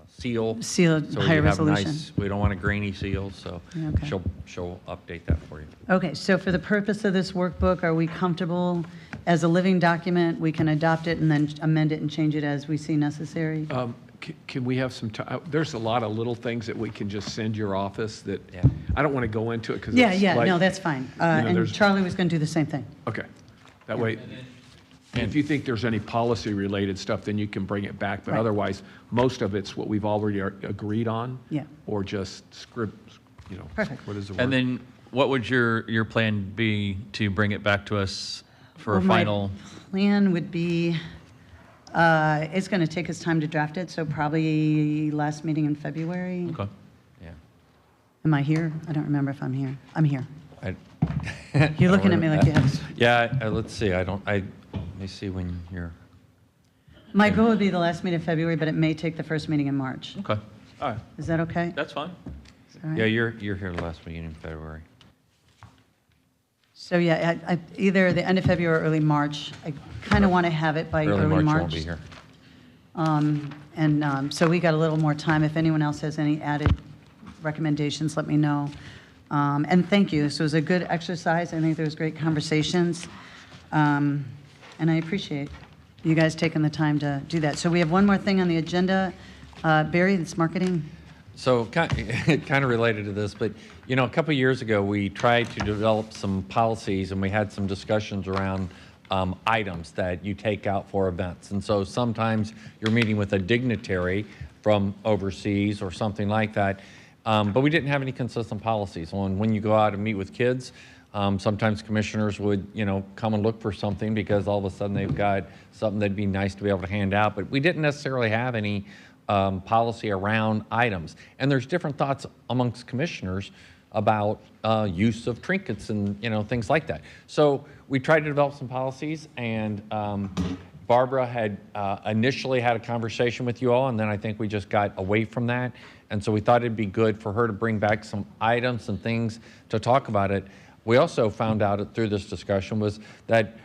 seal. Seal, So higher you have resolution. we don't want a grainy seal, so Okay. she'll update that for you. Okay, so for the purpose of this workbook, are we comfortable as a living document, we can adopt it and then amend it and change it as we see necessary? Can we have some time? There's a lot of little things that we can just send your office that, Yeah. I don't want to go into it because Yeah, no, that's fine. And there's- Charlie was going to do the same thing. Okay, that way, and if you think there's any policy-related stuff, then you can bring it back, but Right. otherwise, most of it's what we've already agreed on. Yeah. Or just script, Perfect. what is the word? And then what would your plan be to bring it back to us for a Well, my final? plan would be, it's going to take us time to draft it, so probably last meeting in February. Okay. Yeah. Am I here? I don't remember if I'm here. I'm here. I- You're looking at me like you have. Yeah, let's see, let me see when you're, My goal would be the last meeting in February, but it may take the first meeting in March. Okay. All right. Is that okay? That's fine. All right. yeah, you're here last meeting in February. So yeah, either the end of February or early March. I kind of want to have it by Early early March, you March. won't be here. So we got a little more time. If anyone else has any added recommendations, let me know. And thank you. This was a good exercise. I think there was great conversations. And I appreciate you guys taking the time to do that. So we have one more thing on the agenda. Barry, it's marketing. So kind of related to this, but a couple of years ago, we tried to develop some policies and we had some discussions around items that you take out for events. And so sometimes you're meeting with a dignitary from overseas or something like that, but we didn't have any consistent policies on when you go out and meet with kids. Sometimes commissioners would, come and look for something because all of a sudden they've got something that'd be nice to be able to hand out, but we didn't necessarily have any policy around items. And there's different thoughts amongst commissioners about use of trinkets and things like that. So we tried to develop some policies, and Barbara had initially had a conversation with you all, and then I think we just got away from that. And so we thought it'd be good for her to bring back some items and things to talk about it. We also found out through this discussion was that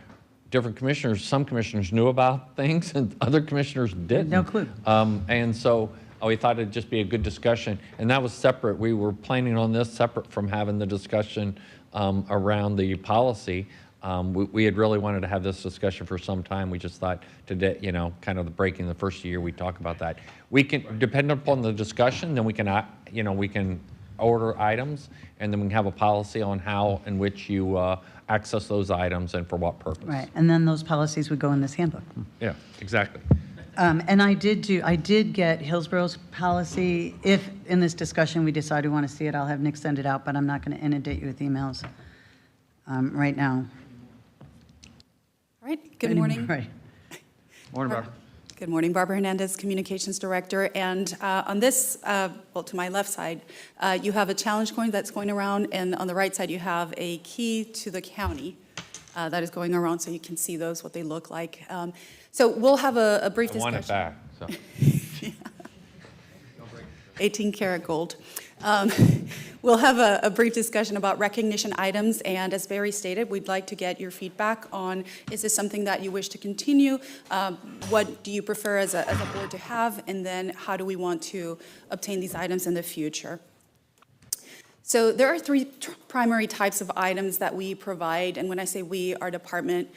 different commissioners, some commissioners knew about things and other commissioners didn't. No clue. And so We thought it'd just be a good discussion, and that was separate. We were planning on this separate from having the discussion around the policy. We had really wanted to have this discussion for some time. We just thought today, you know, kind of the break in the first year, we talk about that. We can, depend upon the discussion, then we can, you know, we can order items, and then we can have a policy on how in which you access those items and for what purpose. Right, and then those policies would go in this handbook. Yeah, exactly. And I did get Hillsborough's policy. If in this discussion we decide we want to see it, I'll have Nick send it out, but I'm not going to inundate you with emails right now. All right, good morning. Right. Morning, Barbara. Good morning, Barbara Hernandez, Communications Director. And on this, well, to my left side, you have a challenge coin that's going around, and on the right side, you have a key to the county that is going around, so you can see those, what they look like. So we'll have a brief I discussion. want it back, so. 18 karat gold. We'll have a brief discussion about recognition items, and as Barry stated, we'd like to get your feedback on, is this something that you wish to continue? What do you prefer as a board to have? And then how do we want to obtain these items in the future? So there are three primary types of items that we provide, and when I say we, our department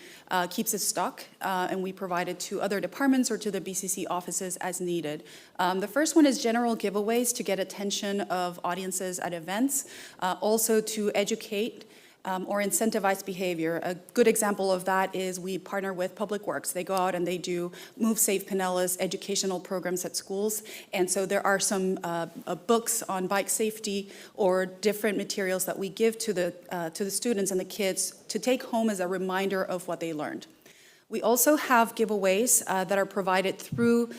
keeps it stock, and we provide it to other departments or to the BCC offices as needed. The first one is general giveaways to get attention of audiences at events, also to educate or incentivize behavior. A good example of that is we partner with Public Works. They go out and they do Move Safe Pinellas educational programs at schools. And so there are some books on bike safety or different materials that we give to the students and the kids to take home as a reminder of what they learned. We also have giveaways that are provided through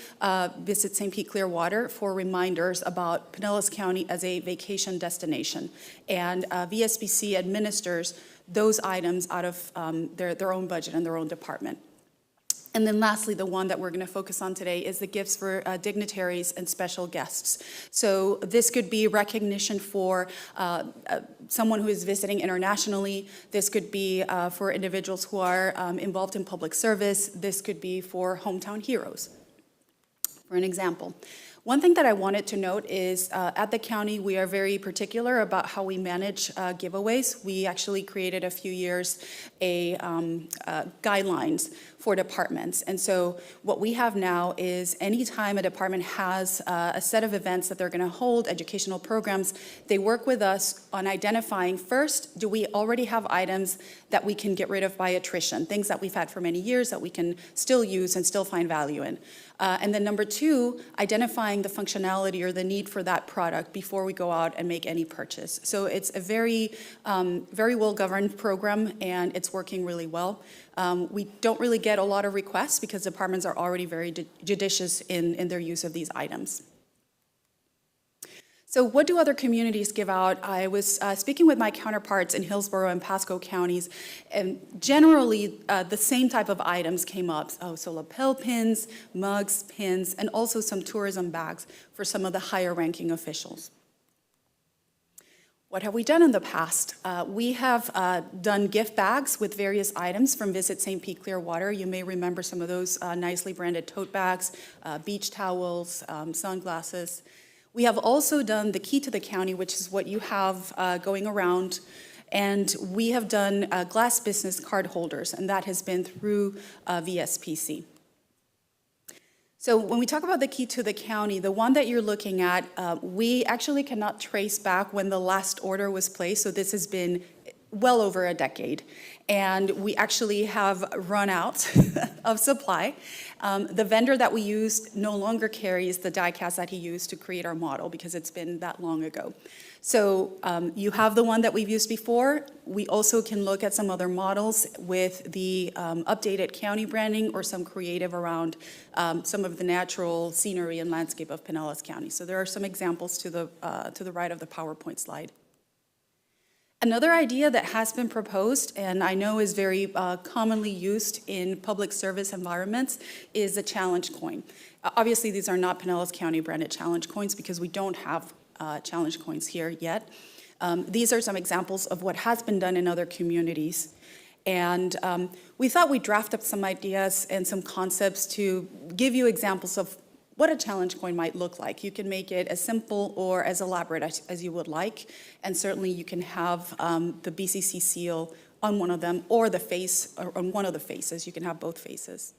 Visit St. Pete Clearwater for reminders about Pinellas County as a vacation destination. And VSBC administers those items out of their own budget and their own department. And then lastly, the one that we're going to focus on today is the gifts for dignitaries and special guests. So this could be recognition for someone who is visiting internationally. This could be for individuals who are involved in public service. This could be for hometown heroes, for an example. One thing that I wanted to note is at the county, we are very particular about how we manage giveaways. We actually created a few years guidelines for departments. And so what we have now is anytime a department has a set of events that they're going to hold, educational programs, they work with us on identifying first, do we already have items that we can get rid of by attrition, things that we've had for many years that we can still use and still find value in. And then number two, identifying the functionality or the need for that product before we go out and make any purchase. So it's a very, very well-governed program, and it's working really well. We don't really get a lot of requests because departments are already very judicious in their use of these items. So what do other communities give out? I was speaking with my counterparts in Hillsborough and Pasco counties, and generally the same type of items came up. So lapel pins, mugs, pins, and also some tourism bags for some of the higher ranking officials. What have we done in the past? We have done gift bags with various items from Visit St. Pete Clearwater. You may remember some of those nicely branded tote bags, beach towels, sunglasses. We have also done the key to the county, which is what you have going around, and we have done glass business card holders, and that has been through VSPC. So when we talk about the key to the county, the one that you're looking at, we actually cannot trace back when the last order was placed, so this has been well over a decade. And we actually have run out of supply. The vendor that we used no longer carries the die cast that he used to create our model because it's been that long ago. So you have the one that we've used before. We also can look at some other models with the updated county branding or some creative around some of the natural scenery and landscape of Pinellas County. So there are some examples to the right of the PowerPoint slide. Another idea that has been proposed, and I know is very commonly used in public service environments, is a challenge coin. Obviously, these are not Pinellas County branded challenge coins because we don't have challenge coins here yet. These are some examples of what has been done in other communities. And we thought we'd draft up some ideas and some concepts to give you examples of what a challenge coin might look like. You can make it as simple or as elaborate as you would like, and certainly you can have the BCC seal on one of them, or the face, or on one of the faces. You can have both faces.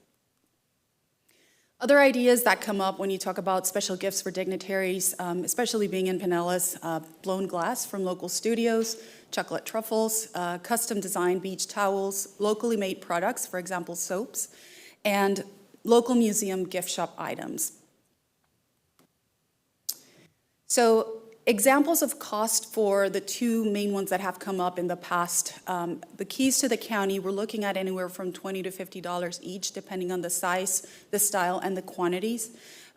Other ideas that come up when you talk about special gifts for dignitaries, especially being in Pinellas, blown glass from local studios, chocolate truffles, custom designed beach towels, locally made products, for example, soaps, and local museum gift shop items. So examples of cost for the two main ones that have come up in the past, the keys to the county, we're looking at anywhere from $20 to $50 each, depending on the size, the style, and the quantities.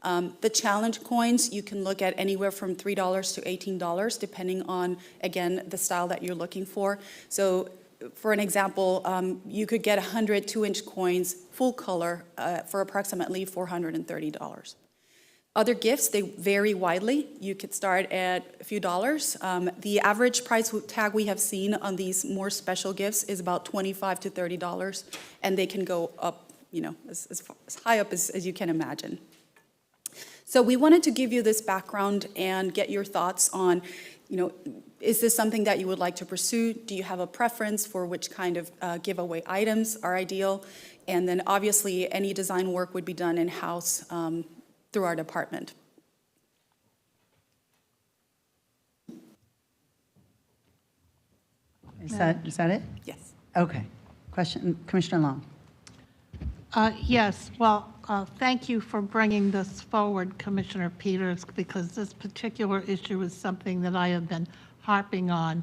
The challenge coins, you can look at anywhere from $3 to $18, depending on, again, the style that you're looking for. So for an example, you could get 100 2-inch coins, full color, for approximately $430. Other gifts, they vary widely. You could start at a few dollars. The average price tag we have seen on these more special gifts is about $25 to $30, and they can go up, as high up as you can imagine. So we wanted to give you this background and get your thoughts on, is this something that you would like to pursue? Do you have a preference for which kind of giveaway items are ideal? And then obviously any design work would be done in-house through our department. Is that it? Yes. Okay. Question, Commissioner Long. Yes, well, thank you for bringing this forward, Commissioner Peters, because this particular issue is something that I have been harping on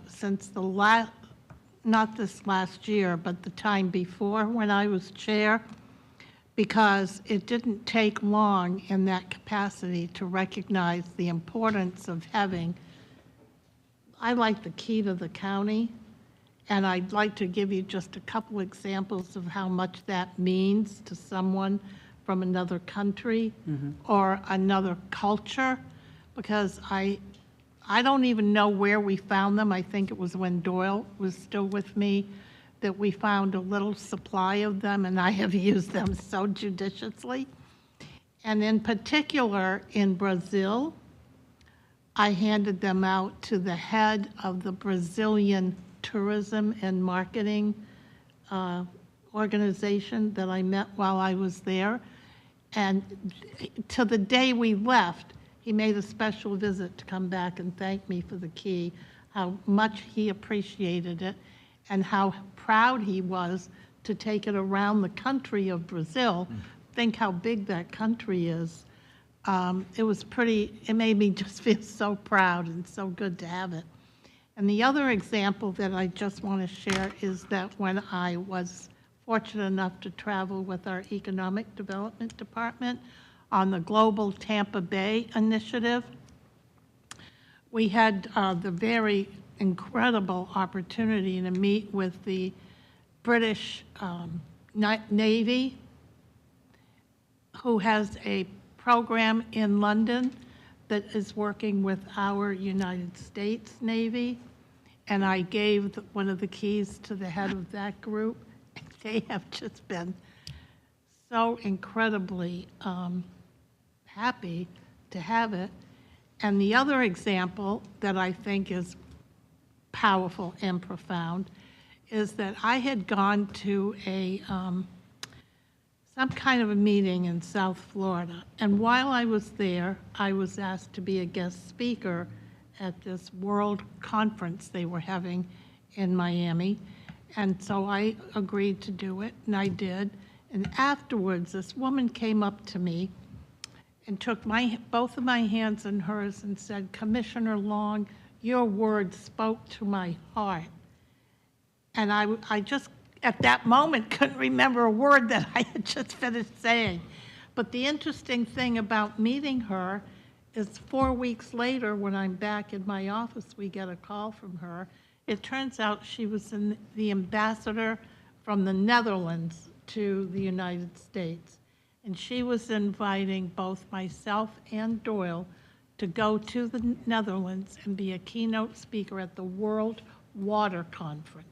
since the not this last year, but the time before when I was chair, because it didn't take long in that capacity to recognize the importance of having, I like the key to the county, and I'd like to give you just a couple examples of how much that means to someone from another country or another culture, because I don't even know where we found them. I think it was when Doyle was still with me that we found a little supply of them, and I have used them so judiciously. And in particular, in Brazil, I handed them out to the head of the Brazilian tourism and marketing organization that I met while I was there. And to the day we left, he made a special visit to come back and thank me for the key, how much he appreciated it, and how proud he was to take it around the country of Brazil. Think how big that country is. It made me just feel so proud and so good to have it. And the other example that I just want to share is that when I was fortunate enough to travel with our Economic Development Department on the Global Tampa Bay Initiative, we had the very incredible opportunity to meet with the British Navy, who has a program in London that is working with our United States Navy. And I gave one of the keys to the head of that group. They have just been so incredibly happy to have it. And the other example that I think is powerful and profound is that I had gone to some kind of a meeting in South Florida. And while I was there, I was asked to be a guest speaker at this world conference they were having in Miami. And so I agreed to do it, and I did. And afterwards, this woman came up to me and took both of my hands in hers and said, "Commissioner Long, your words spoke to my heart." And I just, at that moment, couldn't remember a word that I had just finished saying. But the interesting thing about meeting her is 4 weeks later, when I'm back in my office, we get a call from her. It turns out she was the ambassador from the Netherlands to the United States. And she was inviting both myself and Doyle to go to the Netherlands and be a keynote speaker at the World Water Conference.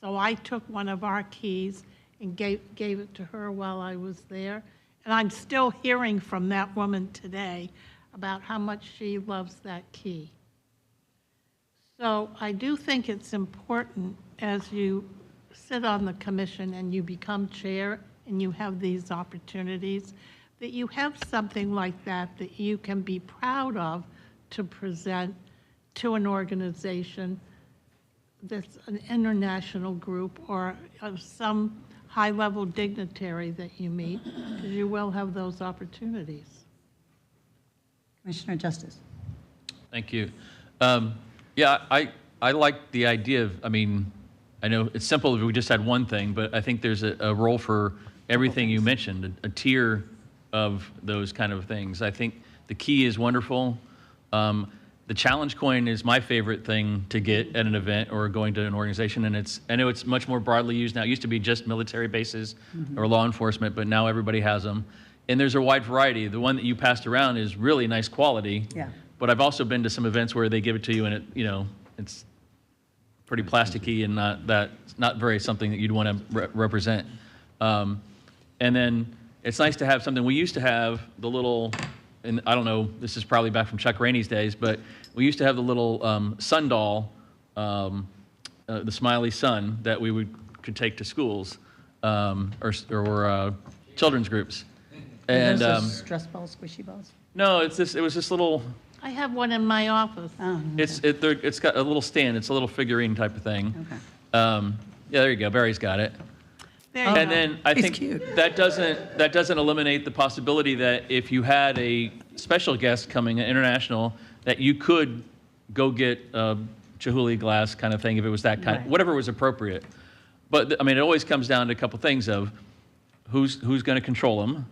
So I took one of our keys and gave it to her while I was there. And I'm still hearing from that woman today about how much she loves that key. So I do think it's important as you sit on the commission and you become chair and you have these opportunities, that you have something like that that you can be proud of to present to an organization that's an international group or of some high-level dignitary that you meet, because you will have those opportunities. Commissioner Justice. Thank you. Yeah, I like the idea of, I mean, I know it's simple if we just had one thing, but I think there's a role for everything you mentioned, a tier of those kind of things. I think the key is wonderful. The challenge coin is my favorite thing to get at an event or going to an organization, and I know it's much more broadly used now. It used to be just military bases or law enforcement, but now everybody has them. And there's a wide variety. The one that you passed around is really nice quality. Yeah. But I've also been to some events where they give it to you and it, you know, it's pretty plasticky and not very something that you'd want to represent. And then it's nice to have something. We used to have the little, and I don't know, this is probably back from Chuck Rainey's days, but we used to have the little sun doll, the smiley sun that we could take to schools or children's groups. And Stress balls, squishy balls? no, it was this little. I have one in my office. Oh, It's got a little stand. It's a little figurine type of thing. okay. Yeah, there you go. Barry's got it. There you And go. then I He's think cute. that doesn't eliminate the possibility that if you had a special guest coming, an international, that you could go get a Chihuly glass kind of thing if it was that kind, Right. whatever was appropriate. But I mean, it always comes down to a couple things of who's going to control them,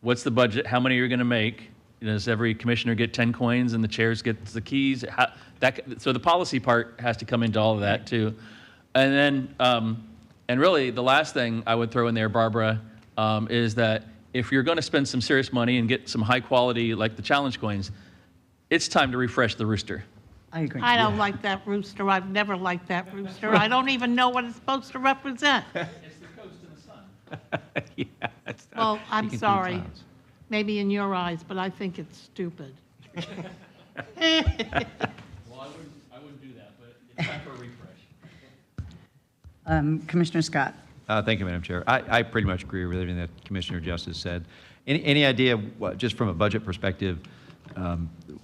what's the budget, how many you're going to make. You know, does every commissioner get 10 coins and the chairs get the keys? So the policy part has to come into all of that too. And then, and really the last thing I would throw in there, Barbara, is that if you're going to spend some serious money and get some high quality, like the challenge coins, it's time to refresh the rooster. I agree. I don't like that rooster. I've never liked that rooster. I don't even know what it's supposed to represent. It's the coast in the sun. Yeah, that's not- Well, I'm you can see sorry. clouds. Maybe in your eyes, but I think it's stupid. Well, I wouldn't do that, but it's time for a refresh. Commissioner Scott. Thank you, Madam Chair. I pretty much agree with everything that Commissioner Justice said. Any idea, just from a budget perspective,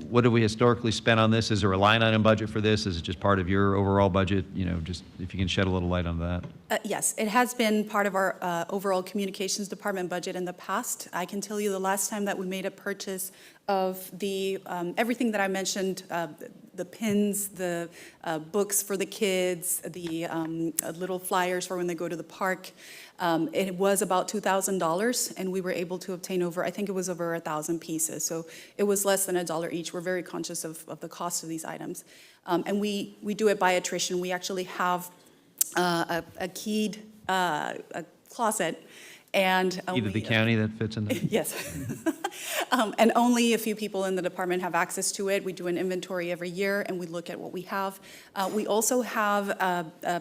what have we historically spent on this? Is there a line item budget for this? Is it just part of your overall budget? You know, just if you can shed a little light on that. Yes, it has been part of our overall communications department budget in the past. I can tell you the last time that we made a purchase of the, everything that I mentioned, the pins, the books for the kids, the little flyers for when they go to the park. It was about $2,000, and we were able to obtain over, I think it was over 1,000 pieces. So it was less than $1 each. We're very conscious of the cost of these items. And we do it by attrition. We actually have a keyed a closet, and Either the county that fits in there? yes, and only a few people in the department have access to it. We do an inventory every year, and we look at what we have. We also have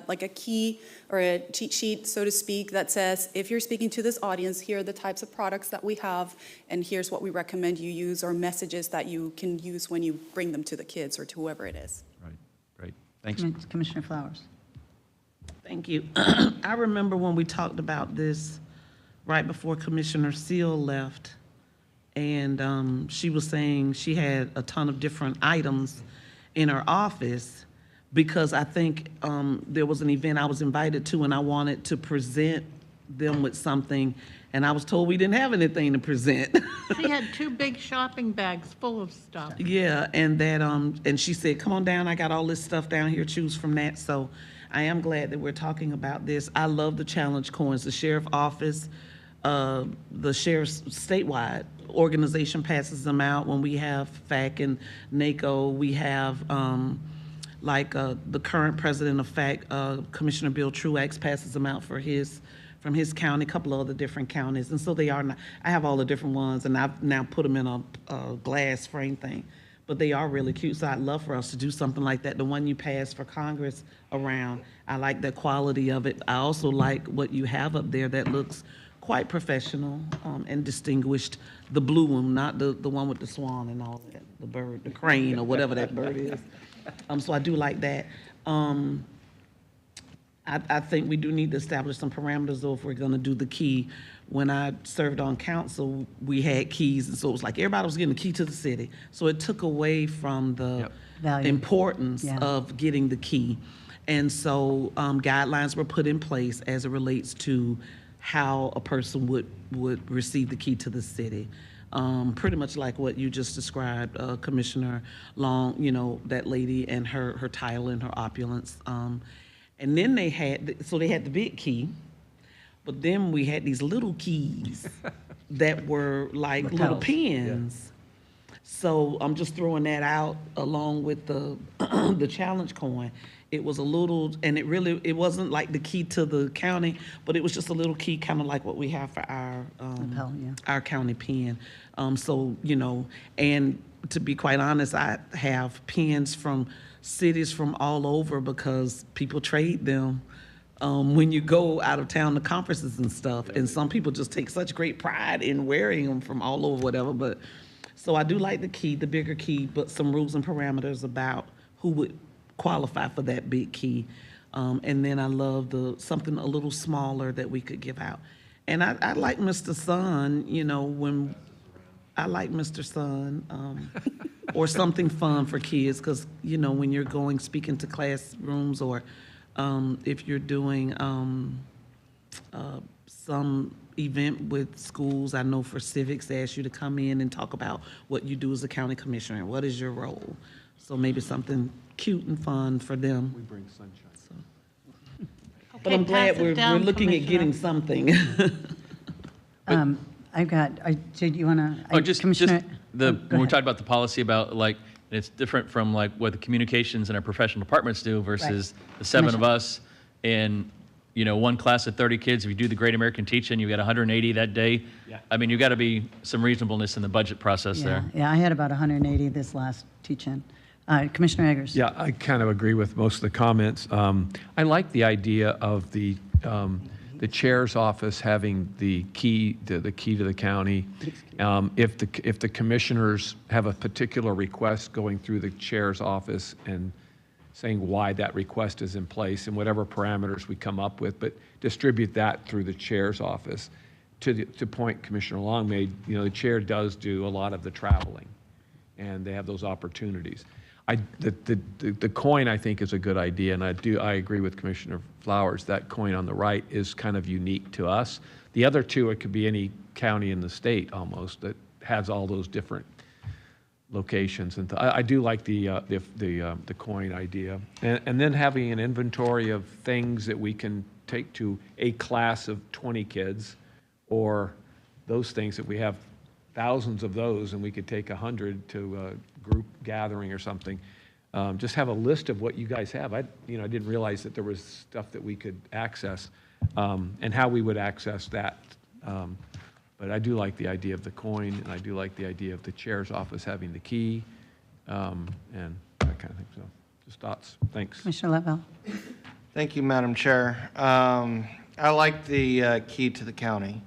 like a key or a cheat sheet, so to speak, that says, if you're speaking to this audience, here are the types of products that we have, and here's what we recommend you use, or messages that you can use when you bring them to the kids or to whoever it is. Right, great. Thanks. Commissioner Flowers. Thank you. I remember when we talked about this right before Commissioner Seal left, and she was saying she had a ton of different items in her office, because I think there was an event I was invited to, and I wanted to present them with something, and I was told we didn't have anything to present. She had 2 big shopping bags full of stuff. Yeah, and that, and she said, come on down, I got all this stuff down here, choose from that. So I am glad that we're talking about this. I love the challenge coins. The sheriff office, the sheriff's statewide organization passes them out. When we have FAC and NACO, we have, the current president of FAC, Commissioner Bill Truax, passes them out from his county, a couple of other different counties. And so they are, I have all the different ones, and I've now put them in a glass frame thing. but they are really cute. So I'd love for us to do something like that. The one you passed for Congress around, I like the quality of it. I also like what you have up there that looks quite professional and distinguished. The blue one, not the one with the swan and all that, the bird, the crane or whatever that bird is. So I do like that. I think we do need to establish some parameters, though, if we're going to do the key. When I served on council, we had keys, and so it was like everybody was getting the key to the city. So it took away from the Value. importance Yeah. of getting the key. And so guidelines were put in place as it relates to how a person would receive the key to the city. Pretty much like what you just described, Commissioner Long, you know, that lady and her title and her opulence. And then they had the big key, but then we had these little keys that were like little Lapels. pins. So I'm just throwing that out along with the the challenge coin. It was a little, and it wasn't like the key to the county, but it was just a little key, kind of like what we have for our Lapel, yeah. our county pen. So, you know, and to be quite honest, I have pens from cities from all over because people trade them when you go out of town to conferences and stuff. And some people just take such great pride in wearing them from all over, whatever. But so I do like the key, the bigger key, but some rules and parameters about who would qualify for that big key. And then I love something a little smaller that we could give out. And I like Mr. Sun, you know, when I like Mr. Sun, or something fun for kids, because, you know, when you're speaking to classrooms, or if you're doing some event with schools, I know for civics, they ask you to come in and talk about what you do as a county commissioner, and what is your role. So maybe something cute and fun for them. We bring sunshine. But I'm glad pass it we're down, looking at getting something. Did you want to? Oh, just go when we ahead. talked about the policy about like, it's different from like what the communications and our professional departments do versus the seven of us and, you know, one class of 30 kids. If you do the Great American Teach-In, you got 180 that day. Yeah. I mean, you got to be some reasonableness in the budget process there. Yeah, I had about 180 this last teach-in. Commissioner Eggers? Yeah, I kind of agree with most of the comments. I like the idea of the chair's office having the key to the county. If the commissioners have a particular request, going through the chair's office and saying why that request is in place and whatever parameters we come up with, but distribute that through the chair's office. To point Commissioner Long made, you know, the chair does do a lot of the traveling, and they have those opportunities. The coin, I think, is a good idea, and I agree with Commissioner Flowers. That coin on the right is kind of unique to us. The other two, it could be any county in the state almost that has all those different locations. And I do like the coin idea, and then having an inventory of things that we can take to a class of 20 kids, or those things that we have thousands of those, and we could take 100 to a group gathering or something. Just have a list of what you guys have. I didn't realize that there was stuff that we could access, and how we would access that. But I do like the idea of the coin, and I do like the idea of the chair's office having the key, and that kind of thing. So, just thoughts. Thanks. Commissioner Lavelle? Thank you, Madam Chair. I like the key to the county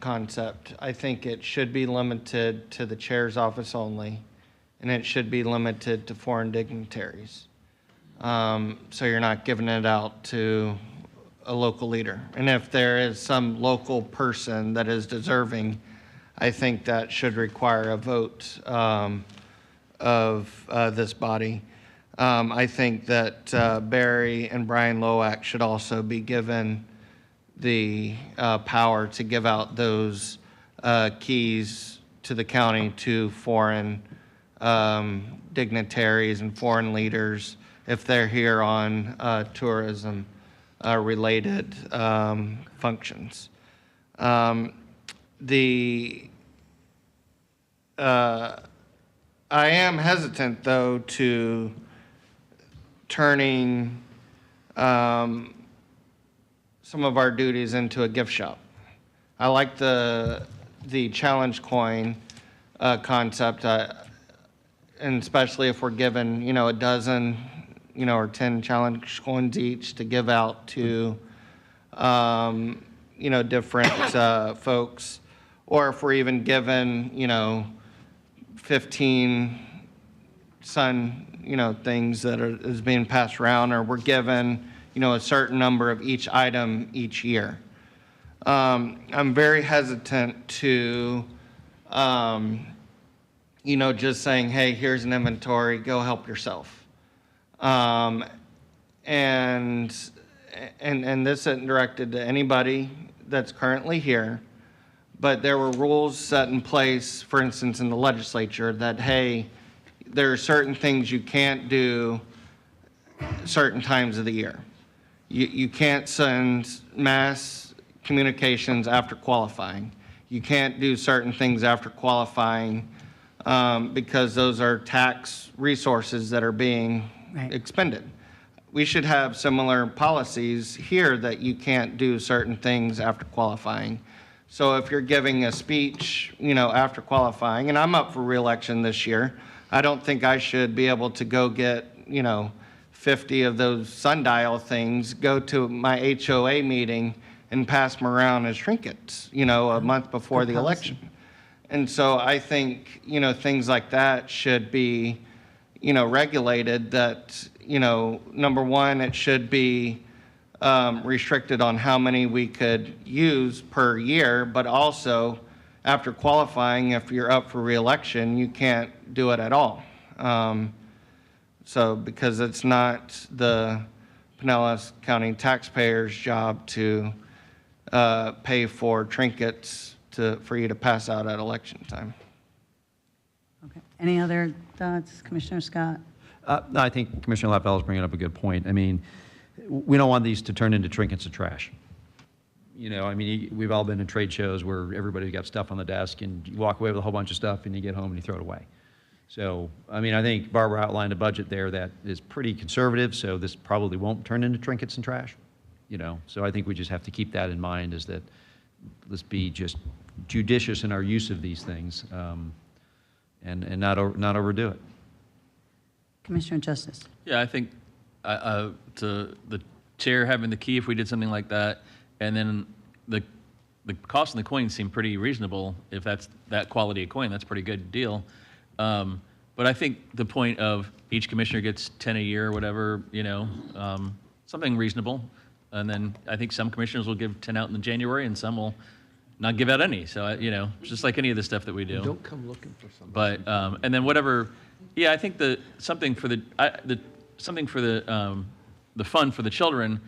concept. I think it should be limited to the chair's office only, and it should be limited to foreign dignitaries. So you're not giving it out to a local leader. And if there is some local person that is deserving, I think that should require a vote of this body. I think that Barry and Brian Loack should also be given the power to give out those keys to the county to foreign dignitaries and foreign leaders if they're here on tourism related functions. I am hesitant, though, to turning some of our duties into a gift shop. I like the challenge coin concept. and especially if we're given, a dozen, or 10 challenge coins each to give out to, different folks, or if we're even given, 15 things that is being passed around, or we're given, a certain number of each item each year. I'm very hesitant to, just saying, hey, here's an inventory, go help yourself. And this isn't directed to anybody that's currently here, but there were rules set in place, for instance, in the legislature that, hey, there are certain things you can't do certain times of the year. You can't send mass communications after qualifying. You can't do certain things after qualifying because those are tax resources that are being expended. We should have similar policies here that you can't do certain things after qualifying. So if you're giving a speech, after qualifying, and I'm up for re-election this year, I don't think I should be able to go get, 50 of those sundial things, go to my HOA meeting and pass them around as trinkets, a month before the election. And so I think, things like that should be, regulated that, number one, it should be restricted on how many we could use per year, but also after qualifying, if you're up for re-election, you can't do it at all. So because it's not the Pinellas County taxpayers' job to pay for trinkets for you to pass out at election time. Okay. Any other thoughts, Commissioner Scott? No, I think Commissioner Lappel is bringing up a good point. I mean, we don't want these to turn into trinkets of trash. We've all been in trade shows where everybody's got stuff on the desk and you walk away with a whole bunch of stuff and you get home and you throw it away. So, I think Barbara outlined a budget there that is pretty conservative, so this probably won't turn into trinkets and trash. So I think we just have to keep that in mind, is that let's be just judicious in our use of these things and not overdo it. Commissioner Justice. Yeah, I think to the chair having the key, if we did something like that, and then the cost of the coins seem pretty reasonable. If that's that quality of coin, that's a pretty good deal. But I think the point of each commissioner gets 10 a year or whatever, something reasonable. And then I think some commissioners will give 10 out in January and some will not give out any. So, just like any of the stuff that we do. Don't come looking for something. But, and then whatever, I think something for the fund for the children,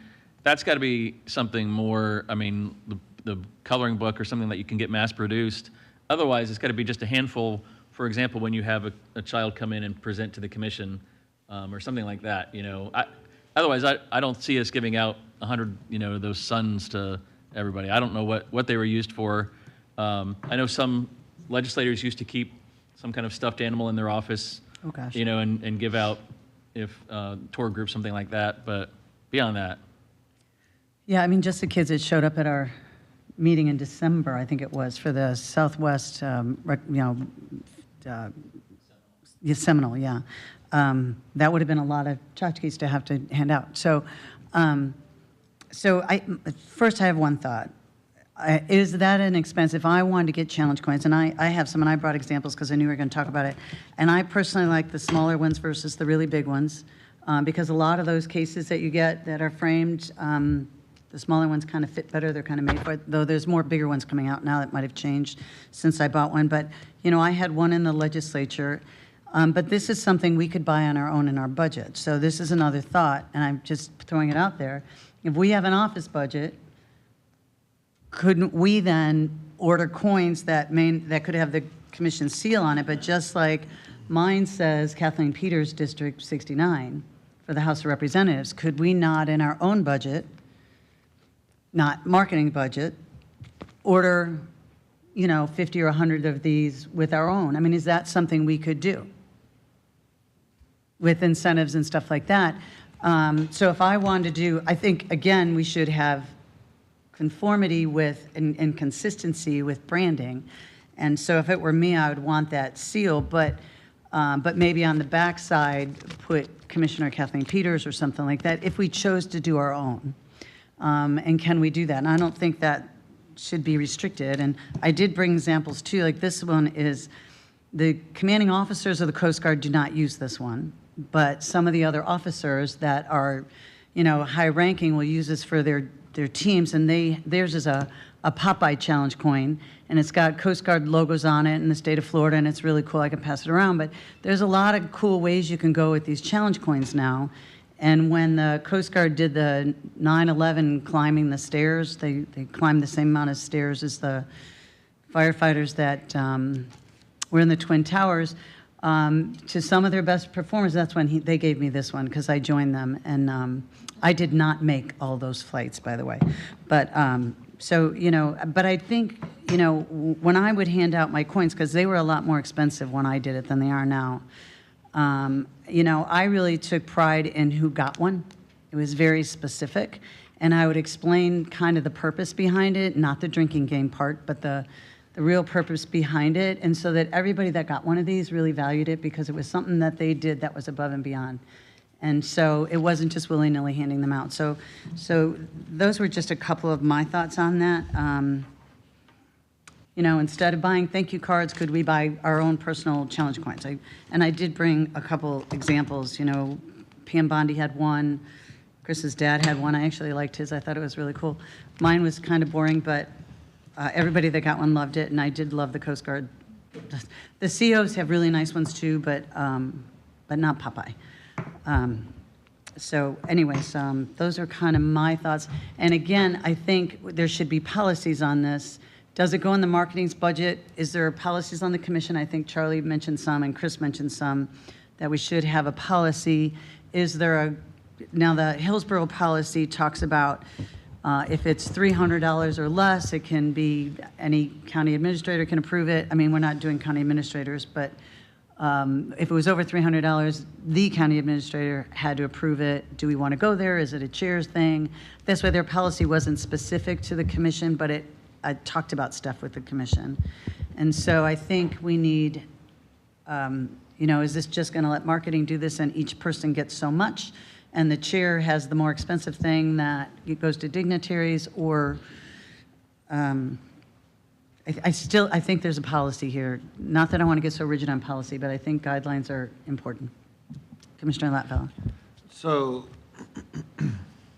that's got to be something more, the coloring book or something that you can get mass produced. Otherwise, it's got to be just a handful. For example, when you have a child come in and present to the commission or something like that, otherwise, I don't see us giving out 100, those suns to everybody. I don't know what they were used for. I know some legislators used to keep some kind of stuffed animal in their office, and give out if tour group, something like that. But beyond that. Yeah, just the kids that showed up at our meeting in December, I think it was, for the Southwest, Seminole, yeah. That would have been a lot of tchotchkes to have to hand out. So first I have one thought. Is that an expense? If I wanted to get challenge coins, and I have some, and I brought examples because I knew we were going to talk about it, and I personally like the smaller ones versus the really big ones, because a lot of those cases that you get that are framed, the smaller ones kind of fit better. They're kind of made for it, though there's more bigger ones coming out now that might have changed since I bought one. But, I had one in the legislature, but this is something we could buy on our own in our budget. So this is another thought, and I'm just throwing it out there. If we have an office budget, couldn't we then order coins that could have the commission seal on it, but just like mine says Kathleen Peters, District 69, for the House of Representatives, could we not in our own budget, not marketing budget, order, 50 or 100 of these with our own? Is that something we could do with incentives and stuff like that? So if I wanted to do, I think, again, we should have conformity with and consistency with branding. And so if it were me, I would want that seal. But but maybe on the backside, put Commissioner Kathleen Peters or something like that, if we chose to do our own. And can we do that? And I don't think that should be restricted. And I did bring examples too, like this one is, the commanding officers of the Coast Guard do not use this one, but some of the other officers that are, high ranking will use this for their teams, and theirs is a Popeye challenge coin, and it's got Coast Guard logos on it in the state of Florida, and it's really cool. I can pass it around, but there's a lot of cool ways you can go with these challenge coins now. And when the Coast Guard did the 9/11 climbing the stairs, they climbed the same amount of stairs as the firefighters that were in the Twin Towers. To some of their best performers, that's when they gave me this one, because I joined them. And I did not make all those flights, by the way. But but I think, when I would hand out my coins, because they were a lot more expensive when I did it than they are now, I really took pride in who got one. It was very specific. And I would explain kind of the purpose behind it, not the drinking game part, but the real purpose behind it. And so that everybody that got one of these really valued it, because it was something that they did that was above and beyond. And so it wasn't just willy-nilly handing them out. So those were just a couple of my thoughts on that. Instead of buying thank you cards, could we buy our own personal challenge coins? I did bring a couple examples. Pam Bondi had one. Chris's dad had one. I actually liked his. I thought it was really cool. Mine was kind of boring, but everybody that got one loved it, and I did love the Coast Guard. The COs have really nice ones too, but not Popeye. So anyways, those are kind of my thoughts. And again, I think there should be policies on this. Does it go in the marketing's budget? Is there policies on the commission? I think Charlie mentioned some and Chris mentioned some, that we should have a policy. Is there now the Hillsborough policy talks about if it's $300 or less, it can be, any county administrator can approve it. I mean, we're not doing county administrators, but if it was over $300, the county administrator had to approve it. Do we want to go there? Is it a chairs thing? This way their policy wasn't specific to the commission, but I talked about stuff with the commission. And so I think we need, is this just going to let marketing do this and each person gets so much? And the chair has the more expensive thing that it goes to dignitaries, or I think there's a policy here. Not that I want to get so rigid on policy, but I think guidelines are important. Commissioner Latvala. So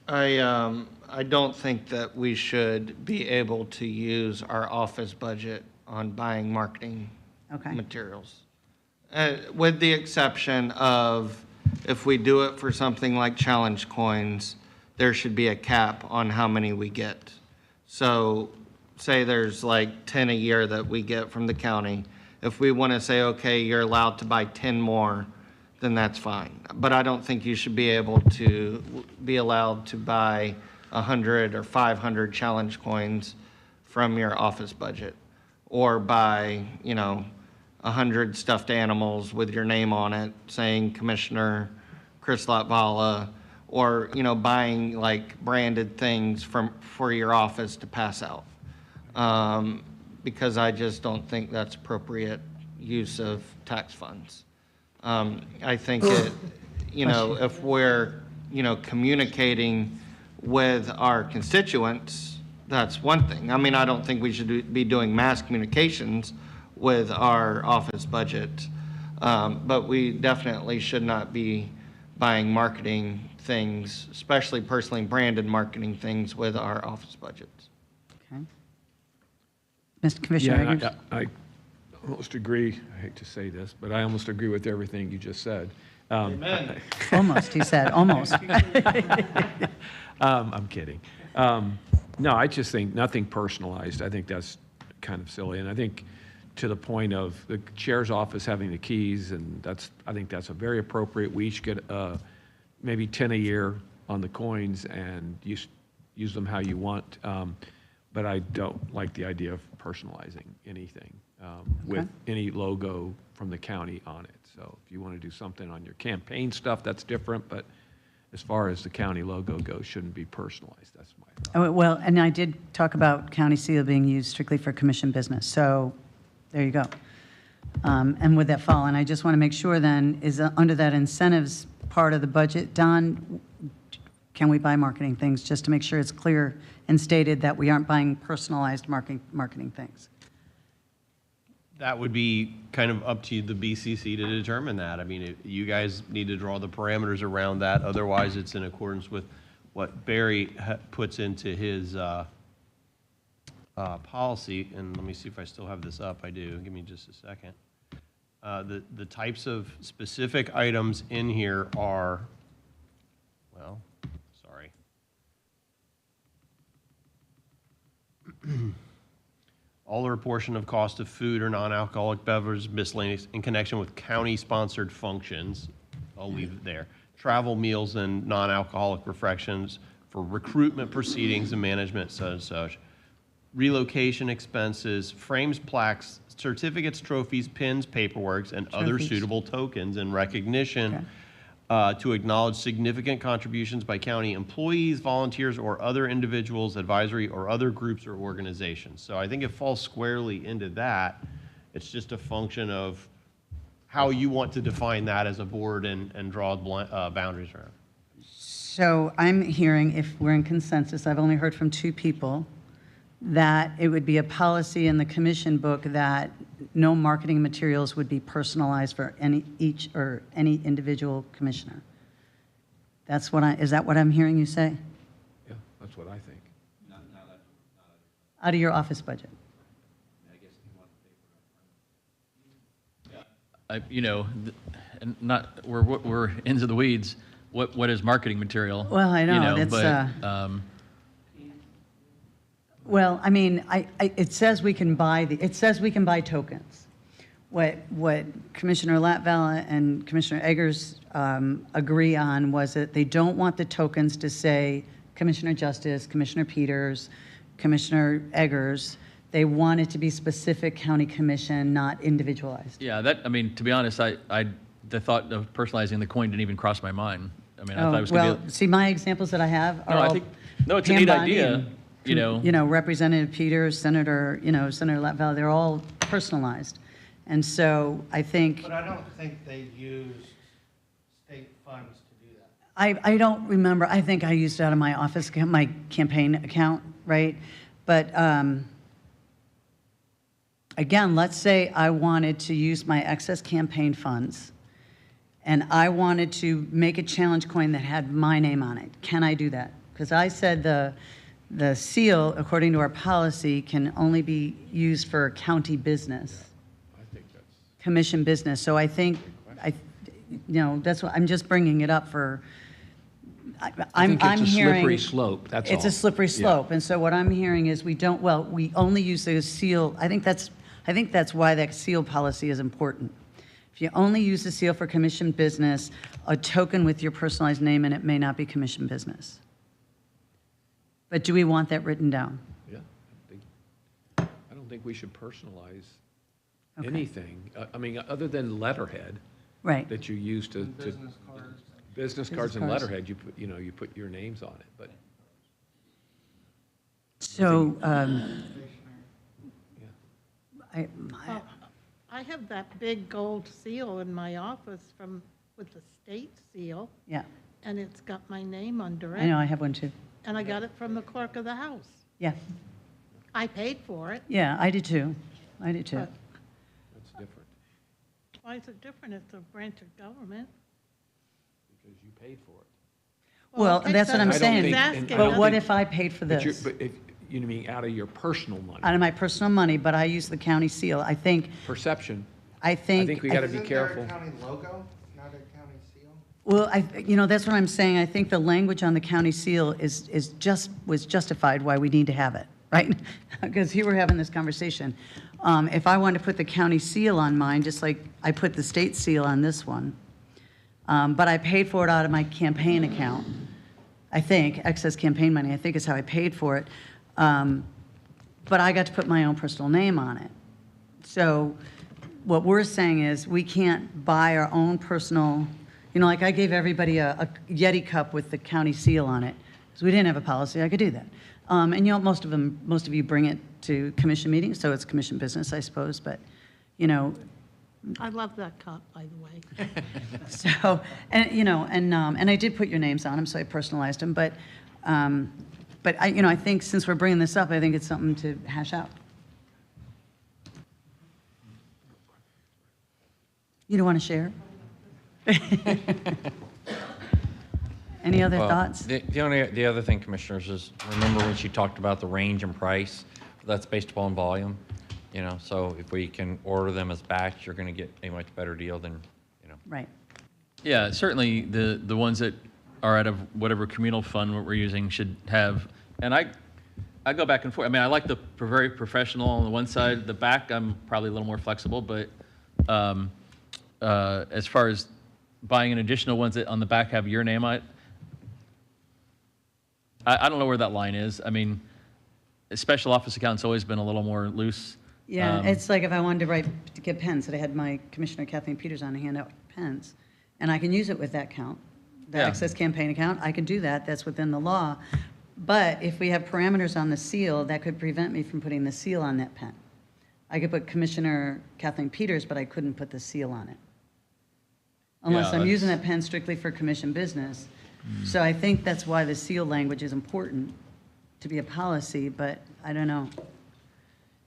I don't think that we should be able to use our office budget on buying marketing materials. With the exception of, if we do it for something like challenge coins, there should be a cap on how many we get. So say there's like 10 a year that we get from the county. If we want to say, okay, you're allowed to buy 10 more, then that's fine. But I don't think you should be able to be allowed to buy 100 or 500 challenge coins from your office budget, or buy, 100 stuffed animals with your name on it saying Commissioner Chris Latvala, or, buying like branded things for your office to pass out. Because I just don't think that's appropriate use of tax funds. I think if we're, communicating with our constituents, that's one thing. I mean, I don't think we should be doing mass communications with our office budget, but we definitely should not be buying marketing things, especially personally branded marketing things, with our office budgets. Okay. Mr. Commissioner. Yeah, I almost agree. I hate to say this, but I almost agree with everything you just said. Amen. Almost, he said, almost. I'm kidding. No, I just think nothing personalized. I think that's kind of silly. And I think to the point of the chair's office having the keys, and I think that's a very appropriate. We each get maybe 10 a year on the coins, and use them how you want. But I don't like the idea of personalizing anything with any logo from the county on it. So if you want to do something on your campaign stuff, that's different. But as far as the county logo goes, shouldn't be personalized. That's my thought. Oh, well, and I did talk about county seal being used strictly for commission business. So there you go. And would that fall? And I just want to make sure then, is under that incentives part of the budget, Don, can we buy marketing things, just to make sure it's clear and stated that we aren't buying personalized marketing things? That would be kind of up to the BCC to determine that. I mean, you guys need to draw the parameters around that. Otherwise, it's in accordance with what Barry puts into his policy. And let me see if I still have this up. I do. Give me just a second. The types of specific items in here are, well, sorry. All or a portion of cost of food or non-alcoholic beverages, miscellaneous, in connection with county-sponsored functions. I'll leave it there. Travel, meals, and non-alcoholic refreshments for recruitment proceedings and management, such and such. Relocation expenses, frames, plaques, certificates, trophies, pins, paperwork, and other Trophies. suitable tokens in recognition to acknowledge significant contributions by county employees, volunteers, or other individuals, advisory, or other groups or organizations. So I think it falls squarely into that. It's just a function of how you want to define that as a board and draw boundaries around. So I'm hearing, if we're in consensus, I've only heard from 2 people, that it would be a policy in the commission book that no marketing materials would be personalized for any individual commissioner. That's what is that what I'm hearing you say? Yeah, that's what I think. Out of your office budget? And not, we're into the weeds. What is marketing material? Well, I know, that's, but, well, I mean, it says we can buy tokens. What Commissioner Latvala and Commissioner Eggers agree on was that they don't want the tokens to say Commissioner Justice, Commissioner Peters, Commissioner Eggers. They want it to be specific county commission, not individualized. yeah, to be honest, the thought of personalizing the coin didn't even cross my mind. I mean, I thought it was going to be. Well, see, my examples that I have are all it's a Pam neat Bondi idea, and, Representative Peters, Senator Latvala, they're all personalized. And so I think, But I don't think they use state funds to do that. I don't remember, I think I used it out of my office, my campaign account, right? But again, let's say I wanted to use my excess campaign funds and I wanted to make a challenge coin that had my name on it. Can I do that? Because I said the seal, according to our policy, can only be used for county business. I think that's. Commission business. So I think, that's what, I'm just bringing it up for, I'm I think it's a hearing. slippery slope, that's all. It's a slippery slope. And so what I'm hearing is we only use the seal. I think that's why that seal policy is important. If you only use the seal for commission business, a token with your personalized name in it may not be commission business. But do we want that written down? Yeah, I don't think we should personalize Okay. anything. I mean, other than letterhead Right. that you use to. Business cards. Business cards and cards. letterhead, you put your names on it, but. So, Well, I have that big gold seal in my office with the state seal, yeah, and it's got my name under I know, it. I have one too. And I got it from the clerk of the house. Yeah, I paid for it. yeah, I did too. I did too. But That's different, why is it different? It's a branch of government. because you paid for it. Well, okay, that's what I'm so saying. he's asking I But don't what think- if I paid for But this? but if, you mean out of your personal money, Out of my personal money, but I use the county seal. I think, perception, I I think. think we gotta be Isn't there careful. a county logo, not a county seal? Well, that's what I'm saying. I think the language on the county seal was justified why we need to have it, right? Because here we're having this conversation. If I wanted to put the county seal on mine, just like I put the state seal on this one, but I paid for it out of my campaign account, I think, excess campaign money, I think is how I paid for it. But I got to put my own personal name on it. So what we're saying is we can't buy our own personal, like I gave everybody a Yeti cup with the county seal on it, because we didn't have a policy, I could do that. And most of you bring it to commission meetings, so it's commission business, I suppose, but, I love that cup, by the way. So, and, and I did put your names on them, so I personalized them, but I think since we're bringing this up, I think it's something to hash out. You don't want to share? Any other Well, thoughts? The other thing, Commissioners, is remember when she talked about the range and price? That's based upon volume, so if we can order them as batch, you're going to get a much better deal than, Right. Yeah, certainly the ones that are out of whatever communal fund what we're using should have, and I go back and forth. I mean, I like the very professional on the one side. The back, I'm probably a little more flexible, but as far as buying an additional ones that on the back have your name on it, I don't know where that line is. I mean, special office account's always been a little more loose. Yeah, it's like if I wanted to get pens, that I had my Commissioner Kathleen Peters on to hand out pens, and I can use it with that account, the Yeah. excess campaign account, I can do that, that's within the law. But if we have parameters on the seal, that could prevent me from putting the seal on that pen. I could put Commissioner Kathleen Peters, but I couldn't put the seal on it. Unless Yeah, I'm using that's- that pen strictly for commission business. So I think that's why the seal language is important to be a policy, but I don't know.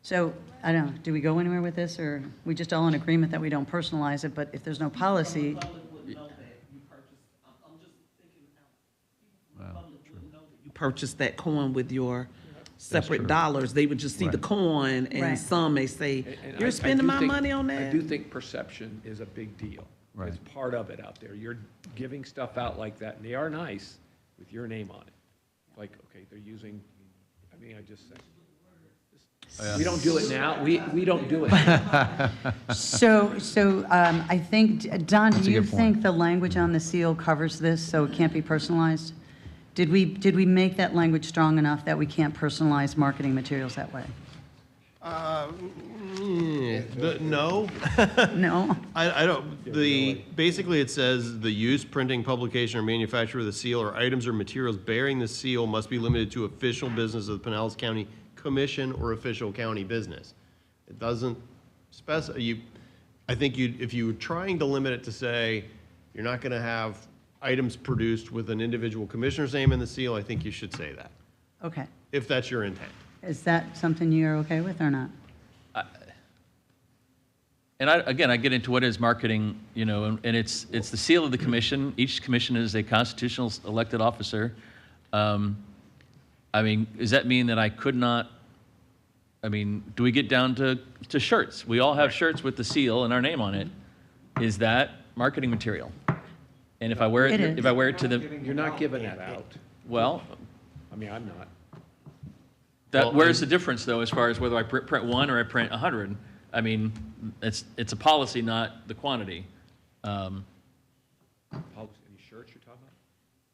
So, I don't know, do we go anywhere with this, or we just all in agreement that we don't personalize it, but if there's no policy, You purchase that coin with your separate dollars. They would just see the coin, and Right. some may say, And I you're spending do my think- money on I that. do think perception is a big deal. Right. It's part of it out there. You're giving stuff out like that, and they are nice with your name on it. Like, okay, they're using, I mean, I just say, we don't do it now. We don't do it. so I think, Don, That's do a you good point. think the language on the seal covers this, so it can't be personalized? Did we make that language strong enough that we can't personalize marketing materials that way? No. No? I don't, basically it says the use, printing, publication, or manufacture of the seal or items or materials bearing the seal must be limited to official business of the Pinellas County Commission or official county business. It doesn't specify, I think if you were trying to limit it to say, you're not gonna have items produced with an individual commissioner's name in the seal, I think you should say that, Okay. if that's your intent. Is that something you're okay with or not? And I get into what is marketing, and it's the seal of the commission. Each commission is a constitutional elected officer. I mean, does that mean that I could not, do we get down to shirts? We all have shirts with the seal and our name on it. Is that marketing material? And if I wear It it, is. if I wear it to the, You're not giving that out. well, I mean, I'm not. where's the difference though, as far as whether I print one or I print 100? I mean, it's a policy, not the quantity. Any shirts you're talking about?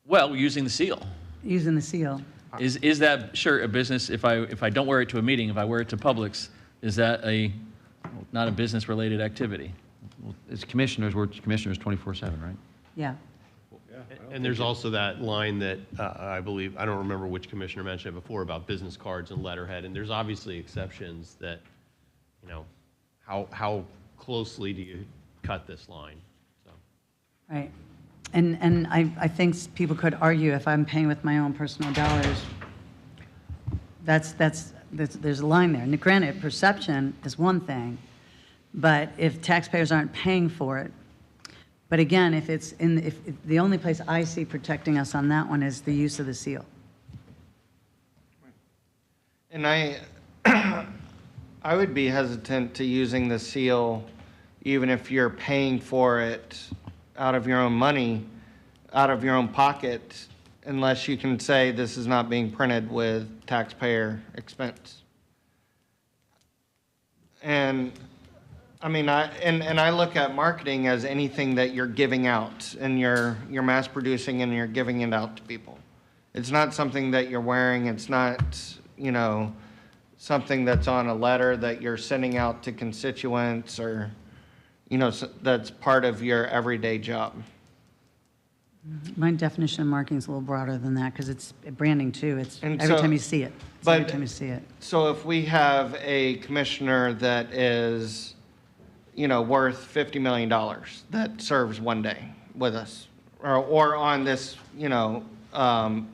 Well, using the seal. Using the seal? Is that shirt a business, if I don't wear it to a meeting, if I wear it to Publix, is that not a business-related activity? It's commissioners, we're commissioners 24/7, right? Yeah. And there's also that line that I believe, I don't remember which commissioner mentioned it before, about business cards and letterhead, and there's obviously exceptions that, how closely do you cut this line? So. Right. And I think people could argue if I'm paying with my own personal dollars, there's a line there. And granted, perception is one thing, but if taxpayers aren't paying for it, but again, if the only place I see protecting us on that one is the use of the seal. And I would be hesitant to using the seal, even if you're paying for it out of your own money, out of your own pocket, unless you can say this is not being printed with taxpayer expense. And I mean, I look at marketing as anything that you're giving out and you're mass producing and you're giving it out to people. It's not something that you're wearing. It's not, something that's on a letter that you're sending out to constituents or, that's part of your everyday job. My definition of marketing is a little broader than that because it's branding too. It's And every so- time you see it. It's every time you see it. So if we have a commissioner that is worth $50 million that serves one day with us or on this,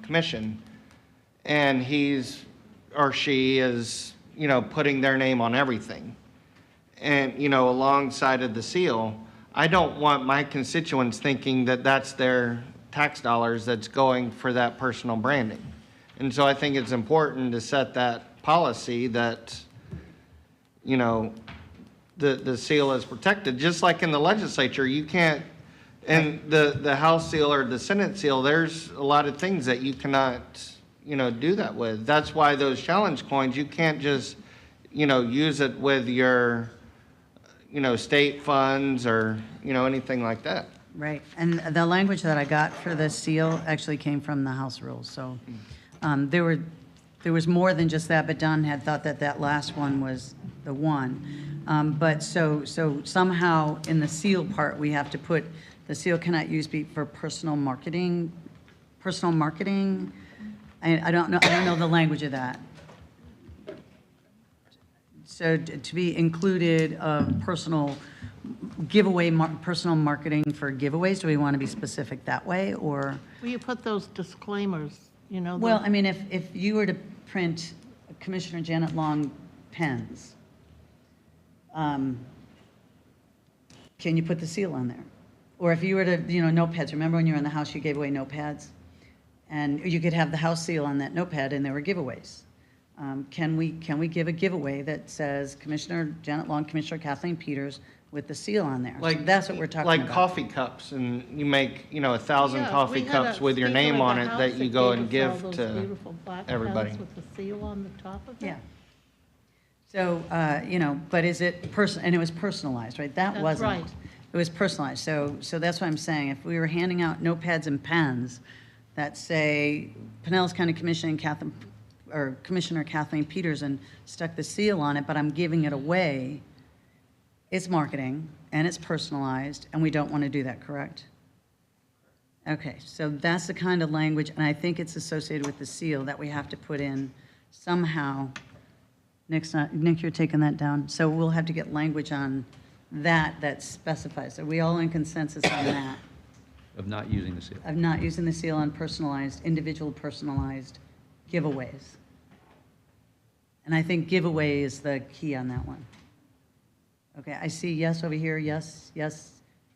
commission. And he's or she is, putting their name on everything. And, alongside of the seal, I don't want my constituents thinking that that's their tax dollars that's going for that personal branding. And so I think it's important to set that policy that, the seal is protected, just like in the legislature. You can't, and the House seal or the Senate seal, there's a lot of things that you cannot, do that with. That's why those challenge coins, you can't just, use it with your, state funds or, anything like that. Right, and the language that I got for the seal actually came from the House rules, so there was more than just that, but Don had thought that that last one was the one. But so somehow in the seal part, we have to put, the seal cannot be for personal marketing. I don't know the language of that. So to be included personal giveaway, personal marketing for giveaways, do we want to be specific that way, or? Will you put those disclaimers, Well, I mean, if you were to print Commissioner Janet Long pens, can you put the seal on there? Or if you were to, notepads, remember when you were in the House, you gave away notepads? And you could have the House seal on that notepad, and there were giveaways. Can we give a giveaway that says Commissioner Janet Long, Commissioner Kathleen Peters with the seal on there? So that's what we're talking about. Like coffee cups, and you make, 1,000 Yeah, coffee we had cups a with your speaker name at on the it house that you go and gave us give all to those beautiful black everybody. pens with the seal on the top of it. Yeah. So, but is it and it was personalized, right? That That's wasn't. right. It was personalized. So that's what I'm saying. If we were handing out notepads and pens that say Pinellas County Commissioner Kathleen Peters and stuck the seal on it, but I'm giving it away, it's marketing and it's personalized, and we don't want to do that, correct? Okay, so that's the kind of language, and I think it's associated with the seal that we have to put in somehow. Nick, you're taking that down. So we'll have to get language on that specifies. Are we all in consensus on that? Of not using the seal. Of not using the seal on individual personalized giveaways. And I think giveaway is the key on that one. Okay, I see yes over here, yes.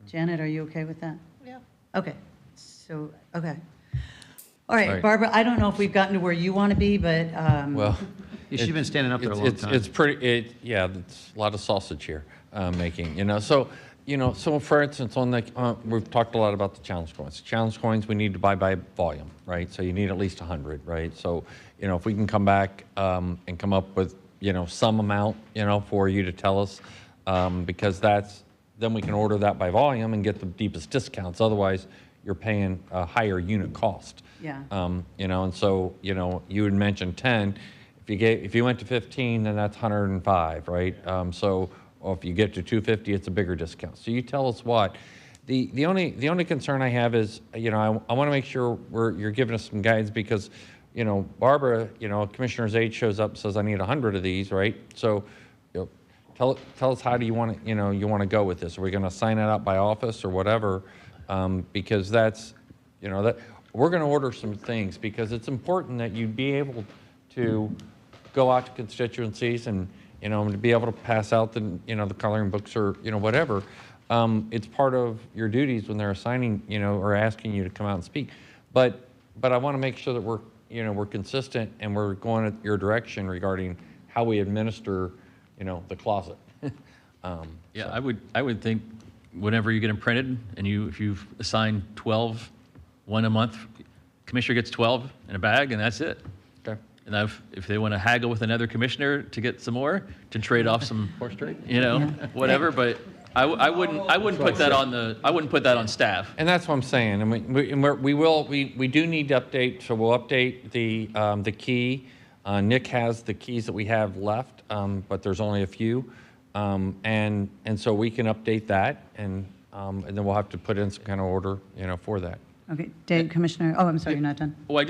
Janet, are you okay with that? Yeah. Okay, so, okay. All right, Right. Barbara, I don't know if we've gotten to where you want to be, but, Well. Yeah, she's been standing up there a long time. It's pretty, yeah, it's a lot of sausage here making, So, for instance, we've talked a lot about the challenge coins. Challenge coins, we need to buy by volume, right? So you need at least 100, right? So, if we can come back and come up with, some amount, for you to tell us, because then we can order that by volume and get the deepest discounts. Otherwise, you're paying a higher unit cost. Yeah. And so, you had mentioned 10. If you went to 15, then that's 105, right? Or if you get to 250, it's a bigger discount. So you tell us what. The only concern I have is, I want to make sure you're giving us some guidance because, Barbara, Commissioner's aide shows up and says, I need 100 of these, right? So, tell us how do you want to, you want to go with this? Are we going to sign it out by office or whatever? Because that's, that we're going to order some things because it's important that you be able to go out to constituencies and, to be able to pass out the, the coloring books or, whatever. It's part of your duties when they're assigning, or asking you to come out and speak. But I want to make sure that we're, we're consistent and we're going at your direction regarding how we administer, the closet. Yeah, I would think whenever you get them printed and if you've assigned 12, one a month, commissioner gets 12 in a bag and that's it. Okay. And if they want to haggle with another commissioner to get some more, to trade off some, whatever, but I wouldn't put that on staff. And that's what I'm saying. And we do need to update. So we'll update the key. Nick has the keys that we have left, but there's only a few, and so we can update that, and then we'll have to put in some kind of order, for that. okay, Dave, Commissioner, I'm sorry, you're not done. Well,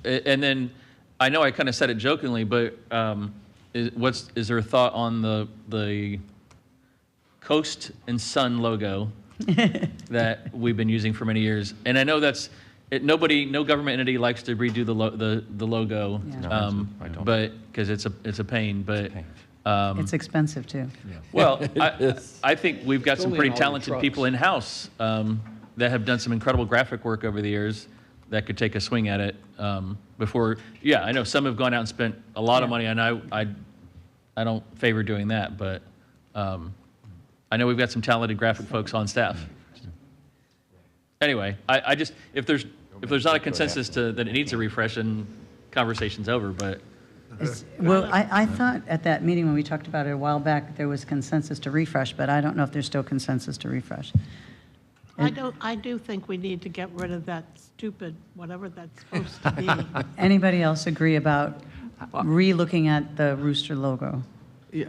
and then I know I kind of said it jokingly, but is there a thought on the Coast and Sun logo that we've been using for many years. And I know no government entity likes to redo the logo. No, I don't. But, because it's a pain, but. It's expensive, too. Well, I think we've got some only pretty in all the talented trucks. people in-house that have done some incredible graphic work over the years that could take a swing at it before. Yeah, I know some have gone out and spent a lot of money, and I don't favor doing that, but I know we've got some talented graphic folks on staff. Anyway, I just, if there's not a consensus that it needs a refresh, and conversation's over, but. Well, I thought at that meeting when we talked about it a while back, there was consensus to refresh, but I don't know if there's still consensus to refresh. I do think we need to get rid of that stupid, whatever that's supposed to be. Anybody else agree about re-looking at the rooster logo? Yeah,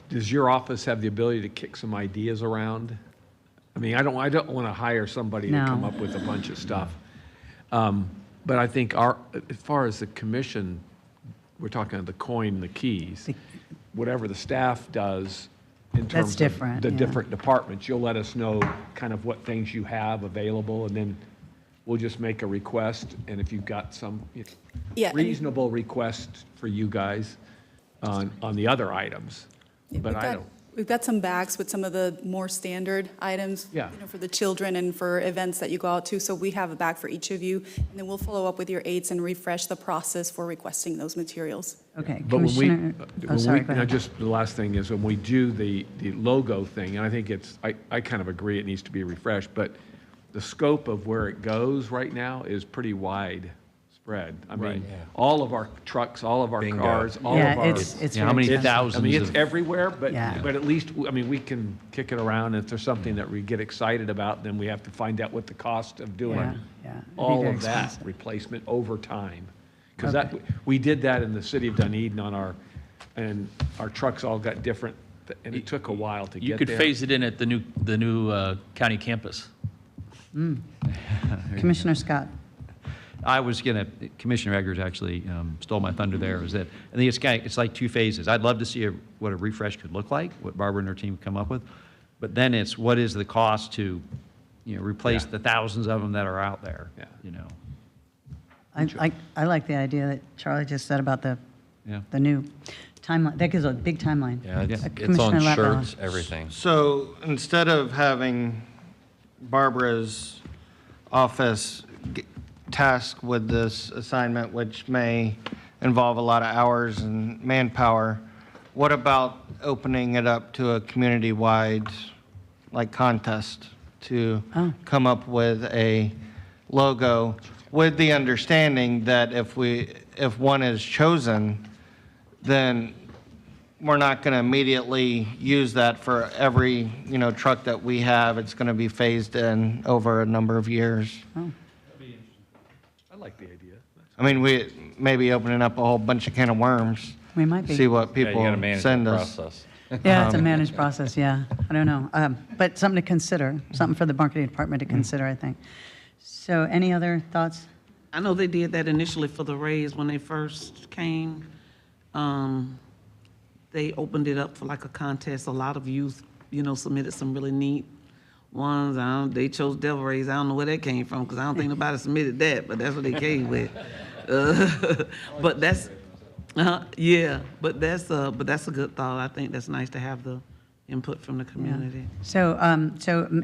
does your office have the ability to kick some ideas around? I mean, I don't want to hire somebody to No. come up with a bunch of stuff. But I think as far as the commission, we're talking the coin, the keys, whatever the staff does in terms of different, the yeah. different departments, you'll let us know kind of what things you have available, and then we'll just make a request, and if you've got some Yeah, and- reasonable request for you guys on the other items. But I don't. We've got some bags with some of the more standard items. Yeah. For the children and for events that you go out to. So we have a bag for each of you, and then we'll follow up with your aides and refresh the process for requesting those materials. Okay, But Commissioner, oh, sorry, go now ahead. just the last thing is when we do the logo thing, and I think I kind of agree it needs to be refreshed, but the scope of where it goes right now is pretty wide spread. I mean, all of our trucks, all of our Bingo. cars, all of Yeah, our. it's Yeah, how many very expensive. I thousands mean, it's of, everywhere, but Yeah. at least, I mean, we can kick it around. If there's something that we get excited about, then we have to find out what the cost of doing Yeah, yeah. It'd be all very of that expensive. replacement over time. Because Okay. we did that in the city of Dunedin and our trucks all got different, and it took a while to get there. You could phase it in at the new county campus. Commissioner Scott. I was going to, Commissioner Eggers actually stole my thunder there, is that I think it's like two phases. I'd love to see what a refresh could look like, what Barbara and her team come up with. But then it's what is the cost to, replace the thousands of them that are out there, I like the idea that Charlie just said about the Yeah. new timeline. That gives a big timeline. Yeah, it's Commissioner on Latvala. shirts, everything. So instead of having Barbara's office tasked with this assignment, which may involve a lot of hours and manpower, what about opening it up to a community-wide, contest to come up with a logo with the understanding that if one is chosen, then we're not going to immediately use that for every, truck that we have. It's going to be phased in over a number of years. I like the idea. I mean, we may be opening up a whole bunch of can of worms. We might be. See what Yeah, you people gotta manage send the us. process. Yeah, it's a managed process, yeah. I don't know. But something to consider, something for the marketing department to consider, I think. So any other thoughts? I know they did that initially for the Rays when they first came. They opened it up for like a contest. A lot of youth, submitted some really neat ones. They chose Devil Rays. I don't know where that came from because I don't think nobody submitted that, but that's what they came with. But that's, yeah, but that's a good thought. I think that's nice to have the input from the community. So,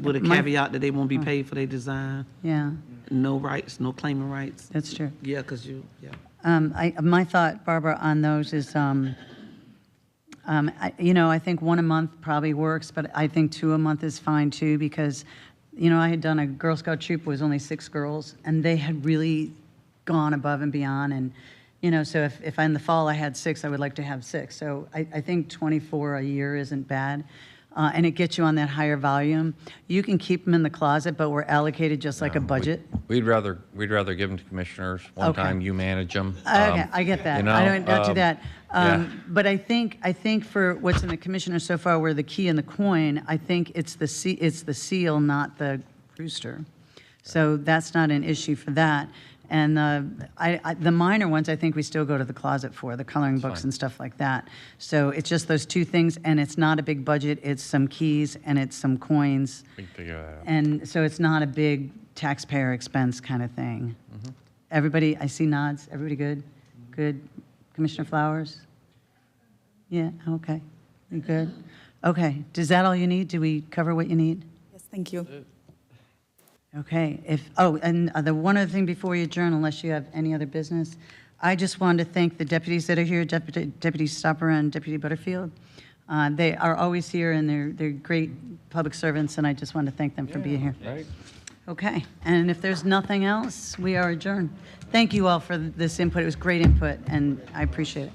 With a caveat that they won't be paid for their design. Yeah, No rights, no claiming rights. that's true. Yeah, because yeah. My thought, Barbara, on those is, I think one a month probably works, but I think two a month is fine too, because, I had done a Girl Scout troop, was only 6 girls, and they had really gone above and beyond, and, so if in the fall I had 6, I would like to have 6. So I think 24 a year isn't bad. And it gets you on that higher volume. You can keep them in the closet, but we're allocated just like a budget. We'd rather give them to commissioners one Okay. time, you manage them. Okay, I get that. I don't do that. yeah. But I think for what's in the commissioner so far, where the key and the coin, I think it's the seal, not the rooster. So that's not an issue for that. And the minor ones, I think we still go to the closet for, the coloring books fine. and stuff like that. So it's just those two things, and it's not a big budget. It's some keys and it's some coins. We can figure that out. And so it's not a big taxpayer expense kind of thing. Everybody, I see nods. Everybody good? Good. Commissioner Flowers? Yeah, okay. You good? Okay. Is that all you need? Do we cover what you need? Yes, thank you. Okay, and the one other thing before we adjourn, unless you have any other business, I just wanted to thank the deputies that are here, Deputy Stopper and Deputy Butterfield. They are always here, and they're great public servants, and I just want to thank them for being here. Right? Okay, and if there's nothing else, we are adjourned. Thank you all for this input. It was great input, and I appreciate it.